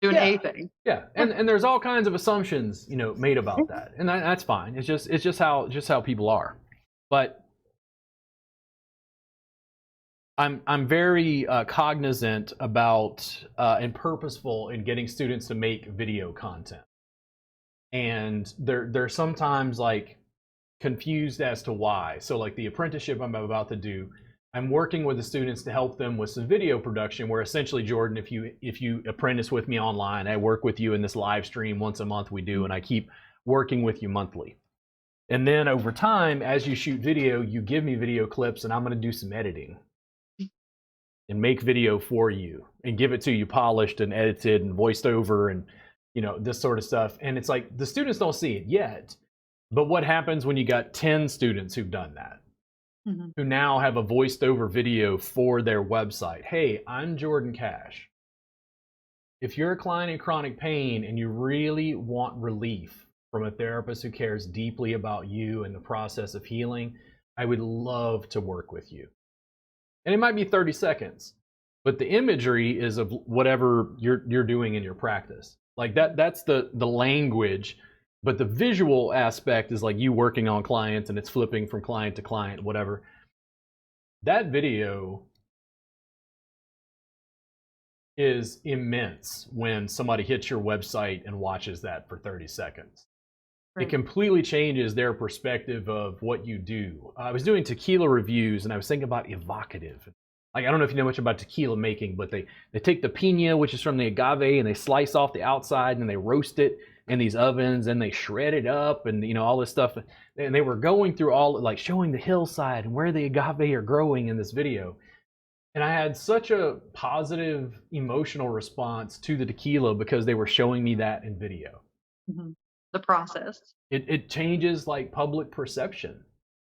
Doing a thing. Yeah, and there's all kinds of assumptions, made about that, and that's fine. It's just how people are. But I'm very cognizant about and purposeful in getting students to make video content, and they're sometimes like confused as to why. So like the apprenticeship I'm about to do, I'm working with the students to help them with some video production where essentially, Jordan, if you apprentice with me online, I work with you in this live stream once a month we do, and I keep working with you monthly. And then over time, as you shoot video, you give me video clips and I'm going to do some editing and make video for you and give it to you polished and edited and voiced over and, this sort of stuff. And it's like the students don't see it yet, but what happens when you got 10 students who've done that? Mm-hmm. Who now have a voiced over video for their website. Hey, I'm Jordan Cash. If you're a client in chronic pain and you really want relief from a therapist who cares deeply about you and the process of healing, I would love to work with you. And it might be 30 seconds, but the imagery is of whatever you're doing in your practice. Like that's the language, but the visual aspect is like you working on clients and it's flipping from client to client, whatever. That video is immense when somebody hits your website and watches that for 30 seconds. Right. It completely changes their perspective of what you do. I was doing tequila reviews and I was thinking about evocative. Like, I don't know if you know much about tequila making, but they take the piña, which is from the agave, and they slice off the outside and they roast it in these ovens and they shred it up and, you know, all this stuff. And they were going through all, like, showing the hillside and where the agave are growing in this video. And I had such a positive emotional response to the tequila because they were showing me that in video. Mm-hmm. The process. It changes like public perception.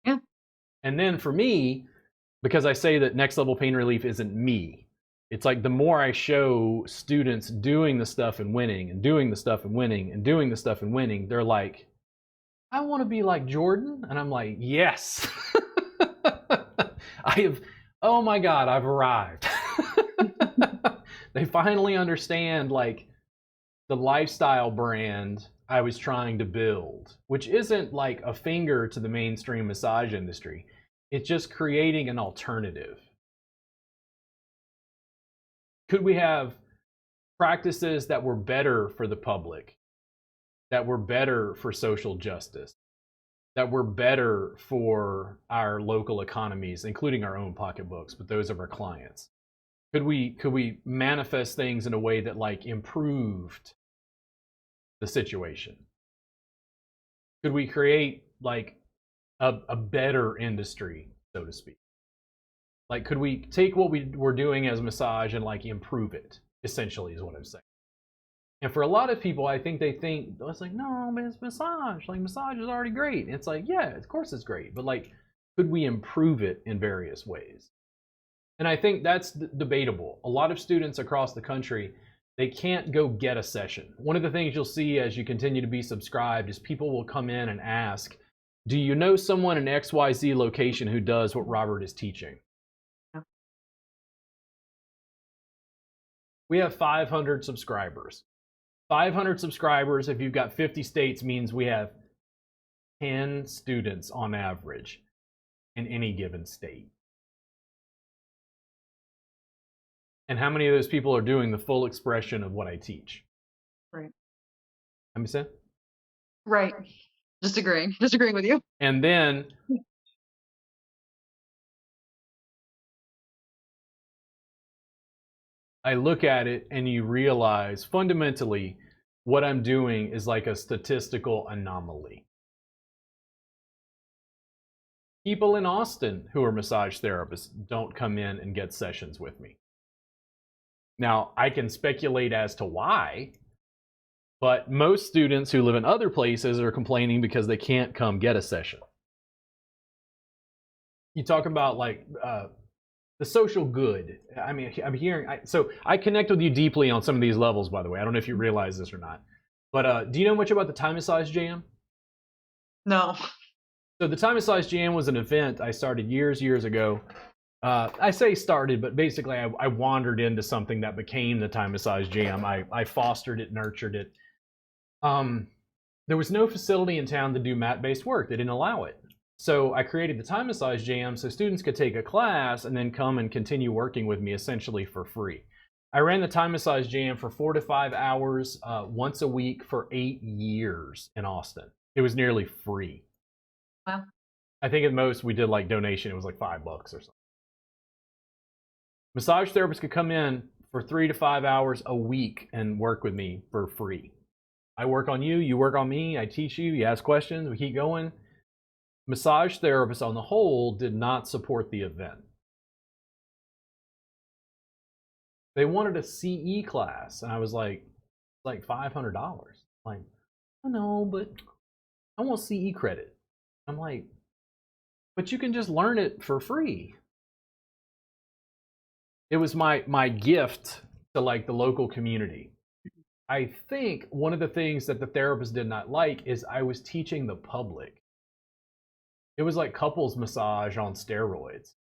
Yeah. And then for me, because I say that next level pain relief isn't me, it's like the more I show students doing the stuff and winning and doing the stuff and winning and doing the stuff and winning, they're like, I want to be like Jordan. And I'm like, yes. Oh my God, I've arrived. They finally understand like the lifestyle brand I was trying to build, which isn't like a finger to the mainstream massage industry. It's just creating an alternative. Could we have practices that were better for the public, that were better for social justice, that were better for our local economies, including our own pocketbooks, but those of our clients? Could we manifest things in a way that like improved the situation? Could we create like a better industry, so to speak? Like, could we take what we were doing as massage and like improve it, essentially is what I'm saying. And for a lot of people, I think they think, it's like, no, but it's massage. Like, massage is already great. And it's like, yeah, of course it's great. But like, could we improve it in various ways? And I think that's debatable. A lot of students across the country, they can't go get a session. One of the things you'll see as you continue to be subscribed is people will come in and ask, do you know someone in XYZ location who does what Robert is teaching? Yeah. We have 500 subscribers. 500 subscribers, if you've got 50 states, means we have 10 students on average in any given state. And how many of those people are doing the full expression of what I teach? Right. I'm saying? Right. Disagreeing with you. And then I look at it and you realize fundamentally what I'm doing is like a statistical anomaly. People in Austin who are massage therapists don't come in and get sessions with me. Now, I can speculate as to why, but most students who live in other places are complaining because they can't come get a session. You talk about like the social good. I mean, I'm hearing, so I connect with you deeply on some of these levels, by the way. I don't know if you realize this or not, but do you know much about the Thai Massage Jam? No. So the Thai Massage Jam was an event I started years ago. I say started, but basically I wandered into something that became the Thai Massage Jam. I fostered it, nurtured it. There was no facility in town to do mat-based work. They didn't allow it. So I created the Thai Massage Jam so students could take a class and then come and continue working with me essentially for free. I ran the Thai Massage Jam for 4 to 5 hours once a week for 8 years in Austin. It was nearly free. Wow. I think at most we did like donation. It was like $5 or something. Massage therapists could come in for 3 to 5 hours a week and work with me for free. I work on you, you work on me, I teach you, you ask questions, we keep going. Massage therapists on the whole did not support the event. They wanted a CE class, and I was like $500. Like, I know, but I want CE credit. I'm like, but you can just learn it for free. It was my gift to like the local community. I think one of the things that the therapist did not like is I was teaching the public. It was like couples massage on steroids.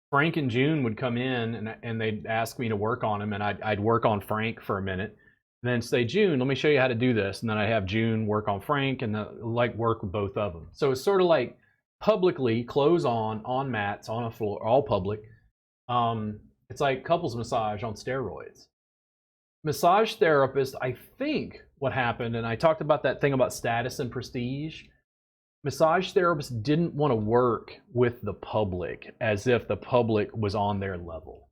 Frank and June would come in and they'd ask me to work on him, and I'd work on Frank for a minute, and then say, June, let me show you how to do this, and then I'd have June work on Frank, and like work with both of them. So it's sort of like publicly, clothes on mats, on a floor, all public. It's like couples massage on steroids. Massage therapist, I think what happened, and I talked about that thing about status and prestige. Massage therapists didn't want to work with the public as if the public was on their level.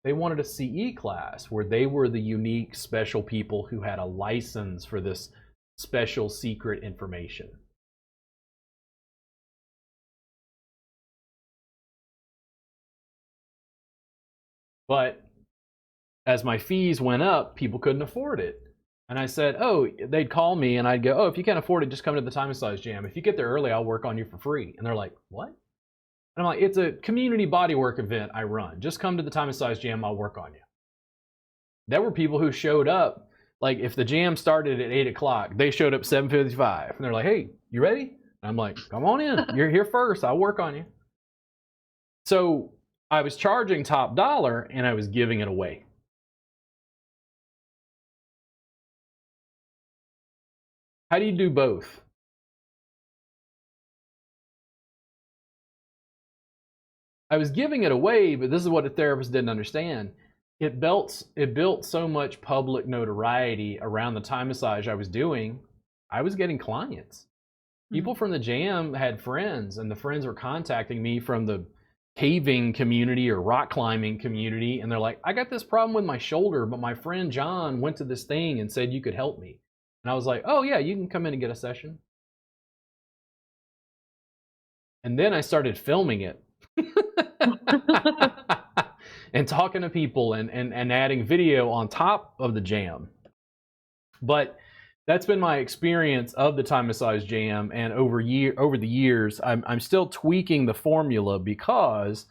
They wanted a CE class where they were the unique, special people who had a license for this special secret information. But as my fees went up, people couldn't afford it. And I said, oh, they'd call me and I'd go, oh, if you can't afford it, just come to the Time Massage Jam. If you get there early, I'll work on you for free. And they're like, what? And I'm like, it's a community bodywork event I run. Just come to the Time Massage Jam, I'll work on you. There were people who showed up, like if the jam started at 8 o'clock, they showed up 7:55. And they're like, hey, you ready? And I'm like, come on in, you're here first, I'll work on you. So I was charging top dollar and I was giving it away. How do you do both? I was giving it away, but this is what the therapist didn't understand. It built so much public notoriety around the Time massage I was doing. I was getting clients. People from the jam had friends, and the friends were contacting me from the caving community or rock climbing community, and they're like, I got this problem with my shoulder, but my friend John went to this thing and said you could help me. And I was like, oh yeah, you can come in and get a session. And then I started filming it and talking to people and adding video on top of the jam. But that's been my experience of the Time Massage Jam, and over the years, I'm still tweaking the formula because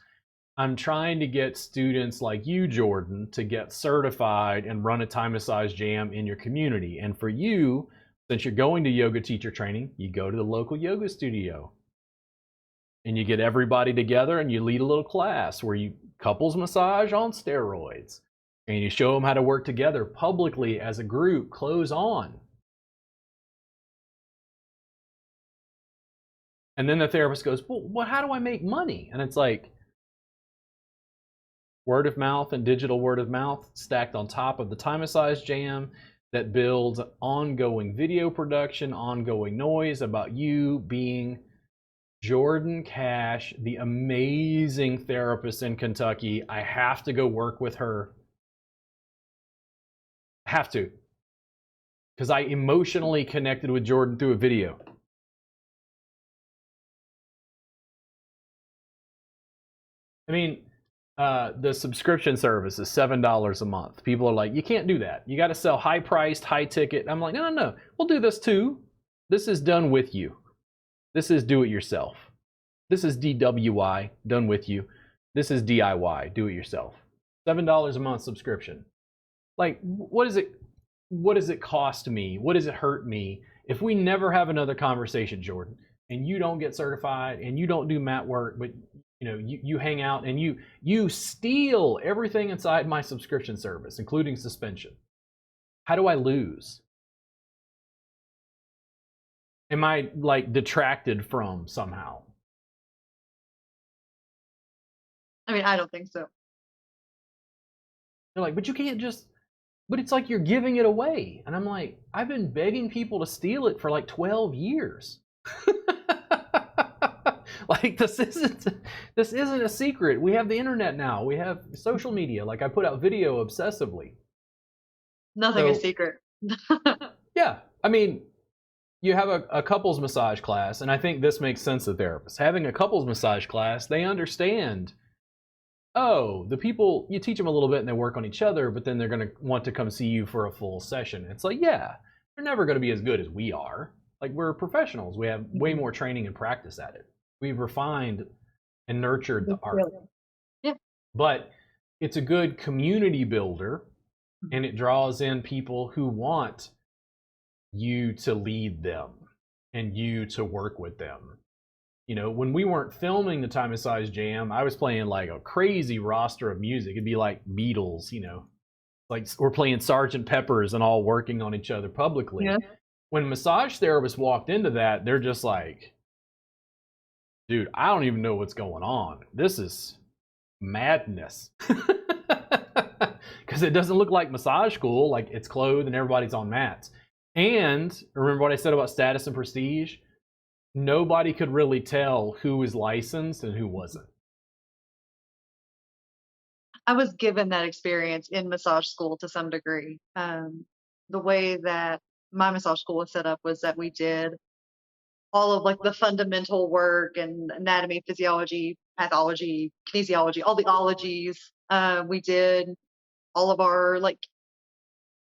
I'm trying to get students like you, Jordan, to get certified and run a Time Massage Jam in your community. And for you, since you're going to yoga teacher training, you go to the local yoga studio and you get everybody together and you lead a little class where you couples massage on steroids, and you show them how to work together publicly as a group, clothes on. And then the therapist goes, well, how do I make money? And it's like, word of mouth and digital word of mouth stacked on top of the Time Massage Jam that builds ongoing video production, ongoing noise about you being Jordan Cash, the amazing therapist in Kentucky. I have to go work with her. Have to. Because I emotionally connected with Jordan through a video. I mean, the subscription service is $7 a month. People are like, you can't do that. You got to sell high priced, high ticket. I'm like, no. We'll do this too. This is done with you. This is do it yourself. This is DWI, done with you. This is DIY, do it yourself. $7 a month subscription. Like, what does it cost me? What does it hurt me if we never have another conversation, Jordan, and you don't get certified and you don't do mat work, but you hang out and you steal everything inside my subscription service, including suspension? How do I lose? Am I like detracted from somehow? I mean, I don't think so. They're like, but you can't just, but it's like you're giving it away. And I'm like, I've been begging people to steal it for like 12 years. Like, this isn't a secret. We have the internet now. We have social media. Like, I put out video obsessively. Nothing is secret. Yeah. I mean, you have a couples massage class, and I think this makes sense to therapists. Having a couples massage class, they understand, oh, the people, you teach them a little bit and they work on each other, but then they're going to want to come see you for a full session. It's like, yeah, they're never going to be as good as we are. Like, we're professionals. We have way more training and practice at it. We've refined and nurtured the art. Yeah. But it's a good community builder, and it draws in people who want you to lead them and you to work with them. You know, when we weren't filming the Time of Size Jam, I was playing like a crazy roster of music. It'd be like Beatles, you know, like we're playing Sgt. Pepper's and all working on each other publicly. Yeah. When massage therapists walked into that, they're just like, dude, I don't even know what's going on. This is madness. Because it doesn't look like massage school, like it's clothed and everybody's on mats. And remember what I said about status and prestige? Nobody could really tell who was licensed and who wasn't. I was given that experience in massage school to some degree. The way that my massage school was set up was that we did all of like the fundamental work and anatomy, physiology, pathology, kinesiology, all the ologies. We did all of our like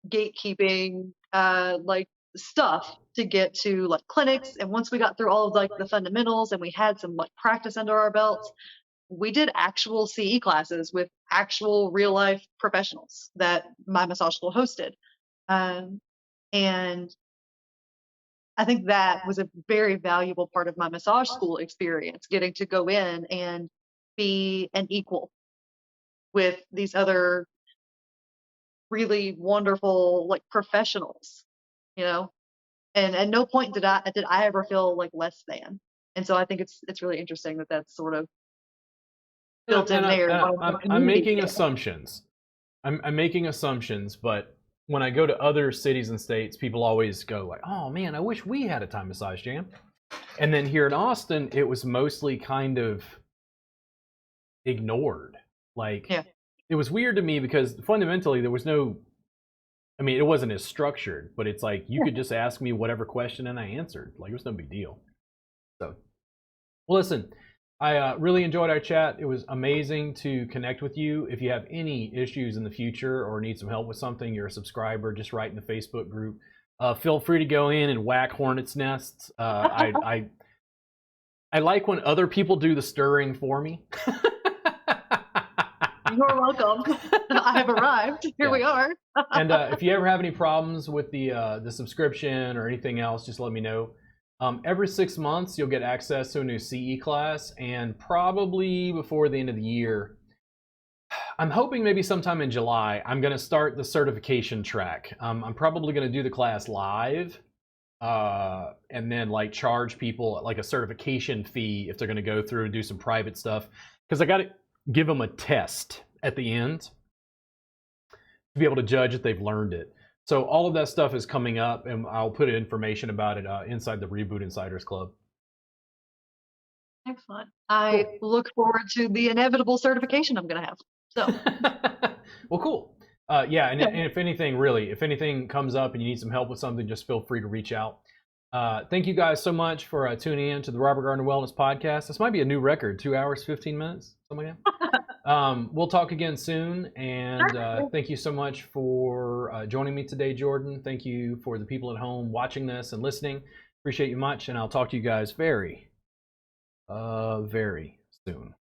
gatekeeping, like stuff to get to like clinics. And once we got through all of like the fundamentals and we had some like practice under our belts, we did actual CE classes with actual real life professionals that my massage school hosted. And I think that was a very valuable part of my massage school experience, getting to go in and be an equal with these other really wonderful like professionals, you know. And at no point did I ever feel like less than. And so I think it's really interesting that that's sort of built in there. I'm making assumptions. I'm making assumptions, but when I go to other cities and states, people always go like, "Oh man, I wish we had a Time Massage Jam." And then here in Austin, it was mostly kind of ignored. Like, Yeah. It was weird to me because fundamentally there was no. I mean, it wasn't as structured, but it's like you could just ask me whatever question and I answered. Like, it was no big deal. So, well, listen. I really enjoyed our chat. It was amazing to connect with you. If you have any issues in the future or need some help with something, you're a subscriber, just write in the Facebook group. Feel free to go in and whack hornets' nests. I like when other people do the stirring for me. You're welcome. I have arrived. Here we are. And if you ever have any problems with the subscription or anything else, just let me know. Every 6 months, you'll get access to a new CE class, and probably before the end of the year, I'm hoping maybe sometime in July, I'm going to start the certification track. I'm probably going to do the class live, and then like charge people like a certification fee if they're going to go through and do some private stuff, because I got to give them a test at the end to be able to judge if they've learned it. So all of that stuff is coming up, and I'll put information about it inside the Reboot Insiders Club. Excellent. I look forward to the inevitable certification I'm going to have. So. Well, cool. Yeah, and if anything comes up and you need some help with something, just feel free to reach out. Thank you guys so much for tuning in to the Robert Gardner Wellness Podcast. This might be a new record, 2 hours, 15 minutes, something like that. We'll talk again soon, and thank you so much for joining me today, Jordan. Thank you for the people at home watching this and listening. Appreciate you much, and I'll talk to you guys very, very soon.